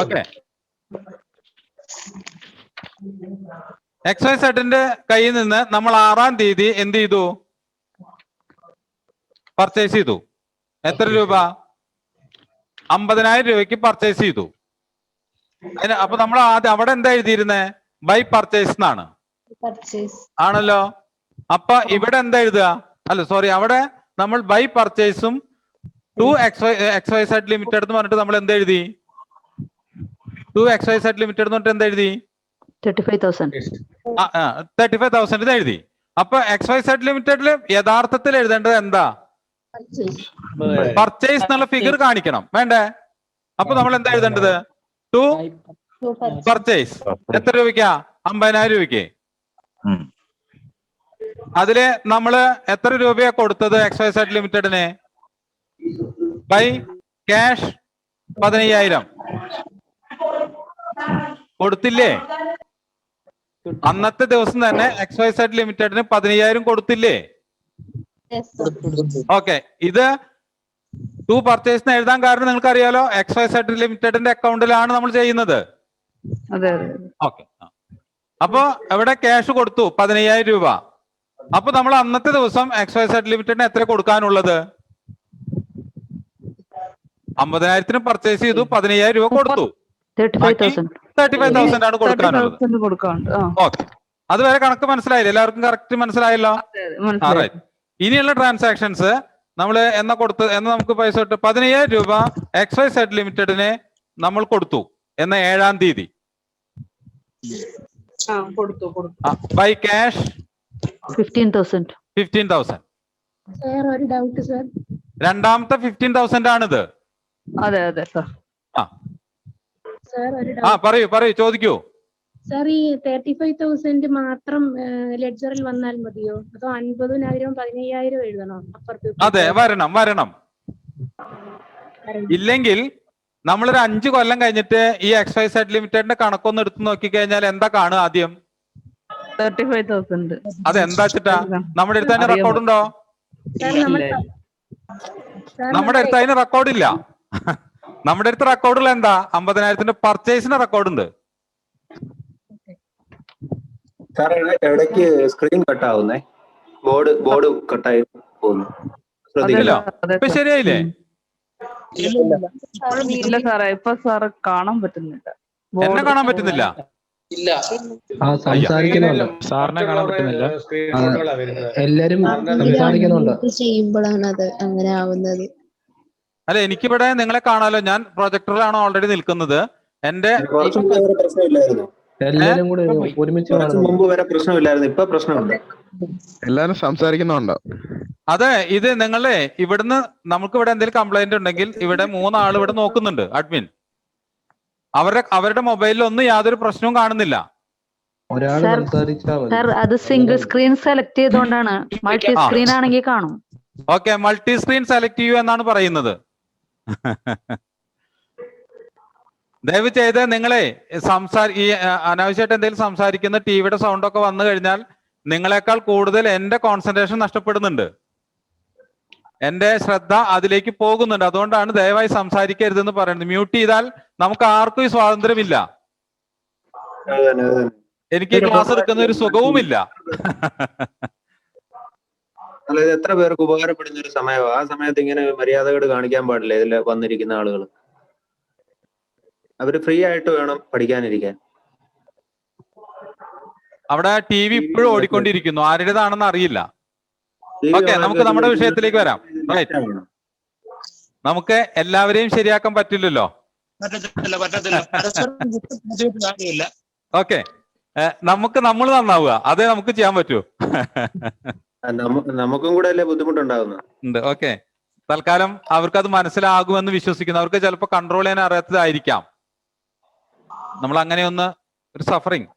A: ഓക്കെ. XYZ-ന്റെ കയ്യിൽ നിന്ന് നമ്മൾ 6-ാം തീയതി എന്ത് ചെയ്തു? പർച്ചേസ് ചെയ്തു. എത്ര രൂപ? 50,000 രൂപയ്ക്ക് പർച്ചേസ് ചെയ്തു. അപ്പൊ നമ്മൾ ആദ്യം അവിടെ എന്താ എഴുതിയിരുന്നേ? ബൈ പർച്ചേസ് എന്നാണ്, ആണല്ലോ. അപ്പൊ ഇവിടെ എന്താ എഴുതുക? അല്ല സോറി, അവിടെ നമ്മൾ ബൈ പർച്ചേസും ടു XYZ ലിമിറ്റഡ് എന്ന് പറഞ്ഞിട്ട് നമ്മൾ എന്താ എഴുതി? 2XYZ ലിമിറ്റഡ് എന്ന് പറഞ്ഞിട്ട് എന്താ എഴുതി? 35,000 ഇത് എഴുതി. അപ്പൊ XYZ ലിമിറ്റഡിൽ യഥാർത്ഥത്തിൽ എഴുതേണ്ടത് എന്താ? പർച്ചേസ് എന്നുള്ള ഫിഗർ കാണിക്കണം, വേണ്ടേ? അപ്പൊ നമ്മൾ എന്താ എഴുതേണ്ടത്? To purchase. എത്ര രൂപയ്ക്കാ? 50,000 രൂപയ്ക്ക്. അതില് നമ്മള് എത്ര രൂപയാ കൊടുത്തത് XYZ ലിമിറ്റഡിന്? ബൈ ക്യാഷ് 15,000 കൊടുത്തില്ലേ? അന്നത്തെ ദിവസം തന്നെ XYZ ലിമിറ്റഡിന് 15,000 കൊടുത്തില്ലേ? ഓക്കെ, ഇത് ടു പർച്ചേസിന് എഴുതാൻ കാരണം നിങ്ങൾക്ക് അറിയാലോ, XYZ ലിമിറ്റഡിന്റെ അക്കൗണ്ടിലാണ് നമ്മൾ ചെയ്യുന്നത്.
F: അതെ അതെ.
A: ഓക്കെ, അപ്പൊ എവിടെ ക്യാഷ് കൊടുത്തു 15,000 രൂപ. അപ്പൊ നമ്മൾ അന്നത്തെ ദിവസം XYZ ലിമിറ്റഡിന് എത്ര കൊടുക്കാനുള്ളത്? 50,000 പർച്ചേസ് ചെയ്തു, 15,000 രൂപ കൊടുത്തു. 35,000 ആണ് കൊടുക്കാനുള്ളത്. ഓക്കെ, അതുവരെ കണക്ക് മനസ്സിലായില്ലേ? എല്ലാവർക്കും കറക്റ്റ് മനസ്സിലായല്ലോ? റൈറ്റ്. ഇനിയുള്ള ട്രാൻസാക്ഷൻസ് നമ്മൾ എന്ന് നമുക്ക് പൈസ ഇട്ട് 15,000 രൂപ XYZ ലിമിറ്റഡിന് നമ്മൾ കൊടുത്തു എന്ന 7-ാം തീയതി. By cash 15,000.
H: ഒരു ഡൗട്ട് സർ.
A: രണ്ടാമത്തെ 15,000 ആണിത്.
F: അതെ അതെ സർ.
A: പറയൂ ചോദിക്കൂ.
H: സർ, ഈ 35,000 മാത്രം ലെഡ്ജറിൽ വന്നാൽ മതിയോ, അതോ 50,000 15,000 എഴുതണോ?
A: അതെ, വരണം. ഇല്ലെങ്കിൽ നമ്മളൊരു 5 കൊല്ലം കഴിഞ്ഞിട്ട് ഈ XYZ ലിമിറ്റഡിന്റെ കണക്കൊന്ന് എടുത്ത് നോക്കിക്കഴിഞ്ഞാൽ എന്താ കാണുക? ആദ്യം
F: 35,000.
A: അതെന്താ വെച്ചിട്ടാ? നമ്മുടെ അടുത്ത് അതിന് റെക്കോർഡുണ്ടോ? നമ്മുടെ അടുത്ത് അതിന് റെക്കോർഡില്ല. നമ്മുടെ അടുത്ത് റെക്കോർഡിൽ എന്താ? 50,000 പർച്ചേസിന് റെക്കോർഡുണ്ട്.
K: ഇടയ്ക്ക് സ്ക്രീൻ കട്ടാവുന്നേ, ബോർഡ് കട്ടായി പോകുന്നു. ശ്രദ്ധിക്കല്ലോ.
A: ഇപ്പൊ ശരിയായില്ലേ?
F: ഇല്ല സാറേ, ഇപ്പൊ സാറ് കാണാൻ പറ്റുന്നില്ല.
A: എന്നെ കാണാൻ പറ്റുന്നില്ല.
D: സംസാരിക്കുന്നുണ്ട്.
J: സാറിനെ കാണാൻ പറ്റുന്നില്ല.
D: എല്ലാരും സംസാരിക്കുന്നുണ്ട്.
H: ചെയ്യുമ്പോഴാണ് അത് അങ്ങനെ ആവുന്നത്.
A: അല്ല, എനിക്കിവിടെ നിങ്ങളെ കാണാലോ. ഞാൻ പ്രൊജക്ടറിലാണ് ഓൾറെഡി നിൽക്കുന്നത്. എന്റെ
K: പ്രശ്നമില്ലായിരുന്നു.
D: എല്ലാരും കൂടെ ഒരുമിച്ച്
K: മുമ്പ് വരെ പ്രശ്നമില്ലായിരുന്നു, ഇപ്പൊ പ്രശ്നമുണ്ട്.
E: എല്ലാരും സംസാരിക്കുന്നുണ്ടോ?
A: അതെ, ഇത് നിങ്ങളെ ഇവിടുന്ന് നമുക്ക് ഇവിടെ എന്തെങ്കിലും കംപ്ലൈന്റ് ഉണ്ടെങ്കിൽ ഇവിടെ 3 ആൾ ഇവിടെ നോക്കുന്നുണ്ട്, അഡ്മിൻ. അവരുടെ മൊബൈലിൽ ഒന്നും യാതൊരു പ്രശ്നവും കാണുന്നില്ല.
G: സർ, അത് സിംഗിൾ സ്ക്രീൻ സെലക്ട് ചെയ്തുകൊണ്ടാണ്. മൾട്ടി സ്ക്രീൻ ആണെങ്കിൽ കാണും.
A: ഓക്കെ, മൾട്ടി സ്ക്രീൻ സെലക്ട് ചെയ്യൂ എന്നാണ് പറയുന്നത്. ദയവ് ചെയ്ത് നിങ്ങളെ ഈ അനാവശ്യമായിട്ട് എന്തെങ്കിലും സംസാരിക്കുന്ന ടിവിയുടെ സൗണ്ട് ഒക്കെ വന്നു കഴിഞ്ഞാൽ നിങ്ങളെക്കാൾ കൂടുതൽ എന്റെ കോൺസെൻട്രേഷൻ നഷ്ടപ്പെടുന്നുണ്ട്. എന്റെ ശ്രദ്ധ അതിലേക്ക് പോകുന്നുണ്ട്. അതുകൊണ്ടാണ് ദയവായി സംസാരിക്കരുതെന്ന് പറയുന്നത്. മ്യൂട്ട് ചെയ്താൽ നമുക്ക് ആർക്കും ഈ സ്വാതന്ത്ര്യമില്ല. എനിക്ക് ക്ലാസ് എടുക്കുന്ന ഒരു സുഖവുമില്ല.
K: അല്ല, ഇത് എത്ര പേർക്ക് ഉപകാരപ്പെടുന്ന ഒരു സമയമാണ്. ആ സമയത്ത് ഇങ്ങനെ മര്യാദകൾ കാണിക്കാൻ പാടില്ല. ഇതിൽ വന്നിരിക്കുന്ന ആളുകൾ അവര് ഫ്രീ ആയിട്ട് വേണം പഠിക്കാനിരിക്കാൻ.
A: അവിടെ TV ഇപ്പോഴും ഓടിക്കൊണ്ടിരിക്കുന്നു. ആരുടേതാണെന്ന് അറിയില്ല. ഓക്കെ, നമുക്ക് നമ്മുടെ വിഷയത്തിലേക്ക് വരാം. നമുക്ക് എല്ലാവരെയും ശരിയാക്കാൻ പറ്റില്ലല്ലോ. ഓക്കെ, നമ്മൾ നന്നാവുക, അതേ നമുക്ക് ചെയ്യാൻ പറ്റൂ.
K: നമുക്കും കൂടെ അല്ലേ ബുദ്ധിമുട്ടുണ്ടാകുന്നത്.
A: ഓക്കെ, തൽക്കാലം അവർക്ക് അത് മനസ്സിലാകുമെന്ന് വിശ്വസിക്കുന്നു. അവർക്ക് ചിലപ്പോൾ കൺട്രോൾ ചെയ്യാൻ അറിയാത്തതായിരിക്കാം. നമ്മൾ അങ്ങനെയൊന്ന് ഒരു സഫറിങ്.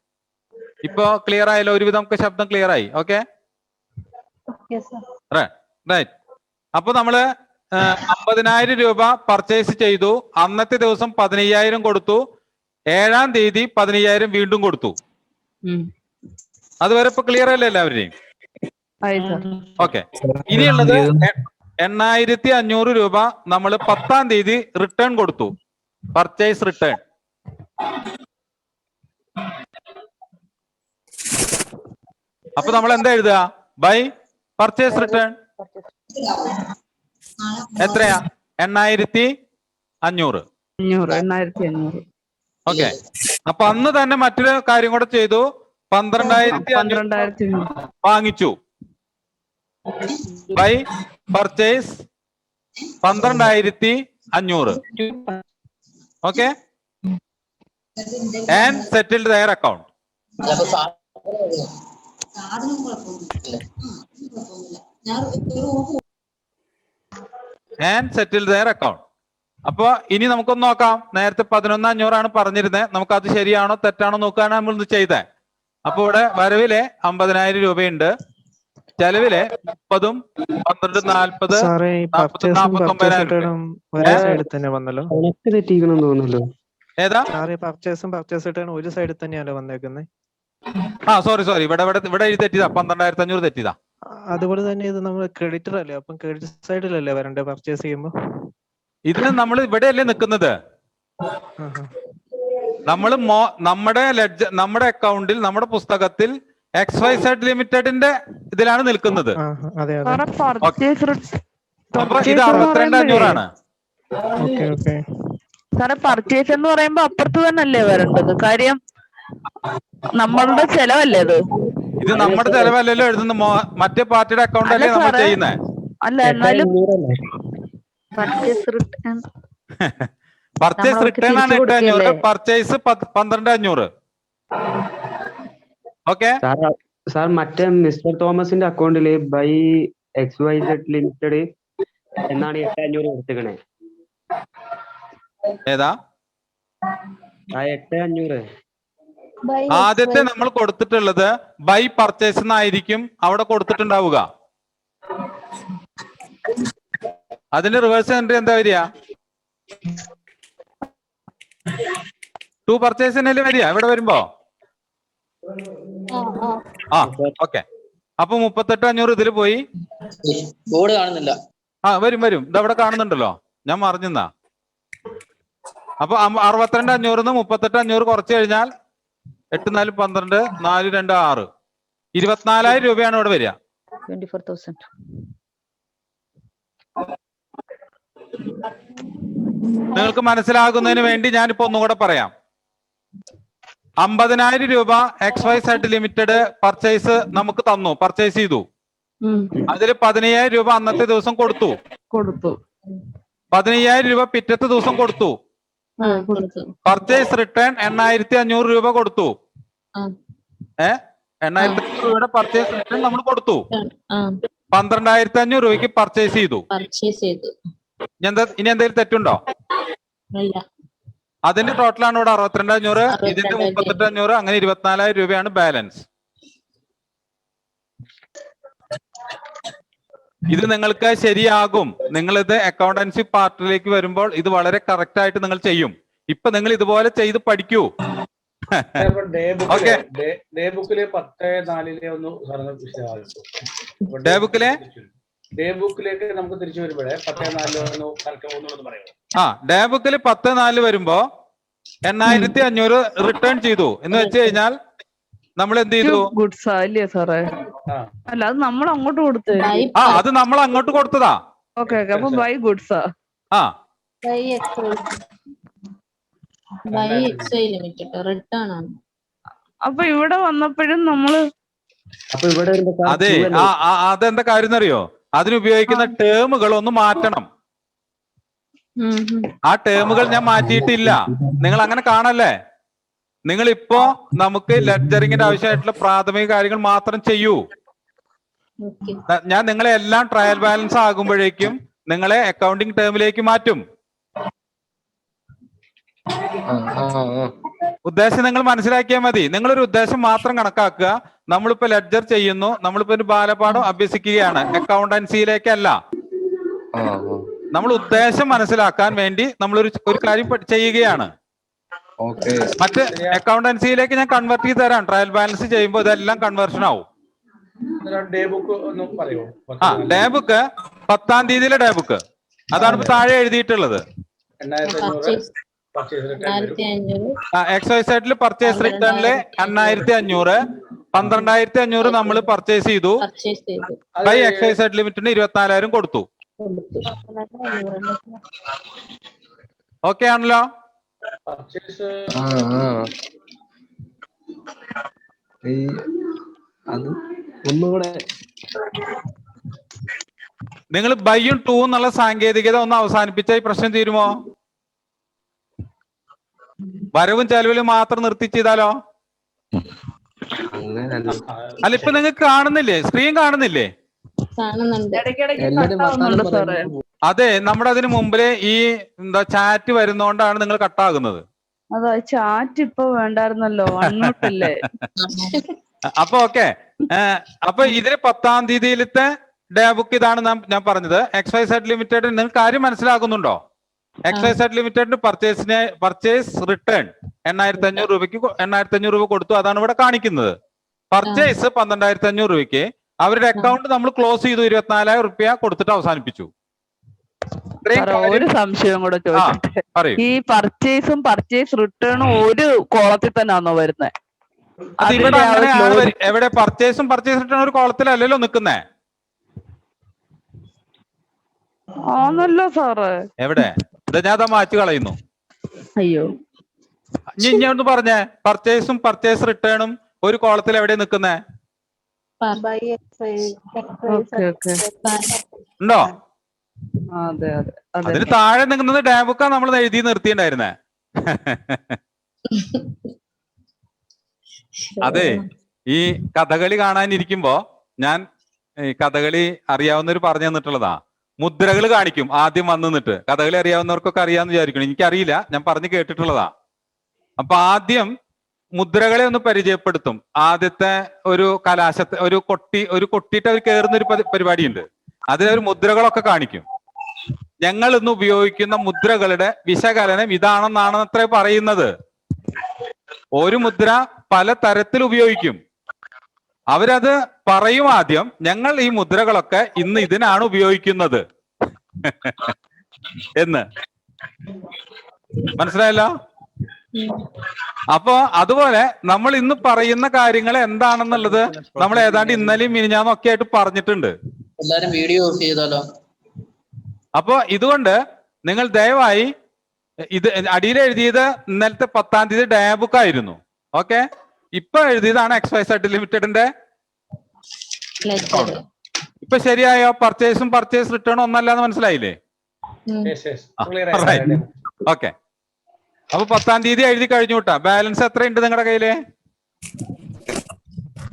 A: ഇപ്പൊ ക്ലിയർ ആയല്ലോ? ഒരുവിധം നമുക്ക് ശബ്ദം ക്ലിയർ ആയി. Okay, right. അപ്പൊ നമ്മള് 50,000 രൂപ പർച്ചേസ് ചെയ്തു. അന്നത്തെ ദിവസം 15,000 കൊടുത്തു. 7-ാം തീയതി 15,000 വീണ്ടും കൊടുത്തു. അതുവരെ ഇപ്പൊ ക്ലിയർ അല്ലേ എല്ലാവരെയും? ഓക്കെ, ഇനിയുള്ളത് 8,500 രൂപ നമ്മൾ 10-ാം തീയതി റിട്ടേൺ കൊടുത്തു. Purchase return. അപ്പൊ നമ്മൾ എന്താ എഴുതുക? By purchase return. എത്രയാ? 8,500. ഓക്കെ, അപ്പൊ അന്ന് തന്നെ മറ്റൊരു കാര്യം കൂടെ ചെയ്തു. 12,500 വാങ്ങിച്ചു. By purchase 12,500. Okay, and settled their account. And settled their account. അപ്പൊ ഇനി നമുക്കൊന്ന് നോക്കാം. നേരത്തെ 11,500 പറഞ്ഞിരുന്നത്. നമുക്ക് അത് ശരിയാണോ തെറ്റാണോ നോക്കാനാണ് നമ്മൾ ചെയ്തത്. അപ്പൊ ഇവിടെ വരവിലെ 50,000 രൂപയുണ്ട്. ചെലവില് 30ഉം 12 40
D: സാറേ ഈ
A: 40
D: പർച്ചേസും
A: 49,000 രൂപ.
D: ഒരേ സൈഡിൽ തന്നെ വന്നല്ലോ.
I: തെറ്റിക്കണം തോന്നുന്നല്ലോ.
A: ഏതാ?
D: സാറേ പർച്ചേസും പർച്ചേസ് റിട്ടേൺ ഒരു സൈഡിൽ തന്നെയല്ലോ വന്നേക്കുന്നത്.
A: സോറി ഇവിടെ എഴുതി തെറ്റിയതാ. 12,500 തെറ്റിയതാ.
D: അതുപോലെ തന്നെ ഇത് നമ്മൾ ക്രെഡിറ്റർ അല്ലേ, അപ്പം ക്രെഡിറ്റ് സൈഡിലല്ലേ വരണ്ടേ പർച്ചേസ് ചെയ്യുമ്പോ?
A: ഇതിന് നമ്മൾ ഇവിടെയല്ലേ നിൽക്കുന്നത്. നമ്മൾ നമ്മുടെ അക്കൗണ്ടിൽ നമ്മുടെ പുസ്തകത്തിൽ XYZ ലിമിറ്റഡിന്റെ ഇതിലാണ് നിൽക്കുന്നത്.
D: അതെ അതെ.
F: സാറേ പർച്ചേസ്
A: അപ്പൊ ഇത് 62,500
D: ഓക്കെ ഓക്കെ.
F: സാറേ പർച്ചേസ് എന്ന് പറയുമ്പോ അപ്പുറത്ത് തന്നെ അല്ലേ വരേണ്ടത്? കാര്യം നമ്മളുടെ ചെലവല്ലേ അത്.
A: ഇത് നമ്മുടെ ചെലവല്ലല്ലോ എഴുതുന്ന, മറ്റേ പാർട്ടിയുടെ അക്കൗണ്ട് അല്ലേ നമ്മൾ ചെയ്യുന്നത്.
F: അല്ല എന്നാലും
G: പർച്ചേസ് റിട്ടേൺ
A: പർച്ചേസ് റിട്ടേൺ ആണ് 8,500, പർച്ചേസ് 12,500. ഓക്കെ
I: സാർ, മറ്റേ മിസ്റ്റർ തോമസിന്റെ അക്കൗണ്ടില് ബൈ XYZ ലിമിറ്റഡ് എന്നാണ് 8,500 കൊടുത്തേക്കണേ.
A: ഏതാ?
I: 8,500
A: ആദ്യത്തെ നമ്മൾ കൊടുത്തിട്ടുള്ളത് ബൈ പർച്ചേസ് എന്നായിരിക്കും അവിടെ കൊടുത്തിട്ടുണ്ടാവുക. അതിന്റെ റിവേഴ്സ് എൻട്രി എന്താ വരിക? ടു പർച്ചേസിനല്ലേ വരിക ഇവിടെ വരുമ്പോ. ഓക്കെ. അപ്പൊ 38,500 ഇതിൽ പോയി.
I: ബോർഡ് കാണുന്നില്ല.
A: വരും ഇതവിടെ കാണുന്നുണ്ടല്ലോ, ഞാൻ മറിഞ്ഞാ. അപ്പൊ 62,500 38,500 കുറച്ച് കഴിഞ്ഞാൽ 8 4 12 4 2 6 24,000 രൂപയാണ് ഇവിടെ വരിക.
G: 24,000.
A: നിങ്ങൾക്ക് മനസ്സിലാകുന്നതിന് വേണ്ടി ഞാനിപ്പോ ഒന്നുകൂടെ പറയാം. 50,000 രൂപ XYZ ലിമിറ്റഡ് പർച്ചേസ് നമുക്ക് തന്നു, പർച്ചേസ് ചെയ്തു. അതിൽ 15,000 രൂപ അന്നത്തെ ദിവസം കൊടുത്തു. 15,000 രൂപ പിറ്റത്തെ ദിവസം കൊടുത്തു. പർച്ചേസ് റിട്ടേൺ 8,500 രൂപ കൊടുത്തു. 8,500 രൂപയുടെ പർച്ചേസ് റിട്ടേൺ നമ്മൾ കൊടുത്തു. 12,500 രൂപയ്ക്ക് പർച്ചേസ് ചെയ്തു. ഇനി എന്തെങ്കിലും തെറ്റുണ്ടോ? അതിന്റെ ടോട്ടലാണ് ഇവിടെ 62,500, ഇതിന്റെ 38,500, അങ്ങനെ 24,000 രൂപയാണ് ബാലൻസ്. ഇത് നിങ്ങൾക്ക് ശരിയാകും. നിങ്ങളിത് അക്കൗണ്ടൻസി പാർട്ടിലേക്ക് വരുമ്പോൾ ഇത് വളരെ കറക്റ്റ് ആയിട്ട് നിങ്ങൾ ചെയ്യും. ഇപ്പൊ നിങ്ങൾ ഇതുപോലെ ചെയ്ത് പഠിക്കൂ. ഓക്കെ.
J: ഡേ ബുക്കിലെ 10/4 ഒന്ന്
A: ഡേ ബുക്കിലെ
J: ഡേ ബുക്കിലേക്ക് നമുക്ക് തിരിച്ചു വരുമ്പോഴേ 10/4 പറയാം.
A: ഡേ ബുക്കിൽ 10/4 വരുമ്പോ 8,500 റിട്ടേൺ ചെയ്തു എന്ന് വെച്ച് കഴിഞ്ഞാൽ നമ്മൾ എന്ത് ചെയ്തു?
F: ഗുഡ്സാ അല്ലേ സാറേ? അല്ല അത് നമ്മൾ അങ്ങോട്ട് കൊടുത്ത്.
A: അത് നമ്മൾ അങ്ങോട്ട് കൊടുത്തതാ.
F: ഓക്കെ അപ്പൊ ബൈ ഗുഡ്സാ. അപ്പൊ ഇവിടെ വന്നപ്പോഴും നമ്മള്
A: അതെ അതെന്താ കാര്യം എന്നറിയോ? അതിനുപയോഗിക്കുന്ന ടേമുകൾ ഒന്ന് മാറ്റണം. ആ ടേമുകൾ ഞാൻ മാറ്റിയിട്ടില്ല. നിങ്ങൾ അങ്ങനെ കാണല്ലേ. നിങ്ങൾ ഇപ്പോ നമുക്ക് ലെഡ്ജറിങ്ങിന്റെ ആവശ്യമായിട്ടുള്ള പ്രാഥമിക കാര്യങ്ങൾ മാത്രം ചെയ്യൂ. ഞാൻ നിങ്ങളെ എല്ലാം ട്രയൽ ബാലൻസ് ആകുമ്പോഴേക്കും നിങ്ങളെ അക്കൗണ്ടിങ് ടേമിലേക്ക് മാറ്റും. ഉദ്ദേശം നിങ്ങൾ മനസ്സിലാക്കിയാൽ മതി. നിങ്ങളൊരു ഉദ്ദേശം മാത്രം കണക്കാക്കുക. നമ്മളിപ്പോ ലെഡ്ജർ ചെയ്യുന്നു, നമ്മളിപ്പോ ഒരു ബാലപാഠം അഭ്യസിക്കുകയാണ്, അക്കൗണ്ടൻസിയിലേക്കല്ല. നമ്മൾ ഉദ്ദേശം മനസ്സിലാക്കാൻ വേണ്ടി നമ്മളൊരു കാര്യം ചെയ്യുകയാണ്. മറ്റ് അക്കൗണ്ടൻസിയിലേക്ക് ഞാൻ കൺവേർട്ട് ചെയ്ത് തരാം. ട്രയൽ ബാലൻസ് ചെയ്യുമ്പോൾ ഇതെല്ലാം കൺവേർഷൻ ആവും.
J: ഡേ ബുക്ക് ഒന്ന് പറയോ?
A: ഡേ ബുക്ക് 10-ാം തീയതിയിലെ ഡേ ബുക്ക് അതാണ് ഇപ്പൊ താഴെ എഴുതിയിട്ടുള്ളത്. 8,500 പർച്ചേസ് റിട്ടേണില് 8,500, 12,500 നമ്മൾ പർച്ചേസ് ചെയ്തു. ബൈ XYZ ലിമിറ്റിന് 24,000 കൊടുത്തു. ഓക്കെ ആണല്ലോ?
I: ഒന്നുകൂടെ
A: നിങ്ങൾ ബൈയും ടൂ എന്നുള്ള സാങ്കേതികത ഒന്ന് അവസാനിപ്പിച്ച ഈ പ്രശ്നം തീരുമോ? വരവും ചെലവിലും മാത്രം നിർത്തി ചെയ്താലോ? അല്ല ഇപ്പൊ നിങ്ങൾക്ക് കാണുന്നില്ലേ? സ്ക്രീൻ കാണുന്നില്ലേ? അതെ, നമ്മുടെ അതിന് മുമ്പില് ഈ ചാറ്റ് വരുന്നോണ്ടാണ് നിങ്ങൾ കട്ടാകുന്നത്.
F: അതാ ചാറ്റ് ഇപ്പൊ വേണ്ടായിരുന്നല്ലോ, അൺമ്യൂട്ടല്ലേ?
A: അപ്പൊ ഓക്കെ, അപ്പൊ ഇതിന് 10-ാം തീയതിയിലത്തെ ഡേ ബുക്ക് ഇതാണ് ഞാൻ പറഞ്ഞത്. XYZ ലിമിറ്റഡ് നിങ്ങൾക്ക് കാര്യം മനസ്സിലാകുന്നുണ്ടോ? XYZ ലിമിറ്റഡിന് പർച്ചേസ് റിട്ടേൺ 8,500 രൂപയ്ക്ക് 8,500 രൂപ കൊടുത്തു. അതാണ് ഇവിടെ കാണിക്കുന്നത്. പർച്ചേസ് 12,500 രൂപയ്ക്ക് അവരുടെ അക്കൗണ്ട് നമ്മൾ ക്ലോസ് ചെയ്തു, 24,000 രൂപ കൊടുത്തിട്ട് അവസാനിപ്പിച്ചു.
F: ഒരു സംശയം കൂടെ ചോദിച്ചോട്ടെ, ഈ പർച്ചേസും പർച്ചേസ് റിട്ടേണും ഒരു കോളത്തിൽ തന്നെയാണോ വരുന്നത്?
A: ഇവിടെ അങ്ങനെയാണ്. എവിടെ പർച്ചേസും പർച്ചേസ് റിട്ടേൺ ഒരു കോളത്തിലല്ലല്ലോ നിൽക്കുന്നേ?
F: ആണല്ലോ സാറ്.
A: എവിടെ? ഞാൻ മാറ്റി കളയുന്നു.
F: അയ്യോ,
A: ഇനി ഒന്ന് പറഞ്ഞേ, പർച്ചേസും പർച്ചേസ് റിട്ടേണും ഒരു കോളത്തിൽ എവിടെ നിൽക്കുന്നേ? ഉണ്ടോ?
F: അതെ അതെ.
A: അതിന് താഴെ നിൽക്കുന്നത് ഡേ ബുക്കാ നമ്മൾ എഴുതി നിർത്തിണ്ടായിരുന്നേ. അതെ, ഈ കഥകളി കാണാനിരിക്കുമ്പോ ഞാൻ കഥകളി അറിയാവുന്നവർ പറഞ്ഞു തന്നിട്ടുള്ളതാ. മുദ്രകൾ കാണിക്കും ആദ്യം വന്നു നിന്നിട്ട്. കഥകളി അറിയാവുന്നവർക്കൊക്കെ അറിയാന്ന് വിചാരിക്കണം, എനിക്കറിയില്ല, ഞാൻ പറഞ്ഞു കേട്ടിട്ടുള്ളതാ. അപ്പൊ ആദ്യം മുദ്രകളെ ഒന്ന് പരിചയപ്പെടുത്തും. ആദ്യത്തെ ഒരു കലാശത്തെ ഒരു കൊട്ടിയിട്ട് അവർ കയറുന്ന ഒരു പരിപാടിയുണ്ട്. അതിലൊരു മുദ്രകളൊക്കെ കാണിക്കും. ഞങ്ങൾ ഇന്ന് ഉപയോഗിക്കുന്ന മുദ്രകളുടെ വിശകലനം ഇതാണെന്നാണ് അത്ര പറയുന്നത്. ഒരു മുദ്ര പല തരത്തിൽ ഉപയോഗിക്കും. അവരത് പറയും ആദ്യം, ഞങ്ങൾ ഈ മുദ്രകളൊക്കെ ഇന്ന് ഇതിനാണ് ഉപയോഗിക്കുന്നത് എന്ന്. മനസ്സിലായല്ലോ? അപ്പൊ അതുപോലെ നമ്മൾ ഇന്ന് പറയുന്ന കാര്യങ്ങൾ എന്താണെന്നുള്ളത് നമ്മൾ ഏതാണ്ട് ഇന്നലെയും മിനിഞ്ഞാന്നും ഒക്കെ ആയിട്ട് പറഞ്ഞിട്ടുണ്ട്.
J: എല്ലാരും വീഡിയോ ഓഫ് ചെയ്താലോ?
A: അപ്പൊ ഇതുകൊണ്ട് നിങ്ങൾ ദയവായി ഇത് അടിയിൽ എഴുതിയത് ഇന്നലത്തെ 10-ാം തീയതി ഡേ ബുക്ക് ആയിരുന്നു. ഓക്കെ, ഇപ്പൊ എഴുതിയതാണ് XYZ ലിമിറ്റഡിന്റെ. ഇപ്പൊ ശരിയായോ? പർച്ചേസും പർച്ചേസ് റിട്ടേണും ഒന്നല്ലാന്ന് മനസ്സിലായില്ലേ? ഓക്കെ, അപ്പൊ 10-ാം തീയതി എഴുതി കഴിഞ്ഞു കേട്ടാ. ബാലൻസ് എത്രയുണ്ട് നിങ്ങളുടെ കയ്യില്?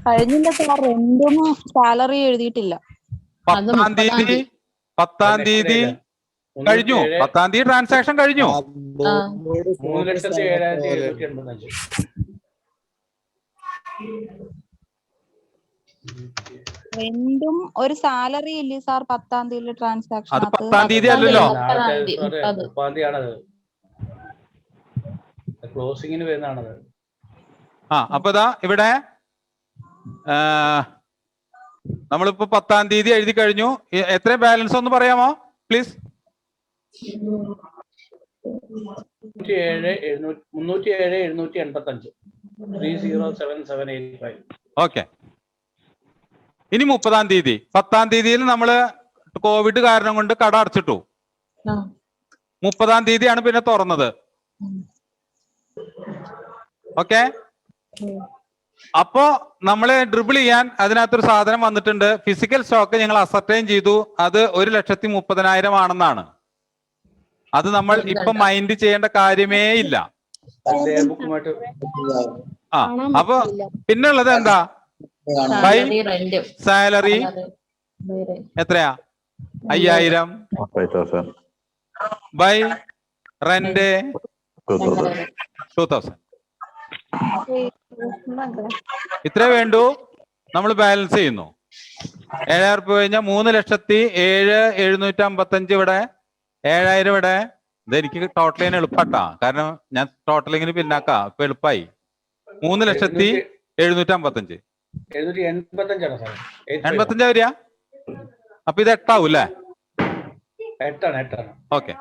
F: കഴിഞ്ഞില്ല സാർ, എന്തും സാലറി എഴുതിയിട്ടില്ല.
A: 10-ാം തീയതി കഴിഞ്ഞു. 10-ാം തീയതി ട്രാൻസാക്ഷൻ കഴിഞ്ഞു.
J: 3,07,785.
F: എന്തും ഒരു സാലറി ഇല്ലേ സാർ 10-ാം തീയതി ട്രാൻസാക്ഷൻ?
A: അത് 10-ാം തീയതി അല്ലല്ലോ,
J: 30-ാം തീയതിയാണത്. ക്ലോസിംഗിന് വരുന്നതാണത്.
A: അപ്പൊ ഇതാ ഇവിടെ നമ്മളിപ്പോ 10-ാം തീയതി എഴുതി കഴിഞ്ഞു. എത്ര ബാലൻസ് ഒന്ന് പറയാമോ പ്ലീസ്?
J: 307,785. 307,785.
A: ഓക്കെ, ഇനി 30-ാം തീയതി. 10-ാം തീയതിയിൽ നമ്മള് കോവിഡ് കാരണം കൊണ്ട് കട അടച്ചിട്ടു. 30-ാം തീയതിയാണ് പിന്നെ തുറന്നത്. ഓക്കെ, അപ്പോ നമ്മള് ഡ്രിബിൾ ചെയ്യാൻ അതിനകത്തൊരു സാധനം വന്നിട്ടുണ്ട്. ഫിസിക്കൽ സ്റ്റോക്ക് ഞങ്ങൾ അസർട്ടൈൻ ചെയ്തു, അത് 1,30,30,000 ആണെന്നാണ്. അത് നമ്മൾ ഇപ്പൊ മൈൻഡ് ചെയ്യേണ്ട കാര്യമേ ഇല്ല. അപ്പൊ പിന്നുള്ളത് എന്താ? ബൈ സാലറി എത്രയാ? 5,000. By rent 2,000. ഇത്രേ വേണ്ടു. നമ്മൾ ബാലൻസ് ചെയ്യുന്നു. 7,000 രൂപ കഴിഞ്ഞാൽ 3,07,755 ഇവിടെ, 7,000 ഇവിടെ. ഇതെനിക്ക് ടോട്ടൽ ചെയ്യാൻ എളുപ്പാട്ടാ, കാരണം ഞാൻ ടോട്ടലിങ്ങിന് പിന്നാക്കാ. ഇപ്പൊ എളുപ്പമായി. 3,07,755. 85 വരിക. അപ്പൊ ഇത് 8 ആവും അല്ലേ?
J: 8
A: ഓക്കെ,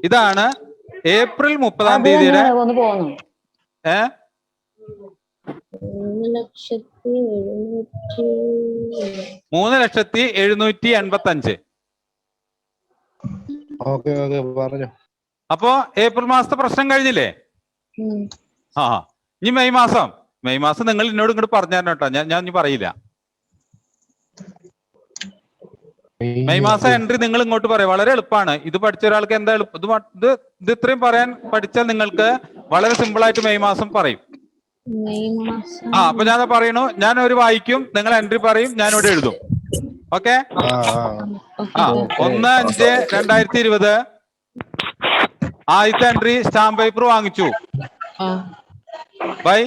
A: ഇതാണ് ഏപ്രിൽ 30-ാം തീയതിയുടെ 3,07,785. അപ്പോ ഏപ്രിൽ മാസത്തെ പ്രശ്നം കഴിഞ്ഞില്ലേ? ഇനി മെയ് മാസം നിങ്ങൾ എന്നോട് ഇങ്ങോട്ട് പറഞ്ഞു തരണം കേട്ടോ. ഞാൻ ഇനി പറയില്ല. മെയ് മാസം എൻട്രി നിങ്ങൾ ഇങ്ങോട്ട് പറയാം. വളരെ എളുപ്പമാണ്. ഇത് പഠിച്ച ഒരാൾക്ക് എന്താ എളുപ്പം? ഇത് ഇത്രയും പറയാൻ പഠിച്ചാൽ നിങ്ങൾക്ക് വളരെ സിമ്പിൾ ആയിട്ട് മെയ് മാസം പറയും. അപ്പൊ ഞാൻ പറയണു, ഞാൻ ഒരു വായിക്കും, നിങ്ങൾ എൻട്രി പറയും, ഞാൻ ഇവിടെ എഴുതും. ഓക്കെ, 1/5/2000 ആദ്യത്തെ എൻട്രി സ്റ്റാമ്പ് പേപ്പർ വാങ്ങിച്ചു. ബൈ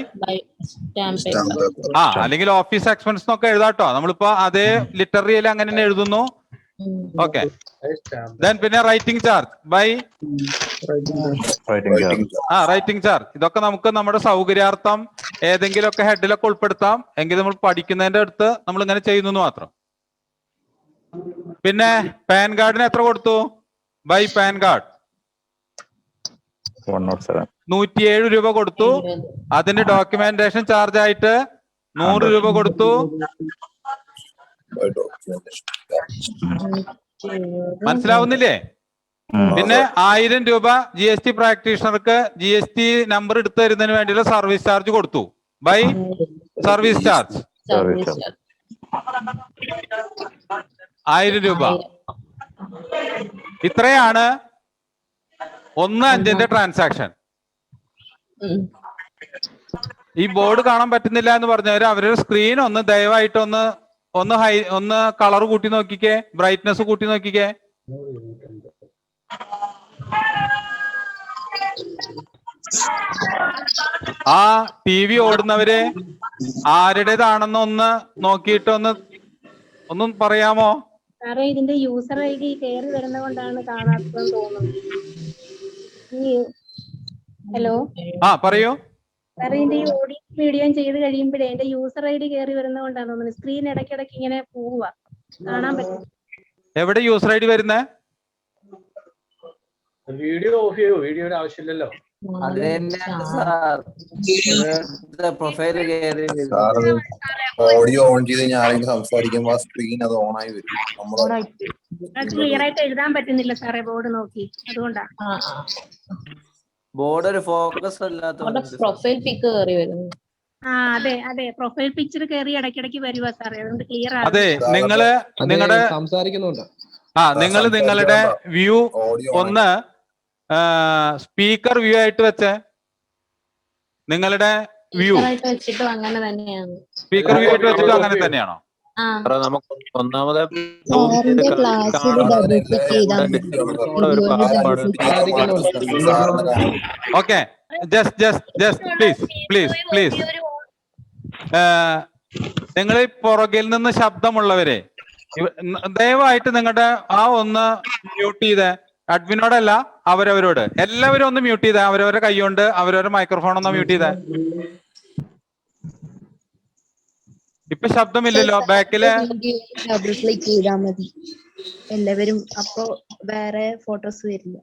A: അല്ലെങ്കിൽ ഓഫീസ് എക്സ്പെൻസ് എന്നൊക്കെ എഴുതാട്ടോ. നമ്മളിപ്പോ അതേ ലിറ്റററിയിൽ അങ്ങനെ തന്നെ എഴുതുന്നു. ഓക്കെ. ദെൻ പിന്നെ writing charge by writing charge. ഇതൊക്കെ നമുക്ക് നമ്മുടെ സൗകര്യാർത്ഥം ഏതെങ്കിലുമൊക്കെ ഹെഡിലൊക്കെ ഉൾപ്പെടുത്താം. എങ്കിൽ നമ്മൾ പഠിക്കുന്നതിന്റെ അടുത്ത് നമ്മൾ ഇങ്ങനെ ചെയ്യുന്നു മാത്രം. പിന്നെ പാൻ കാർഡിന് എത്ര കൊടുത്തു? ബൈ പാൻ കാർഡ് 107 രൂപ കൊടുത്തു. അതിന് ഡോക്യുമെന്റേഷൻ ചാർജ് ആയിട്ട് 100 രൂപ കൊടുത്തു. മനസ്സിലാവുന്നില്ലേ? പിന്നെ 1000 രൂപ GST പ്രാക്ടീഷണർക്ക് GST നമ്പർ എടുത്തു തരുന്നതിന് വേണ്ടിയുള്ള സർവീസ് ചാർജ് കൊടുത്തു. ബൈ സർവീസ് ചാർജ് 1000 രൂപ. ഇത്രയാണ് 1/5 ട്രാൻസാക്ഷൻ. ഈ ബോർഡ് കാണാൻ പറ്റുന്നില്ല എന്ന് പറഞ്ഞവര് അവരുടെ സ്ക്രീൻ ഒന്ന് ദയവായിട്ട് ഒന്ന് കളർ കൂട്ടി നോക്കിക്കേ, ബ്രൈറ്റ്നെസ് കൂട്ടി നോക്കിക്കേ. ആ TV ഓടുന്നവര് ആരുടേതാണെന്ന് ഒന്ന് നോക്കിയിട്ട് ഒന്നും പറയാമോ?
H: സാറേ ഇതിന്റെ യൂസർ ID കയറി വരുന്നതുകൊണ്ടാണ് കാണാത്തതെന്ന് തോന്നുന്നു. ഹലോ
A: പറയൂ
H: സാറേ, ഇതിന്റെ ഈ ഓഡിയോ വീഡിയോ ചെയ്ത് കഴിയുമ്പോഴേ എന്റെ യൂസർ ID കയറി വരുന്നതുകൊണ്ടാണ് തോന്നുന്നത്. സ്ക്രീൻ ഇടയ്ക്കിടയ്ക്ക് ഇങ്ങനെ പോവുക, കാണാൻ പറ്റും.
A: എവിടെ യൂസർ ID വരുന്നേ?
J: വീഡിയോ ഓഫ് ചെയ്യൂ, വീഡിയോയുടെ ആവശ്യമില്ലല്ലോ.
K: ഓഡിയോ ഓൺ ചെയ്ത് കഴിഞ്ഞാൽ ആരെങ്കിലും സംസാരിക്കുമ്പോൾ സ്ക്രീൻ അത് ഓൺ ആയി വരും.
H: ക്ലിയർ ആയിട്ട് എഴുതാൻ പറ്റുന്നില്ല സാറേ ബോർഡ് നോക്കി, അതുകൊണ്ടാ.
L: ബോർഡ് ഒരു ഫോക്കസ് അല്ലാത്ത പ്രൊഫൈൽ പിക്ക് കയറി വരുന്നു.
H: അതെ പ്രൊഫൈൽ പിക്ചർ കയറി ഇടയ്ക്കിടയ്ക്ക് വരുവാ സാറേ, അതുകൊണ്ട് ക്ലിയർ ആണ്.
A: അതെ, നിങ്ങളുടെ
J: സംസാരിക്കുന്നുണ്ട്.
A: നിങ്ങളുടെ വ്യൂ ഒന്ന് സ്പീക്കർ വ്യൂ ആയിട്ട് വെച്ചേ. നിങ്ങളുടെ വ്യൂ
H: വെച്ചിട്ടും അങ്ങനെ തന്നെയാണ്.
A: സ്പീക്കർ വ്യൂ ആയിട്ട് വെച്ചിട്ടും അങ്ങനെ തന്നെയാണോ?
K: നമുക്ക് ഒന്നാമത്
A: ഓക്കെ, ജസ്റ്റ് പ്ലീസ് നിങ്ങൾ പുറകിൽ നിന്ന് ശബ്ദമുള്ളവരെ ദയവായിട്ട് നിങ്ങളുടെ ഒന്ന് മ്യൂട്ട് ചെയ്തേ. അഡ്മിനോടല്ല, അവരവരോട് എല്ലാവരും ഒന്ന് മ്യൂട്ട് ചെയ്തേ. അവരവരുടെ കൈകൊണ്ട് അവരവരുടെ മൈക്രോഫോൺ ഒന്ന് മ്യൂട്ട് ചെയ്തേ. ഇപ്പൊ ശബ്ദമില്ലല്ലോ ബാക്കില്.
H: ഡബിൾ ക്ലിക്ക് ചെയ്താൽ മതി എല്ലാവരും, അപ്പോ വേറെ ഫോട്ടോസ് വരില്ല.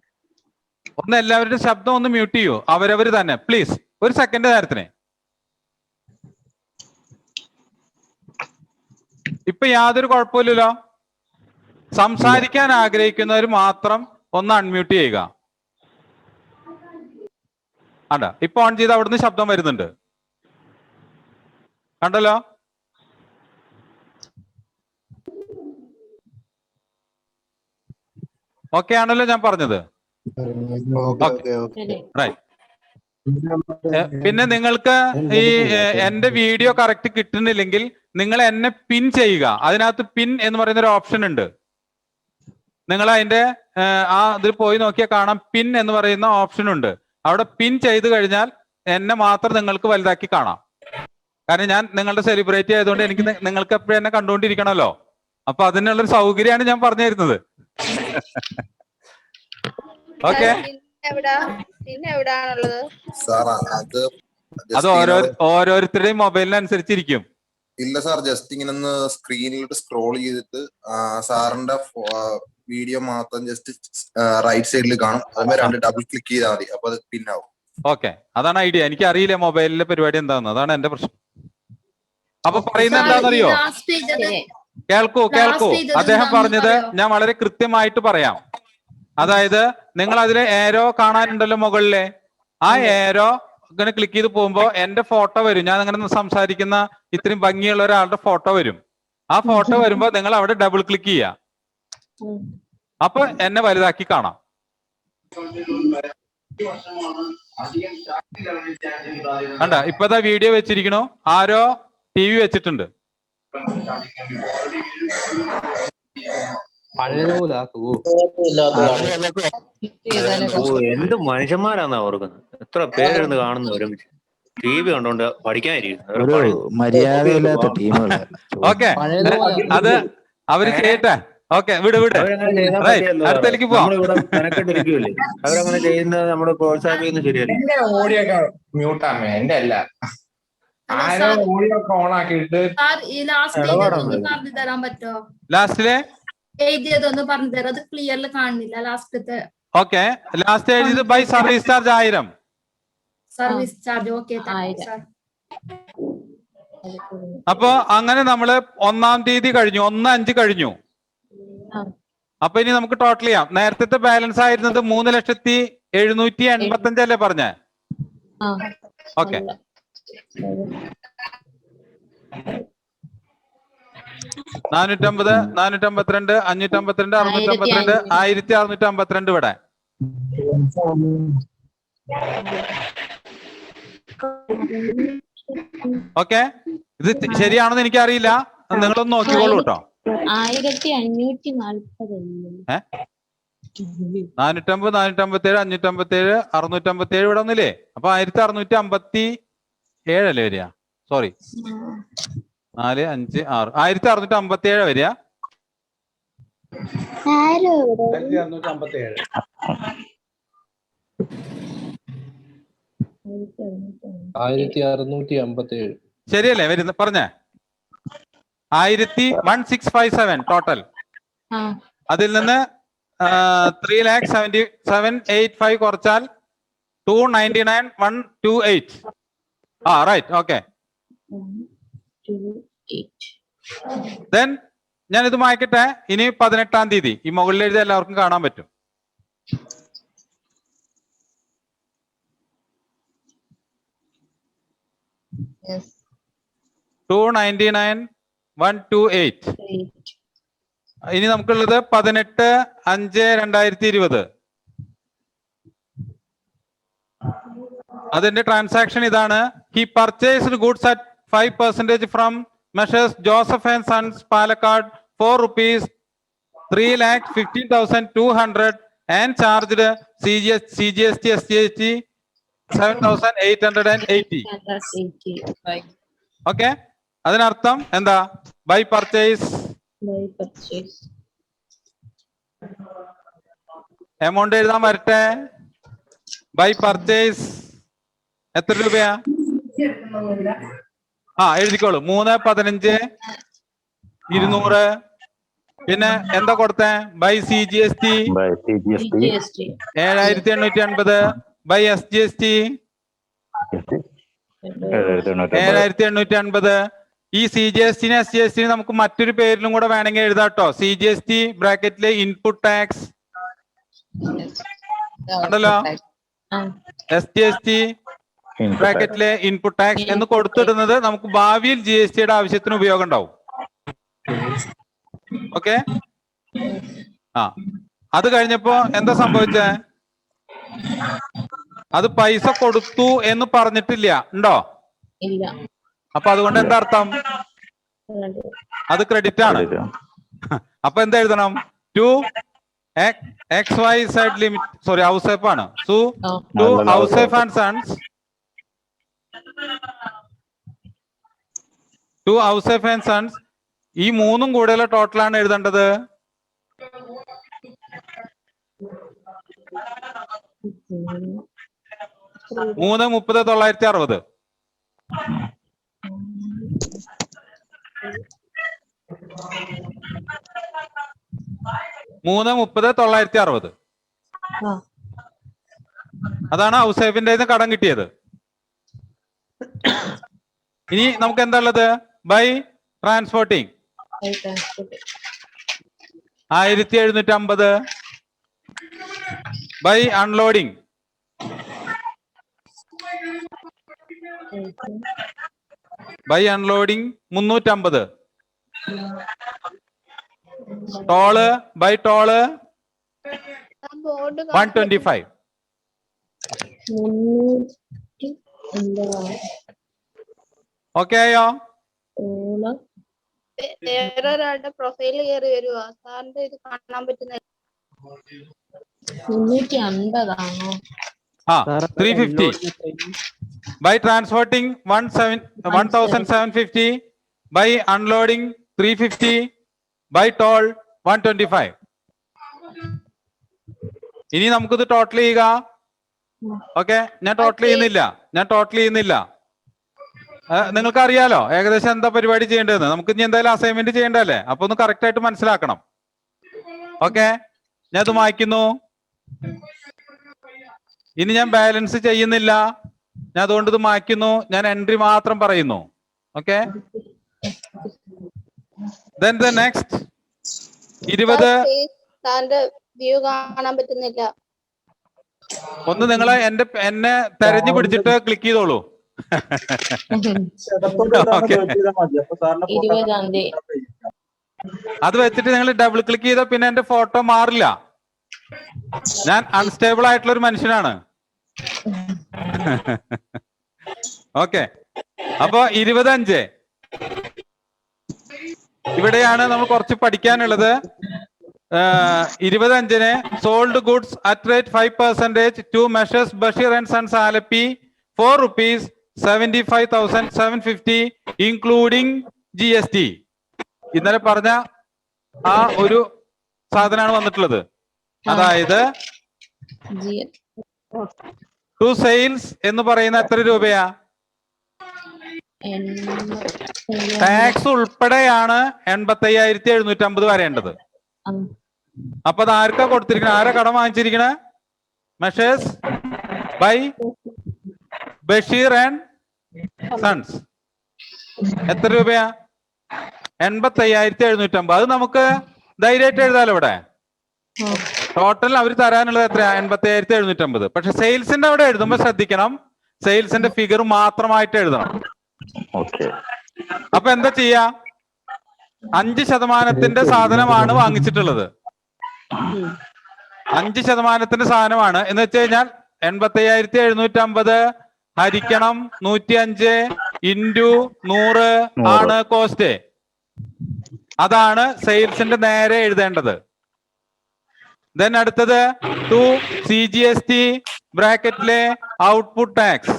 A: ഒന്ന് എല്ലാവരുടെ ശബ്ദം ഒന്ന് മ്യൂട്ട് ചെയ്യൂ, അവരവര് തന്നെ പ്ലീസ്, ഒരു സെക്കൻഡ് നേരത്തിന്. ഇപ്പൊ യാതൊരു കുഴപ്പമില്ലല്ലോ. സംസാരിക്കാൻ ആഗ്രഹിക്കുന്നവർ മാത്രം ഒന്ന് അൺമ്യൂട്ട് ചെയ്യുക. ഇപ്പൊ ഓൺ ചെയ്ത് അവിടുന്ന് ശബ്ദം വരുന്നുണ്ട്, കണ്ടല്ലോ. ഓക്കെ ആണല്ലോ ഞാൻ പറഞ്ഞത്? പിന്നെ നിങ്ങൾക്ക് ഈ എന്റെ വീഡിയോ കറക്റ്റ് കിട്ടുന്നില്ലെങ്കിൽ നിങ്ങൾ എന്നെ പിൻ ചെയ്യുക. അതിനകത്ത് പിൻ എന്ന് പറയുന്ന ഒരു ഓപ്ഷൻ ഉണ്ട്. നിങ്ങൾ അതിന്റെ ഇതിൽ പോയി നോക്കിയാൽ കാണാം, പിൻ എന്ന് പറയുന്ന ഓപ്ഷൻ ഉണ്ട്. അവിടെ പിൻ ചെയ്ത് കഴിഞ്ഞാൽ എന്നെ മാത്രം നിങ്ങൾക്ക് വലുതാക്കി കാണാം. കാരണം ഞാൻ നിങ്ങളുടെ സെലിബ്രിറ്റി ആയതുകൊണ്ട് എനിക്ക് നിങ്ങൾക്ക് എപ്പോഴും എന്നെ കണ്ടുകൊണ്ടിരിക്കണമല്ലോ. അപ്പൊ അതിനുള്ളൊരു സൗകര്യമാണ് ഞാൻ പറഞ്ഞു തരുന്നത്. ഓക്കെ, അത് ഓരോരുത്തരുടെയും മൊബൈലിനനുസരിച്ചിരിക്കും.
K: ഇല്ല സാർ, ജസ്റ്റ് ഇങ്ങനെ ഒന്ന് സ്ക്രീനിലോട്ട് സ്ക്രോൾ ചെയ്തിട്ട് സാറിന്റെ വീഡിയോ മാത്രം ജസ്റ്റ് റൈറ്റ് സൈഡിൽ കാണും. അതുപോലെ 2 ഡബിൾ ക്ലിക്ക് ചെയ്താൽ മതി, അപ്പൊ അത് പിന്നാവും.
A: ഓക്കെ, അതാണ് ഐഡിയ. എനിക്ക് അറിയില്ല മൊബൈലിലെ പരിപാടി എന്താന്ന്, അതാണ് എന്റെ പ്രശ്നം. അപ്പൊ പറയുന്നത് എന്താണെന്നറിയോ? കേൾക്കൂ, അദ്ദേഹം പറഞ്ഞത് ഞാൻ വളരെ കൃത്യമായിട്ട് പറയാം. അതായത് നിങ്ങൾ അതിലെ ഏരോ കാണാനുണ്ടല്ലോ മുകളിലെ, ആ ഏരോ ഇങ്ങനെ ക്ലിക്ക് ചെയ്ത് പോകുമ്പോ എന്റെ ഫോട്ടോ വരും. ഞാൻ അങ്ങനെ സംസാരിക്കുന്ന ഇത്രയും ഭംഗിയുള്ള ഒരാളുടെ ഫോട്ടോ വരും. ആ ഫോട്ടോ വരുമ്പോ നിങ്ങൾ അവിടെ ഡബിൾ ക്ലിക്ക് ചെയ്യുക, അപ്പൊ എന്നെ വലുതാക്കി കാണാം. കണ്ട, ഇപ്പതാ വീഡിയോ വെച്ചിരിക്കണു, ആരോ TV വെച്ചിട്ടുണ്ട്.
K: എന്ത് മനുഷ്യന്മാരാന്നാ ഓർക്കുന്നത്, എത്ര പേരിരുന്ന് കാണുന്നു ഒരുമിച്ച്.
M: TV കണ്ടോണ്ട് പഠിക്കാനിരിക്കും.
C: ഒരു മര്യാദയില്ലാത്ത ടീമുകള്.
A: ഓക്കെ, അത് അവര് ചെയ്യട്ടെ. ഓക്കെ, വിട്. അടുത്തേക്ക് പോവാം.
C: മെനക്കെട്ടിരിക്കൂലേ, അവരങ്ങനെ ചെയ്യുന്നത് നമ്മൾ പ്രോത്സാഹിപ്പിക്കുന്നത് ശരിയല്ല.
N: എന്റെ ഓഡിയോ ഒക്കെ മ്യൂട്ടാണ്, എന്റെ അല്ല. ആരോ ഓഡിയോ ഒക്കെ ഓൺ ആക്കിയിട്ട്
H: പറഞ്ഞു തരാൻ പറ്റോ?
A: ലാസ്റ്റിലെ
H: എഴുതിയതൊന്ന് പറഞ്ഞു തരാം, അത് ക്ലിയറിൽ കാണുന്നില്ല ലാസ്റ്റത്തെ.
A: ഓക്കെ, ലാസ്റ്റ് എഴുതിയത് by service charge 1000.
H: Service charge okay.
A: അപ്പൊ അങ്ങനെ നമ്മള് 1-ാം തീയതി കഴിഞ്ഞു, 1/5 കഴിഞ്ഞു. അപ്പൊ ഇനി നമുക്ക് ടോട്ടൽ ചെയ്യാം. നേരത്തെ ബാലൻസ് ആയിരുന്നത് 3,785,000 അല്ലേ പറഞ്ഞേ? ഓക്കെ, 450, 452, 552, 652, 1652 ഇവിടെ. ഓക്കെ, ഇത് ശരിയാണെന്ന് എനിക്കറിയില്ല, നിങ്ങളൊന്ന് നോക്കിക്കോളൂ കേട്ടോ.
L: 1540.
A: 450, 457, 557, 657 ഇവിടെ ഒന്നില്ലേ? അപ്പൊ 1657 അല്ലേ വരിക? സോറി, 4, 5, 6, 1657 വരിക.
N: 1657
A: ശരിയല്ലേ വരുന്ന പറഞ്ഞേ? 1657 ടോട്ടൽ. അതിൽ നിന്ന് 3,77,805 കുറച്ചാൽ 299,128. റൈറ്റ്. ഓക്കെ, ദെൻ ഞാൻ ഇത് മായ്ക്കട്ടെ. ഇനി 18-ാം തീയതി ഈ മുകളിൽ എഴുതി എല്ലാവർക്കും കാണാൻ പറ്റും.
L: Yes.
A: 299,128. ഇനി നമുക്കുള്ളത് 18/5/2020. അതിന്റെ ട്രാൻസാക്ഷൻ ഇതാണ്. He purchased goods at 5% from measures Joseph and sons Palakkad for ₹3,15,200 and charged CGST SGST 7,880. Okay, അതിനർത്ഥം എന്താ? ബൈ പർച്ചേസ് എമൗണ്ട് എഴുതാൻ വരട്ടെ. ബൈ പർച്ചേസ് എത്ര രൂപയാ? എഴുതിക്കോളൂ. 3,15, 200. പിന്നെ എന്താ കൊടുത്തേ? By CGST 7,880. By SGST 7,880. ഈ CGST SGST നമുക്ക് മറ്റൊരു പേരിലും കൂടെ വേണമെങ്കിൽ എഴുതാട്ടോ. CGST ബ്രാക്കറ്റിലെ ഇൻപുട്ട് ടാക്സ് ഉണ്ടല്ലോ, SGST ബ്രാക്കറ്റിലെ ഇൻപുട്ട് ടാക്സ് എന്ന് കൊടുത്തിടുന്നത് നമുക്ക് ഭാവിയിൽ GSTയുടെ ആവശ്യത്തിന് ഉപയോഗം ഉണ്ടാവും. ഓക്കെ, അത് കഴിഞ്ഞപ്പോ എന്താ സംഭവിച്ചേ? അത് പൈസ കൊടുത്തു എന്ന് പറഞ്ഞിട്ടില്ല, ഉണ്ടോ?
L: ഇല്ല.
A: അപ്പൊ അതുകൊണ്ട് എന്താ അർത്ഥം? അത് ക്രെഡിറ്റ് ആണ്. അപ്പൊ എന്താ എഴുതണം? To XYZ limit, sorry Ouseph ആണ്. So to Ouseph and sons, to Ouseph and sons. ഈ മൂന്നും കൂടെയുള്ള ടോട്ടലാണ് എഴുതേണ്ടത്. 3,30,960. 3,30,960. അതാണ് ഔസേഫിന്റെ കടം കിട്ടിയത്. ഇനി നമുക്ക് എന്താ ഉള്ളത്? By transporting 1,750. By unloading by unloading 350. Toll by toll 125. Okay ആയോ?
H: വേറെ ഒരാളുടെ പ്രൊഫൈൽ കയറി വരുവാ, സാറിന്റെ ഇത് കാണാൻ പറ്റുന്ന
L: 350 ആണോ?
A: 350 by transporting 1750 by unloading 350 by toll 125. ഇനി നമുക്കിത് ടോട്ടൽ ചെയ്യുക. ഓക്കെ, ഞാൻ ടോട്ടൽ ചെയ്യുന്നില്ല. നിങ്ങൾക്ക് അറിയാലോ ഏകദേശം എന്താ പരിപാടി ചെയ്യേണ്ടതെന്ന്. നമുക്ക് ഇനി എന്തായാലും അസൈൻമെന്റ് ചെയ്യേണ്ടതല്ലേ, അപ്പൊ ഒന്ന് കറക്റ്റ് ആയിട്ട് മനസ്സിലാക്കണം. ഓക്കെ, ഞാൻ ഇത് മായ്ക്കുന്നു. ഇനി ഞാൻ ബാലൻസ് ചെയ്യുന്നില്ല, ഞാൻ അതുകൊണ്ട് ഇത് മായ്ക്കുന്നു. ഞാൻ എൻട്രി മാത്രം പറയുന്നു. Okay, then the next 20.
L: View കാണാൻ പറ്റുന്നില്ല.
A: ഒന്ന് നിങ്ങൾ എന്നെ തെരഞ്ഞു പിടിച്ചിട്ട് ക്ലിക്ക് ചെയ്തോളൂ. അത് വെച്ചിട്ട് നിങ്ങൾ ഡബിൾ ക്ലിക്ക് ചെയ്താൽ പിന്നെ എന്റെ ഫോട്ടോ മാറില്ല. ഞാൻ അൺസ്റ്റേബിൾ ആയിട്ടുള്ള ഒരു മനുഷ്യനാണ്. ഓക്കെ, അപ്പൊ 25 ഇവിടെയാണ് നമ്മൾ കുറച്ച് പഠിക്കാനുള്ളത്. 25-ന് sold goods at rate 5% to messrs Basheer and sons Alleppey for rupees 75,750 including GST. ഇന്നലെ പറഞ്ഞ ആ ഒരു സാധനമാണ് വന്നിട്ടുള്ളത്. അതായത് ടു സെയിൽസ് എന്ന് പറയുന്ന എത്ര രൂപയാ? ടാക്സ് ഉൾപ്പെടെയാണ് 85,750 വരേണ്ടത്. അപ്പൊ അത് ആർക്കാ കൊടുത്തിരിക്കണ? ആരാ കടം വാങ്ങിച്ചിരിക്കണ? Messrs by Basheer and sons. എത്ര രൂപയാ? 85,750. അത് നമുക്ക് ധൈര്യമായിട്ട് എഴുതാലോ. ഇവിടെ ടോട്ടൽ അവർ തരാനുള്ളത് എത്രയാ? 85,750. പക്ഷെ സെയിൽസിന്റെ അവിടെ എഴുതുമ്പോ ശ്രദ്ധിക്കണം, സെയിൽസിന്റെ ഫിഗർ മാത്രമായിട്ട് എഴുതണം. അപ്പൊ എന്താ ചെയ്യാ? 5% സാധനമാണ് വാങ്ങിച്ചിട്ടുള്ളത്. 5% സാധനമാണ് എന്ന് വെച്ച് കഴിഞ്ഞാൽ 85,750 ഹരിക്കണം 105 ഇൻറ്റു 100 ആണ് കോസ്റ്റ്. അതാണ് സെയിൽസിന്റെ നേരെ എഴുതേണ്ടത്. ദെൻ അടുത്തത് 2 CGST ബ്രാക്കറ്റിലെ ഔട്ട്പുട്ട് ടാക്സ്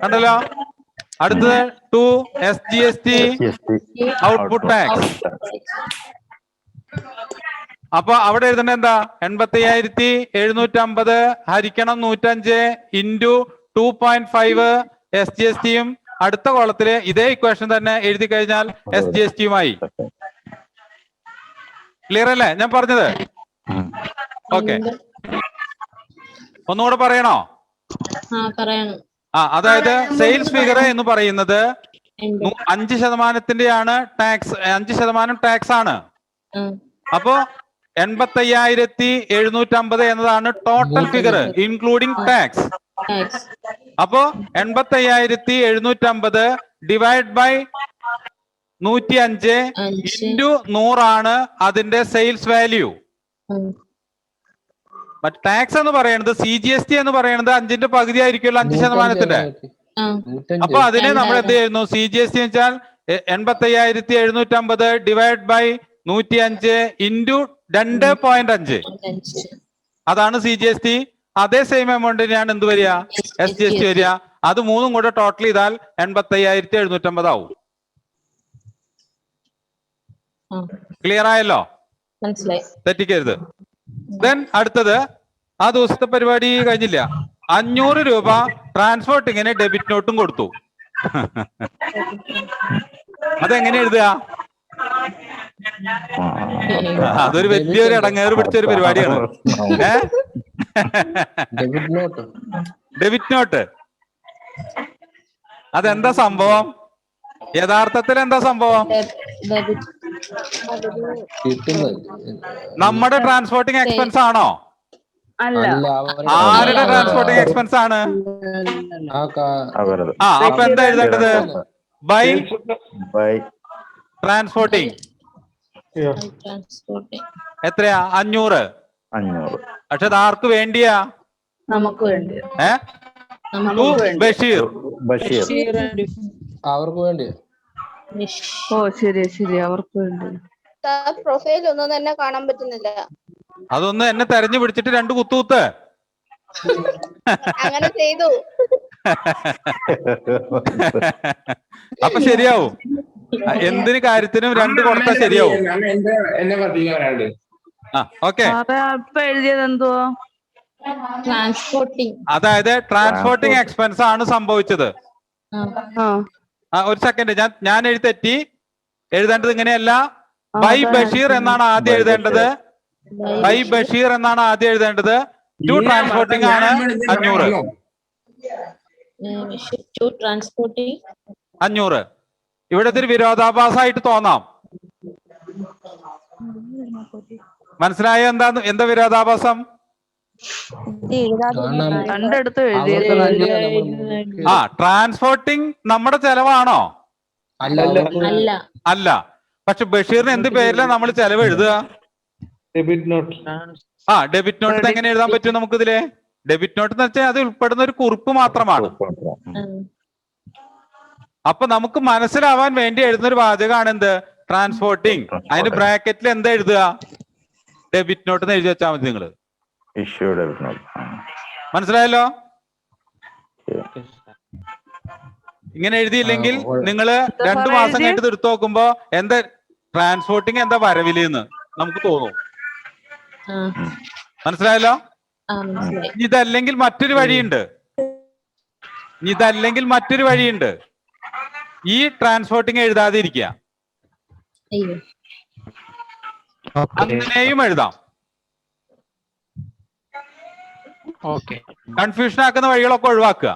A: കണ്ടല്ലോ. അടുത്തത് 2 SGST ഔട്ട്പുട്ട് ടാക്സ്. അപ്പൊ അവിടെ എഴുതേണ്ട എന്താ? 85,750 ഹരിക്കണം 105 ഇൻറ്റു 2.5 SGSTയും അടുത്ത കോളത്തില് ഇതേ ഇക്വേഷൻ തന്നെ എഴുതി കഴിഞ്ഞാൽ SGSTയുമായി. ക്ലിയർ അല്ലേ ഞാൻ പറഞ്ഞത്? ഓക്കെ, ഒന്നുകൂടെ പറയണോ? അതായത് സെയിൽസ് ഫിഗർ എന്ന് പറയുന്നത് 5%ന്റെയാണ് ടാക്സ്. 5% ടാക്സ് ആണ്. അപ്പോ 85,750 എന്നതാണ് ടോട്ടൽ ഫിഗർ ഇൻക്ലൂഡിംഗ് ടാക്സ്. അപ്പോ 85,750 ഡിവൈഡ് ബൈ 105 ഇൻറ്റു 100 ആണ് അതിന്റെ സെയിൽസ് വാല്യൂ. ടാക്സ് എന്ന് പറയുന്നത് CGST എന്ന് പറയുന്നത് 5ന്റെ പകുതി ആയിരിക്കുമല്ലോ 5%. അപ്പൊ അതിനെ നമ്മൾ എന്ത് ചെയ്യുന്നു? CGST എന്ന് വെച്ചാൽ 85,750 ഡിവൈഡ് ബൈ 105 ഇൻറ്റു 2.5 അതാണ് CGST. അതേ സെയിം എമൗണ്ടിനാണ് എന്ത് വരിക? SGST വരിക. അത് മൂന്നും കൂടെ ടോട്ടൽ ചെയ്താൽ 85,750 ആവും. ക്ലിയർ ആയല്ലോ? തെറ്റിക്കരുത്. ദെൻ അടുത്തത് ആ ദിവസത്തെ പരിപാടി കഴിഞ്ഞില്ല. 500 രൂപ ട്രാൻസ്പോർട്ടിങ്ങിന് ഡെബിറ്റ് നോട്ടും കൊടുത്തു. അതെങ്ങനെ എഴുതുക? അതൊരു വലിയൊരു ഇടങ്ങേറ് പിടിച്ചൊരു പരിപാടിയാണ്. ഡെബിറ്റ് നോട്ട് അതെന്താ സംഭവം? യഥാർത്ഥത്തിൽ എന്താ സംഭവം? നമ്മുടെ ട്രാൻസ്പോർട്ടിങ് എക്സ്പെൻസ് ആണോ? ആരുടെ ട്രാൻസ്പോർട്ടിങ് എക്സ്പെൻസ് ആണ്? അപ്പൊ എന്താ എഴുതേണ്ടത്? By transporting. എത്രയാ? 500. പക്ഷെ അത് ആർക്ക് വേണ്ടിയാ?
F: നമുക്ക് വേണ്ടി.
A: ബഷീർ.
N: അവർക്ക് വേണ്ടി.
F: ഓ ശരി ശരി, അവർക്ക് വേണ്ടി.
L: പ്രൊഫൈൽ ഒന്നും തന്നെ കാണാൻ പറ്റുന്നില്ല.
A: അതൊന്ന് എന്നെ തെരഞ്ഞു പിടിച്ചിട്ട് 2 കുത്തുകുത്ത്.
L: അങ്ങനെ ചെയ്തു.
A: അപ്പൊ ശരിയാവും. എന്തിന് കാര്യത്തിനും 2 കൊടുത്താൽ ശരിയാവും.
N: എന്നെ പറ്റിക്കാനായിട്ട്
A: ഓക്കെ.
F: ഇപ്പൊ എഴുതിയത് എന്തുവാ?
L: ട്രാൻസ്പോർട്ടിങ്.
A: അതായത് ട്രാൻസ്പോർട്ടിങ് എക്സ്പെൻസ് ആണ് സംഭവിച്ചത്. ഒരു സെക്കൻഡ്, ഞാൻ തെറ്റി. എഴുതേണ്ടത് ഇങ്ങനെയല്ല. ബൈ ബഷീർ എന്നാണ് ആദ്യം എഴുതേണ്ടത്. ബൈ ബഷീർ എന്നാണ് ആദ്യം എഴുതേണ്ടത്. ടു ട്രാൻസ്പോർട്ടിങ് ആണ് 500. 500. ഇവിടെ ഇത്തിരി വിരോധാഭാസമായിട്ട് തോന്നാം. മനസ്സിലായോ എന്താ വിരോധാഭാസം? ട്രാൻസ്പോർട്ടിങ് നമ്മുടെ ചെലവാണോ? അല്ല. പക്ഷെ ബഷീറിന് എന്ത് പേരില നമ്മൾ ചെലവ് എഴുതുക? ഡെബിറ്റ് നോട്ട് എങ്ങനെ എഴുതാൻ പറ്റും നമുക്ക് ഇതില്? ഡെബിറ്റ് നോട്ട് എന്ന് വെച്ചാൽ അത് ഉൾപ്പെടുന്ന ഒരു കുറിപ്പ് മാത്രമാണ്. അപ്പൊ നമുക്ക് മനസ്സിലാവാൻ വേണ്ടി എഴുതുന്ന ഒരു വാചകമാണ് എന്ത്? ട്രാൻസ്പോർട്ടിങ്. അതിന് ബ്രാക്കറ്റിൽ എന്താ എഴുതുക? ഡെബിറ്റ് നോട്ട് എന്ന് എഴുതി വെച്ചാൽ മതി നിങ്ങള്. മനസ്സിലായല്ലോ? ഇങ്ങനെ എഴുതിയില്ലെങ്കിൽ നിങ്ങള് 2 മാസം കഴിഞ്ഞിട്ട് എടുത്തു നോക്കുമ്പോ എന്താ ട്രാൻസ്പോർട്ടിങ് എന്താ വരവിലെന്ന് നമുക്ക് തോന്നും. മനസ്സിലായല്ലോ? ഇതല്ലെങ്കിൽ മറ്റൊരു വഴിയുണ്ട്. ഈ ട്രാൻസ്പോർട്ടിങ് എഴുതാതെ ഇരിക്കുക. അങ്ങനെയും എഴുതാം. കൺഫ്യൂഷൻ ആക്കുന്ന വഴികളൊക്കെ ഒഴിവാക്കുക.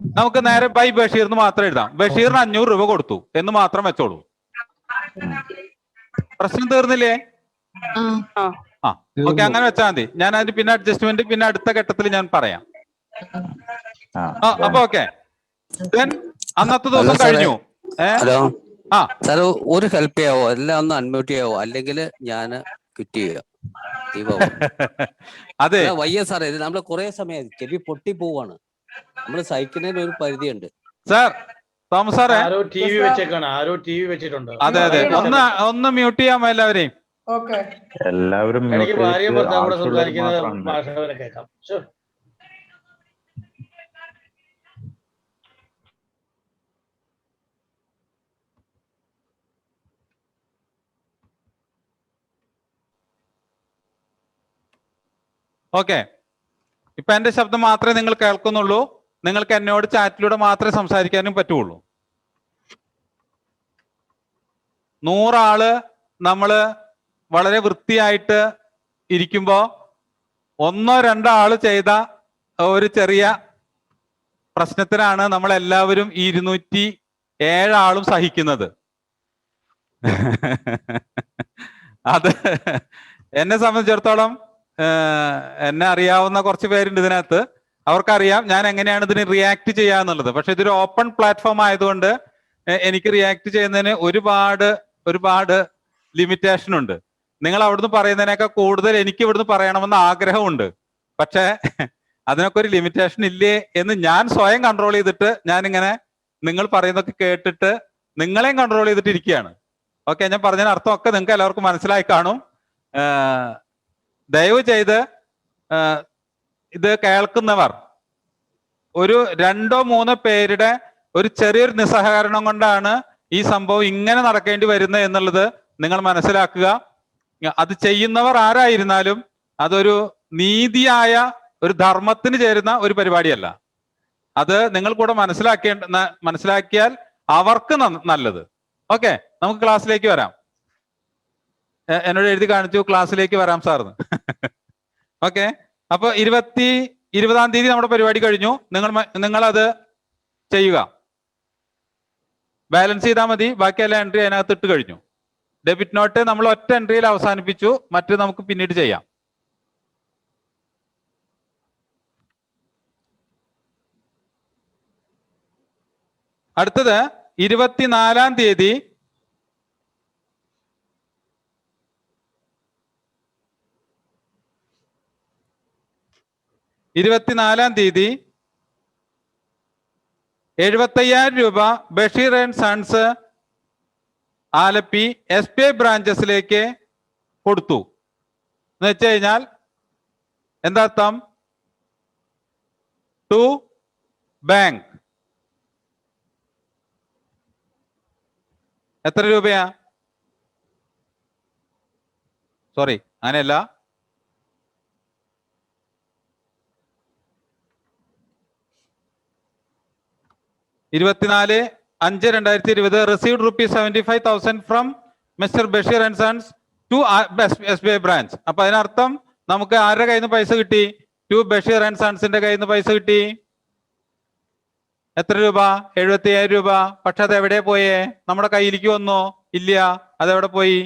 A: നമുക്ക് നേരെ ബൈ ബഷീറിന് മാത്രം എഴുതാം. ബഷീറിന് 500 രൂപ കൊടുത്തു എന്ന് മാത്രം വെച്ചോളൂ. പ്രശ്നം തീർന്നില്ലേ? ഓക്കെ, അങ്ങനെ വെച്ചാൽ മതി. ഞാൻ അതിന് പിന്നെ അഡ്ജസ്റ്റ്മെന്റ് പിന്നെ അടുത്ത ഘട്ടത്തിൽ ഞാൻ പറയാം. അപ്പൊ ഓക്കെ, അന്നത്തെ ദിവസം കഴിഞ്ഞു.
O: ഹലോ സാർ, ഒരു ഹെൽപ്പ് ചെയ്യാവോ? എല്ലാം ഒന്ന് അൺമ്യൂട്ട് ചെയ്യാവോ? അല്ലെങ്കിൽ ഞാൻ ക്വിറ്റ് ചെയ്യാം.
A: അതെ,
O: വയ്യ സാറേ, ഇത് നമ്മള് കുറെ സമയം ചെവി പൊട്ടി പോവാണ്. നമ്മള് സഹിക്കുന്നതിന് ഒരു പരിധിയുണ്ട്.
A: സാർ, തോമസ് സാറേ,
J: ആരോ ടി വി വെച്ചിട്ടുണ്ട്.
A: അതെ, ഒന്ന് മ്യൂട്ട് ചെയ്യാമോ എല്ലാവരെയും?
E: എല്ലാവരും
J: എനിക്ക് ഭാര്യയും ഭർത്താവും കൂടെ സംസാരിക്കുന്നത് ഭാഷ കേൾക്കാം.
A: ഓക്കെ, ഇപ്പൊ എന്റെ ശബ്ദം മാത്രമേ നിങ്ങൾ കേൾക്കുന്നുള്ളൂ. നിങ്ങൾക്ക് എന്നോട് ചാറ്റിലൂടെ മാത്രമേ സംസാരിക്കാനും പറ്റുള്ളൂ. 100 ആള് നമ്മള് വളരെ വൃത്തിയായിട്ട് ഇരിക്കുമ്പോ 1 or 2 ആള് ചെയ്ത ഒരു ചെറിയ പ്രശ്നത്തിനാണ് നമ്മൾ എല്ലാവരും 207 ആളും സഹിക്കുന്നത്. അത് എന്നെ സംബന്ധിച്ചിടത്തോളം എന്നെ അറിയാവുന്ന കുറച്ച് പേരുണ്ട് ഇതിനകത്ത്. അവർക്കറിയാം ഞാൻ എങ്ങനെയാണ് ഇതിന് റിയാക്ട് ചെയ്യാന്നുള്ളത്. പക്ഷെ ഇതൊരു ഓപ്പൺ പ്ലാറ്റ്ഫോം ആയതുകൊണ്ട് എനിക്ക് റിയാക്ട് ചെയ്യുന്നതിന് ഒരുപാട് ലിമിറ്റേഷൻ ഉണ്ട്. നിങ്ങൾ അവിടുന്ന് പറയുന്നതിനേക്കാൾ കൂടുതൽ എനിക്ക് ഇവിടുന്ന് പറയണമെന്ന് ആഗ്രഹമുണ്ട്. പക്ഷെ അതിനൊക്കെ ഒരു ലിമിറ്റേഷൻ ഇല്ലേ എന്ന് ഞാൻ സ്വയം കൺട്രോൾ ചെയ്തിട്ട് ഞാനിങ്ങനെ നിങ്ങൾ പറയുന്നതൊക്കെ കേട്ടിട്ട് നിങ്ങളെയും കൺട്രോൾ ചെയ്തിട്ട് ഇരിക്കുകയാണ്. ഓക്കെ, ഞാൻ പറഞ്ഞതിന് അർത്ഥമൊക്കെ നിങ്ങൾക്ക് എല്ലാവർക്കും മനസ്സിലായി കാണും. ദയവ് ചെയ്ത് ഇത് കേൾക്കുന്നവർ ഒരു 2-3 പേരുടെ ഒരു ചെറിയൊരു നിസ്സഹകരണം കൊണ്ടാണ് ഈ സംഭവം ഇങ്ങനെ നടക്കേണ്ടി വരുന്നത് എന്നുള്ളത് നിങ്ങൾ മനസ്സിലാക്കുക. അത് ചെയ്യുന്നവർ ആരായിരുന്നാലും അതൊരു നീതിയായ ഒരു ധർമ്മത്തിന് ചേരുന്ന ഒരു പരിപാടിയല്ല. അത് നിങ്ങൾ കൂടെ മനസ്സിലാക്കിയാൽ അവർക്ക് നല്ലത്. ഓക്കെ, നമുക്ക് ക്ലാസ്സിലേക്ക് വരാം. എന്നോട് എഴുതി കാണിച്ചു ക്ലാസ്സിലേക്ക് വരാം സാറിന്. ഓക്കെ, അപ്പൊ 20-ാം തീയതി നമ്മുടെ പരിപാടി കഴിഞ്ഞു. നിങ്ങളത് ചെയ്യുക. ബാലൻസ് ചെയ്താൽ മതി. ബാക്കി എല്ലാ എൻട്രി അതിനകത്ത് ഇട്ട് കഴിഞ്ഞു. ഡെബിറ്റ് നോട്ട് നമ്മൾ ഒറ്റ എൻട്രിയിൽ അവസാനിപ്പിച്ചു. മറ്റു നമുക്ക് പിന്നീട് ചെയ്യാം. അടുത്തത് 24-ാം തീയതി തീയതി 75,000 രൂപ Basheer and sons Alleppey SBI ബ്രാഞ്ചസിലേക്ക് കൊടുത്തു എന്ന് വെച്ച് കഴിഞ്ഞാൽ എന്താ അർത്ഥം? ടു ബാങ്ക് എത്ര രൂപയാ? സോറി, അങ്ങനെയല്ല. (24/5/2020) received ₹75,000 from Mr. Bashir and Sons to SBI branch. അപ്പൊ അതിനർത്ഥം നമുക്ക് ആരുടെ കയ്യിൽ നിന്ന് പൈസ കിട്ടി? ടു ബഷീർ ആൻഡ് സൺസിന്റെ കയ്യിൽ നിന്ന് പൈസ കിട്ടി. എത്ര രൂപ? 75,000 രൂപ. പക്ഷെ അത് എവിടെ പോയേ? നമ്മുടെ കയ്യിലേക്ക് വന്നോ? ഇല്ല. അതെവിടെ പോയി?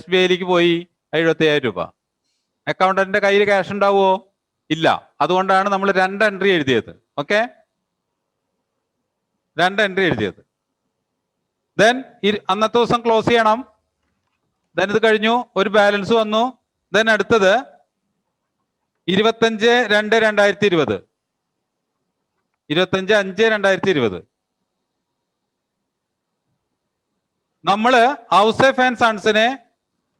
A: SBIയിലേക്ക് പോയി. 75,000 രൂപ. അക്കൗണ്ടന്റിന്റെ കയ്യിൽ ക്യാഷ് ഉണ്ടാവുമോ? ഇല്ല. അതുകൊണ്ടാണ് നമ്മൾ 2 എൻട്രി എഴുതിയത്. ഓക്കെ, 2 എൻട്രി എഴുതിയത്. ദെൻ അന്നത്തെ ദിവസം ക്ലോസ് ചെയ്യണം. ദെൻ ഇത് കഴിഞ്ഞു, ഒരു ബാലൻസ് വന്നു. ദെൻ അടുത്തത് 25/2/2020, 25/5/2020 നമ്മള് ഔസേഫ് ആൻഡ് സൺസിന്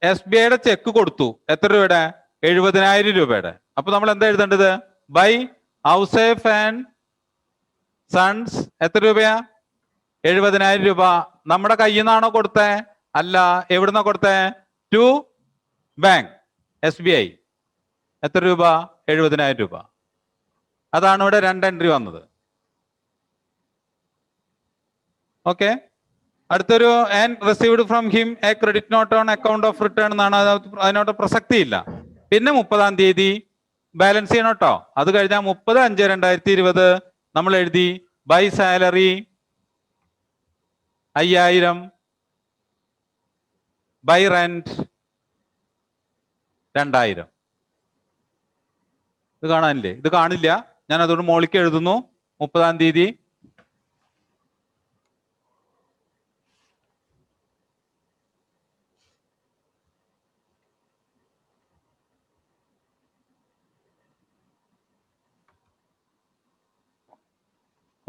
A: SBIയുടെ ചെക്ക് കൊടുത്തു. എത്ര രൂപയുടെ? 70,000 രൂപയുടെ. അപ്പൊ നമ്മൾ എന്താ എഴുതേണ്ടത്? ബൈ ഔസേഫ് ആൻഡ് സൺസ് എത്ര രൂപയാ? 70,000 രൂപ. നമ്മുടെ കയ്യിൽ നിന്നാണോ കൊടുത്തേ? അല്ല. എവിടുന്നാ കൊടുത്തേ? To bank SBI. എത്ര രൂപ? 70,000 രൂപ. അതാണ് ഇവിടെ 2 എൻട്രി വന്നത്. ഓക്കെ, അടുത്തൊരു and received from him A credit note on account of return എന്നാണ്. അതിനോട്ട് പ്രസക്തിയില്ല. പിന്നെ 30-ാം തീയതി ബാലൻസ് ചെയ്യണം കേട്ടോ. അത് കഴിഞ്ഞാൽ 30/5/2020 നമ്മൾ എഴുതി ബൈ സാലറി 5,000, ബൈ റെന്റ് 2,000. ഇത് കാണാനില്ലേ? ഇത് കാണില്ല. ഞാൻ അതുകൊണ്ട് മോളിക്ക് എഴുതുന്നു 30-ാം തീയതി.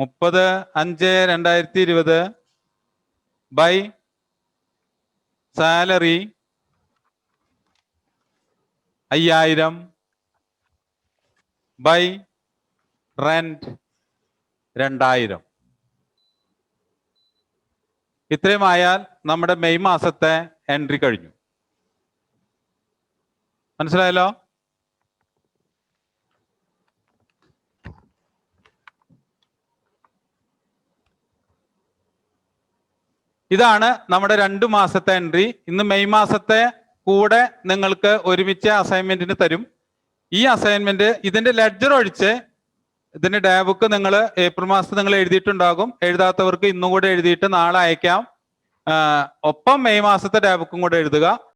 A: (30/5/2020) ബൈ സാലറി 5,000, ബൈ റെന്റ് 2,000. ഇത്രയും ആയാൽ നമ്മുടെ മെയ് മാസത്തെ എൻട്രി കഴിഞ്ഞു. മനസ്സിലായല്ലോ? ഇതാണ് നമ്മുടെ 2 മാസത്തെ എൻട്രി. ഇന്ന് മെയ് മാസത്തെ കൂടെ നിങ്ങൾക്ക് ഒരുമിച്ച് അസൈൻമെന്റിന് തരും. ഈ അസൈൻമെന്റ് ഇതിന്റെ ലെഡ്ജർ ഒഴിച്ച് ഇതിന്റെ ഡേ ബുക്ക് നിങ്ങൾ ഏപ്രിൽ മാസത്തിൽ നിങ്ങൾ എഴുതിയിട്ടുണ്ടാകും. എഴുതാത്തവർക്ക് ഇന്നും കൂടെ എഴുതിയിട്ട് നാളെ അയക്കാം. ഒപ്പം മെയ് മാസത്തെ ഡേ ബുക്കും കൂടെ എഴുതുക.